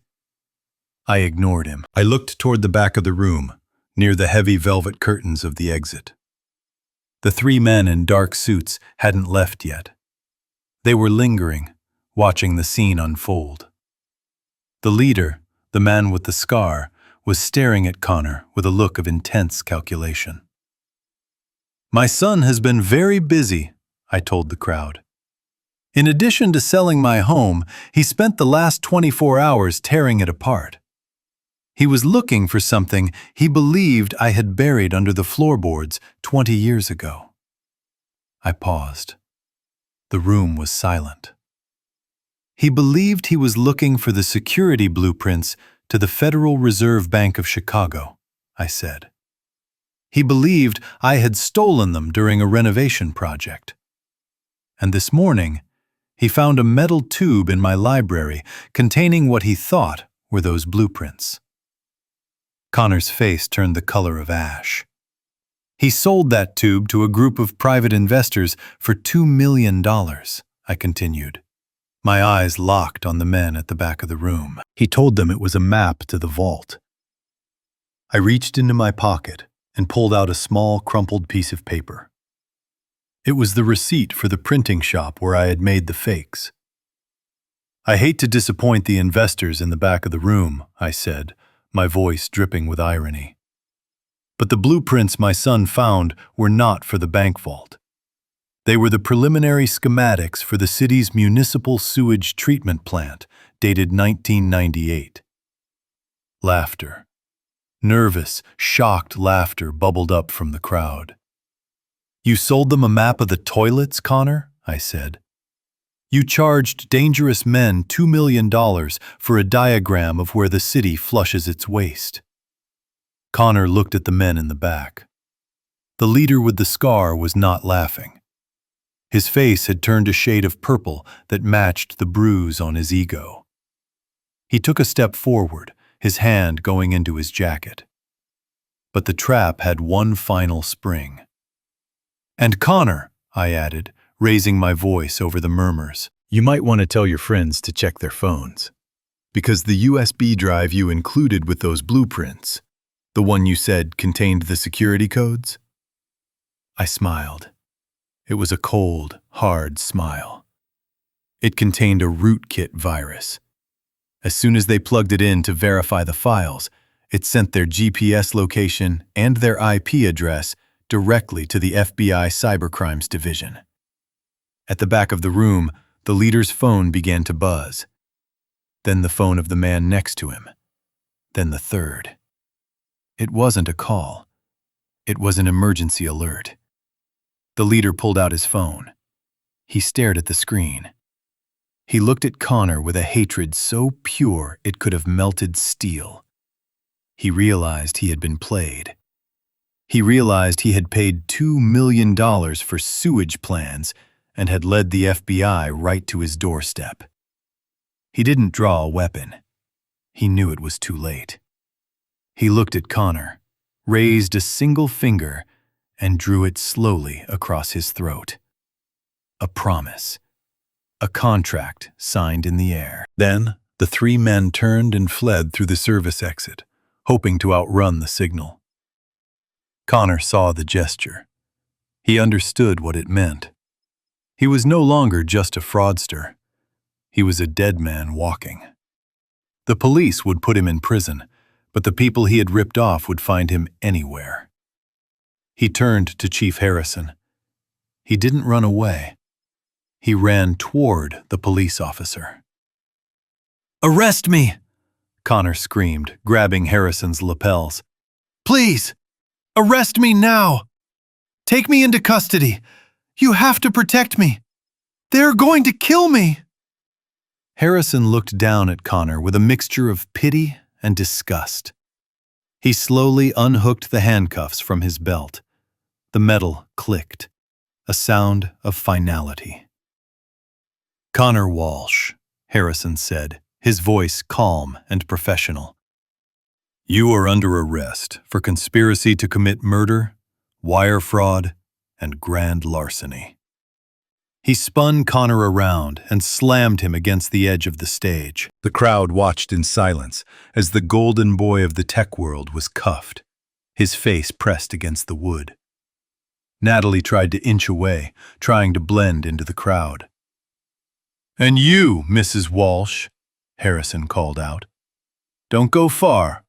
I ignored him. I looked toward the back of the room, near the heavy velvet curtains of the exit. The three men in dark suits hadn't left yet. They were lingering, watching the scene unfold. The leader, the man with the scar, was staring at Connor with a look of intense calculation. "My son has been very busy," I told the crowd. "In addition to selling my home, he spent the last 24 hours tearing it apart. He was looking for something he believed I had buried under the floorboards 20 years ago." I paused. The room was silent. "He believed he was looking for the security blueprints to the Federal Reserve Bank of Chicago," I said. "He believed I had stolen them during a renovation project. And this morning, he found a metal tube in my library containing what he thought were those blueprints." Connor's face turned the color of ash. "He sold that tube to a group of private investors for $2 million, I continued. My eyes locked on the men at the back of the room. "He told them it was a map to the vault." I reached into my pocket and pulled out a small, crumpled piece of paper. It was the receipt for the printing shop where I had made the fakes. "I hate to disappoint the investors in the back of the room," I said, my voice dripping with irony. "But the blueprints my son found were not for the bank vault. They were the preliminary schematics for the city's municipal sewage treatment plant, dated 1998. Laughter. Nervous, shocked laughter bubbled up from the crowd. "You sold them a map of the toilets, Connor?" I said. "You charged dangerous men $2 million for a diagram of where the city flushes its waste." Connor looked at the men in the back. The leader with the scar was not laughing. His face had turned a shade of purple that matched the bruise on his ego. He took a step forward, his hand going into his jacket. But the trap had one final spring. "And Connor," I added, raising my voice over the murmurs, "you might want to tell your friends to check their phones. Because the USB drive you included with those blueprints, the one you said contained the security codes?" I smiled. It was a cold, hard smile. It contained a rootkit virus. As soon as they plugged it in to verify the files, it sent their GPS location and their IP address directly to the FBI Cybercrimes Division. At the back of the room, the leader's phone began to buzz. Then the phone of the man next to him. Then the third. It wasn't a call. It was an emergency alert. The leader pulled out his phone. He stared at the screen. He looked at Connor with a hatred so pure it could have melted steel. He realized he had been played. He realized he had paid $2 million for sewage plans and had led the FBI right to his doorstep. He didn't draw a weapon. He knew it was too late. He looked at Connor, raised a single finger, and drew it slowly across his throat. A promise. A contract signed in the air. Then, The three men turned and fled through the service exit, hoping to outrun the signal. Connor saw the gesture. He understood what it meant. He was no longer just a fraudster. He was a dead man walking. The police would put him in prison, but the people he had ripped off would find him anywhere. He turned to Chief Harrison. He didn't run away. He ran toward the police officer. "Arrest me!" Connor screamed, grabbing Harrison's lapels. "Please, arrest me now! Take me into custody! You have to protect me! They're going to kill me!" Harrison looked down at Connor with a mixture of pity and disgust. He slowly unhooked the handcuffs from his belt. The metal clicked, a sound of finality. "Connor Walsh," Harrison said, his voice calm and professional. "You are under arrest for conspiracy to commit murder, wire fraud, and grand larceny." He spun Connor around and slammed him against the edge of the stage. The crowd watched in silence as the golden boy of the tech world was cuffed, his face pressed against the wood. Natalie tried to inch away, trying to blend into the crowd. "And you, Mrs. Walsh," Harrison called out. "Don't go far.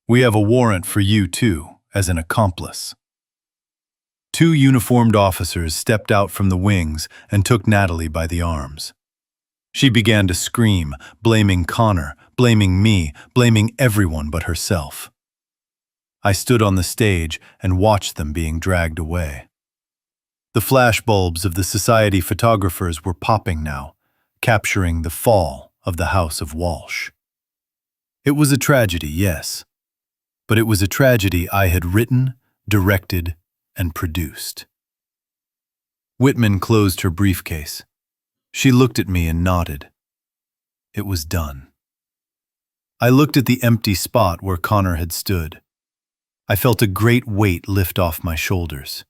We have a warrant for you, too, as an accomplice." Two uniformed officers stepped out from the wings and took Natalie by the arms. She began to scream, blaming Connor, blaming me, blaming everyone but herself. I stood on the stage and watched them being dragged away. The flashbulbs of the society photographers were popping now, capturing the fall of the House of Walsh. It was a tragedy, yes, but it was a tragedy I had written, directed, and produced. Whitman closed her briefcase. She looked at me and nodded. It was done. I looked at the empty spot where Connor had stood. I felt a great weight lift off my shoulders.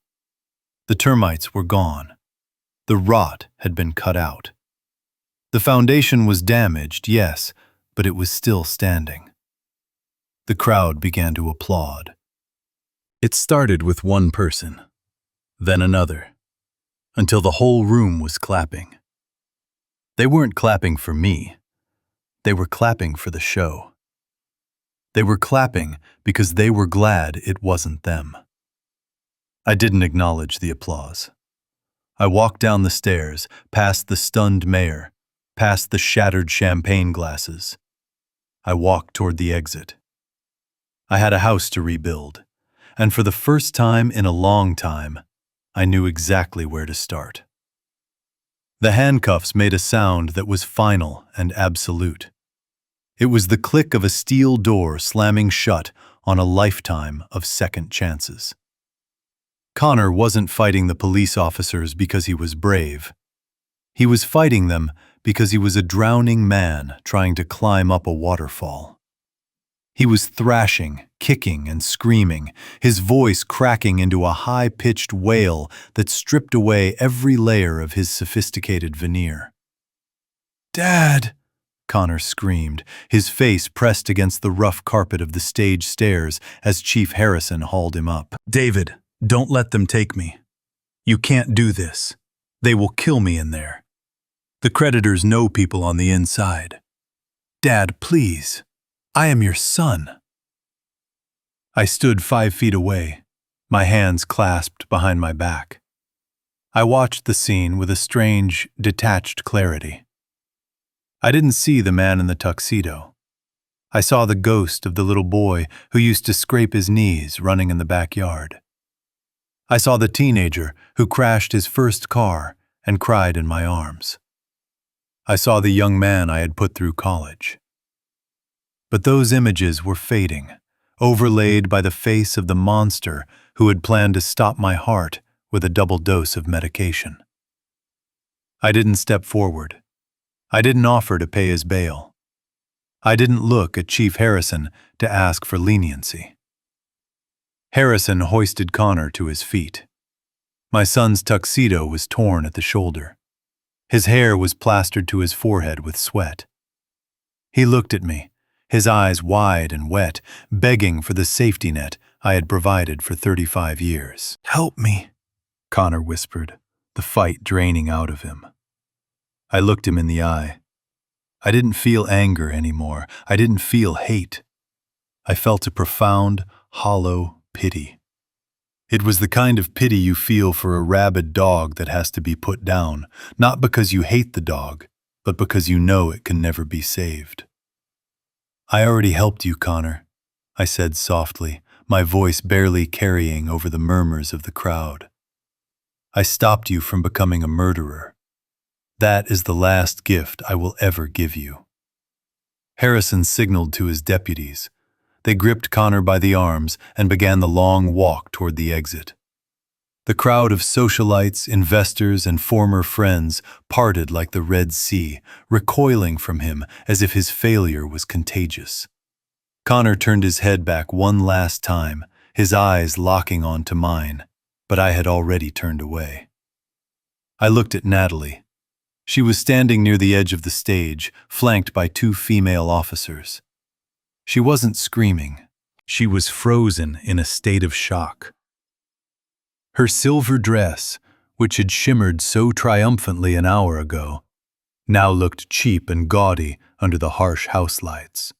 The termites were gone. The rot had been cut out. The foundation was damaged, yes, but it was still standing. The crowd began to applaud. It started with one person, then another, until the whole room was clapping. They weren't clapping for me. They were clapping for the show. They were clapping because they were glad it wasn't them. I didn't acknowledge the applause. I walked down the stairs, past the stunned mayor, past the shattered champagne glasses. I walked toward the exit. I had a house to rebuild, and for the first time in a long time, I knew exactly where to start. The handcuffs made a sound that was final and absolute. It was the click of a steel door slamming shut on a lifetime of second chances. Connor wasn't fighting the police officers because he was brave. He was fighting them because he was a drowning man trying to climb up a waterfall. He was thrashing, kicking, and screaming, his voice cracking into a high-pitched wail that stripped away every layer of his sophisticated veneer. "Dad!" Connor screamed, his face pressed against the rough carpet of the stage stairs as Chief Harrison hauled him up. "David, don't let them take me. You can't do this. They will kill me in there. The creditors know people on the inside. Dad, please. I am your son." I stood 5 feet away, my hands clasped behind my back. I watched the scene with a strange, detached clarity. I didn't see the man in the tuxedo. I saw the ghost of the little boy who used to scrape his knees running in the backyard. I saw the teenager who crashed his first car and cried in my arms. I saw the young man I had put through college. But those images were fading, overlaid by the face of the monster who had planned to stop my heart with a double dose of medication. I didn't step forward. I didn't offer to pay his bail. I didn't look at Chief Harrison to ask for leniency. Harrison hoisted Connor to his feet. My son's tuxedo was torn at the shoulder. His hair was plastered to his forehead with sweat. He looked at me, his eyes wide and wet, begging for the safety net I had provided for 35 years. "Help me," Connor whispered, the fight draining out of him. I looked him in the eye. I didn't feel anger anymore. I didn't feel hate. I felt a profound, hollow pity. It was the kind of pity you feel for a rabid dog that has to be put down, not because you hate the dog, but because you know it can never be saved. "I already helped you, Connor," I said softly, my voice barely carrying over the murmurs of the crowd. "I stopped you from becoming a murderer. That is the last gift I will ever give you." Harrison signaled to his deputies. They gripped Connor by the arms and began the long walk toward the exit. The crowd of socialites, investors, and former friends parted like the Red Sea, recoiling from him as if his failure was contagious. Connor turned his head back one last time, his eyes locking onto mine, but I had already turned away. I looked at Natalie. She was standing near the edge of the stage, flanked by 2 female officers. She wasn't screaming. She was frozen in a state of shock. Her silver dress, which had shimmered so triumphantly an hour ago, now looked cheap and gaudy under the harsh house lights.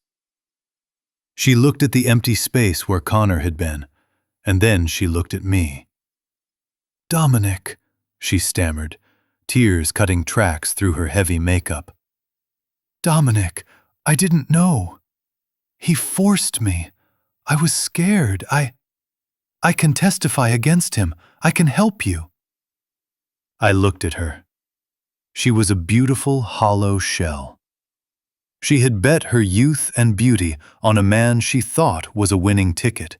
She looked at the empty space where Connor had been, and then she looked at me. "Dominic," she stammered, tears cutting tracks through her heavy makeup. "Dominic, I didn't know. He forced me. I was scared. I can testify against him. I can help you." I looked at her. She was a beautiful, hollow shell. She had bet her youth and beauty on a man she thought was a winning ticket,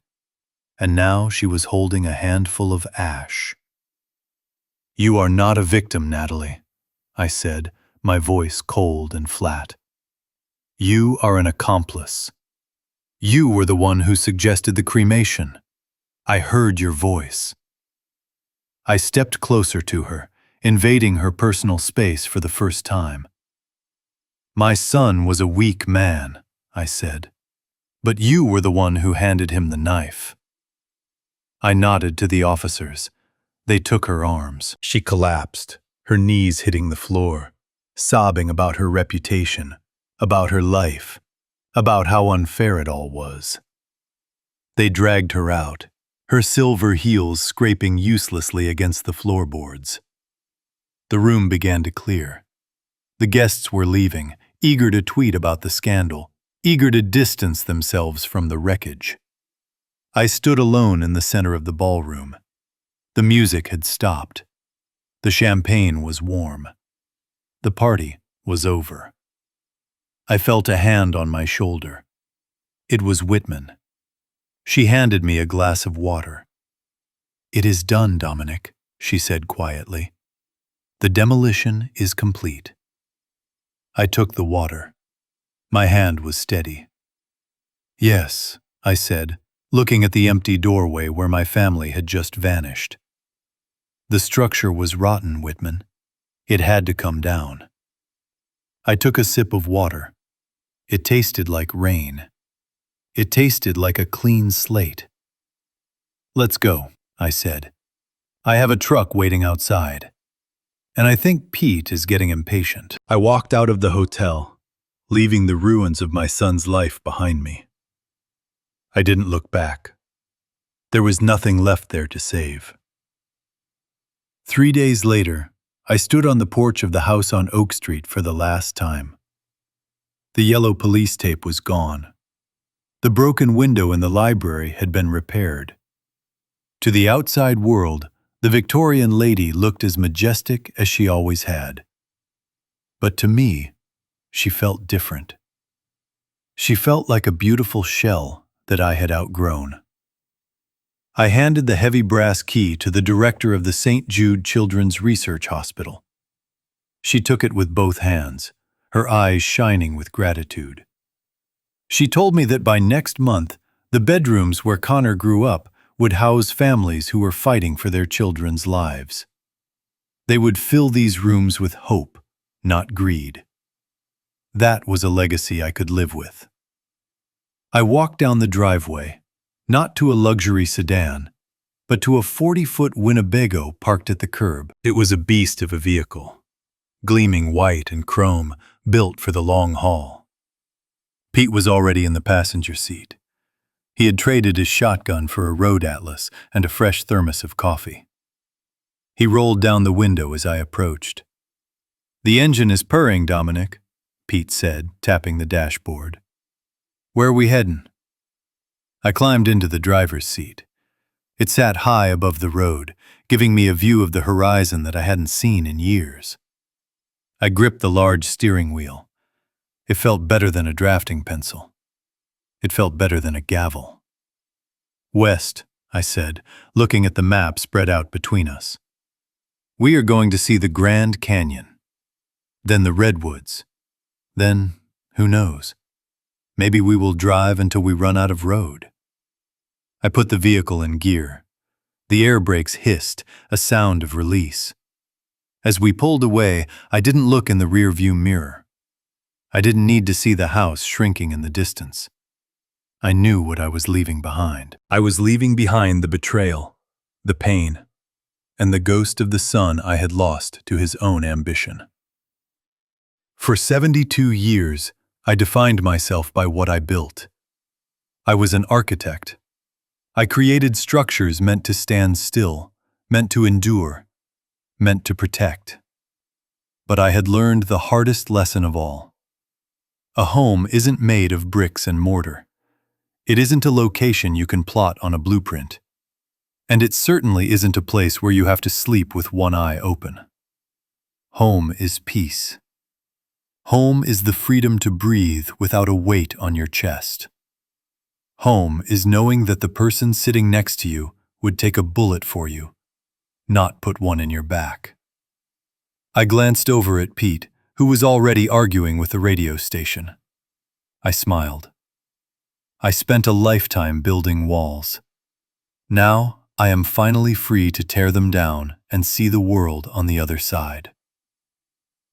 and now she was holding a handful of ash. "You are not a victim, Natalie," I said, my voice cold and flat. "You are an accomplice. You were the one who suggested the cremation. I heard your voice." I stepped closer to her, invading her personal space for the first time. "My son was a weak man," I said, "but you were the one who handed him the knife." I nodded to the officers. They took her arms. She collapsed, her knees hitting the floor, sobbing about her reputation, about her life, about how unfair it all was. They dragged her out, her silver heels scraping uselessly against the floorboards. The room began to clear. The guests were leaving, eager to tweet about the scandal, eager to distance themselves from the wreckage. I stood alone in the center of the ballroom. The music had stopped. The champagne was warm. The party was over. I felt a hand on my shoulder. It was Whitman. She handed me a glass of water. "It is done, Dominic," she said quietly. "The demolition is complete." I took the water. My hand was steady. "Yes," I said, looking at the empty doorway where my family had just vanished. "The structure was rotten, Whitman. It had to come down." I took a sip of water. It tasted like rain. It tasted like a clean slate. "Let's go," I said. "I have a truck waiting outside. And I think Pete is getting impatient." I walked out of the hotel, leaving the ruins of my son's life behind me. I didn't look back. There was nothing left there to save. 3 days later, I stood on the porch of the house on Oak Street for the last time. The yellow police tape was gone. The broken window in the library had been repaired. To the outside world, the Victorian lady looked as majestic as she always had. But to me, she felt different. She felt like a beautiful shell that I had outgrown. I handed the heavy brass key to the director of the St. Jude Children's Research Hospital. She took it with both hands, her eyes shining with gratitude. She told me that by next month, the bedrooms where Connor grew up would house families who were fighting for their children's lives. They would fill these rooms with hope, not greed. That was a legacy I could live with. I walked down the driveway, not to a luxury sedan, but to a 40-foot Winnebago parked at the curb. It was a beast of a vehicle, gleaming white and chrome, built for the long haul. Pete was already in the passenger seat. He had traded his shotgun for a road atlas and a fresh thermos of coffee. He rolled down the window as I approached. "The engine is purring, Dominic," Pete said, tapping the dashboard. "Where are we heading?" I climbed into the driver's seat. It sat high above the road, giving me a view of the horizon that I hadn't seen in years. I gripped the large steering wheel. It felt better than a drafting pencil. It felt better than a gavel. "West," I said, looking at the map spread out between us. "We are going to see the Grand Canyon, then the Redwoods, then, who knows, maybe we will drive until we run out of road." I put the vehicle in gear. The air brakes hissed, a sound of release. As we pulled away, I didn't look in the rear-view mirror. I didn't need to see the house shrinking in the distance. I knew what I was leaving behind. I was leaving behind the betrayal, the pain, and the ghost of the son I had lost to his own ambition. For 72 years, I defined myself by what I built. I was an architect. I created structures meant to stand still, meant to endure, meant to protect. But I had learned the hardest lesson of all. A home isn't made of bricks and mortar. It isn't a location you can plot on a blueprint. And it certainly isn't a place where you have to sleep with one eye open. Home is peace. Home is the freedom to breathe without a weight on your chest. Home is knowing that the person sitting next to you would take a bullet for you, not put one in your back. I glanced over at Pete, who was already arguing with the radio station. I smiled. I spent a lifetime building walls. Now I am finally free to tear them down and see the world on the other side.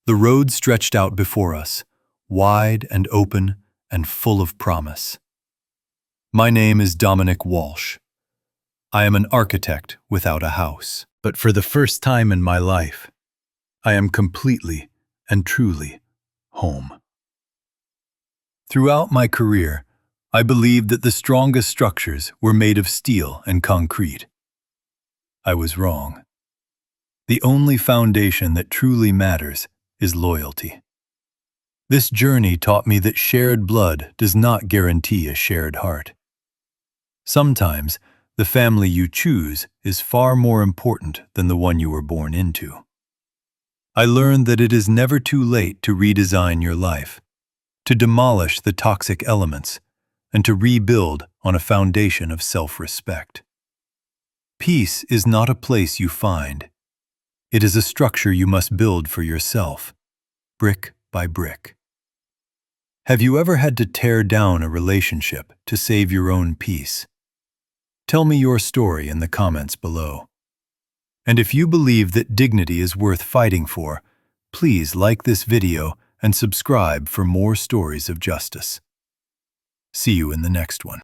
The road stretched out before us, wide and open and full of promise. My name is Dominic Walsh. I am an architect without a house. But for the first time in my life, I am completely and truly home. Throughout my career, I believed that the strongest structures were made of steel and concrete. I was wrong. The only foundation that truly matters is loyalty. This journey taught me that shared blood does not guarantee a shared heart. Sometimes, the family you choose is far more important than the one you were born into. I learned that it is never too late to redesign your life, to demolish the toxic elements, and to rebuild on a foundation of self-respect. Peace is not a place you find. It is a structure you must build for yourself, brick by brick. Have you ever had to tear down a relationship to save your own peace? Tell me your story in the comments below. And if you believe that dignity is worth fighting for, please like this video and subscribe for more stories of justice. See you in the next one.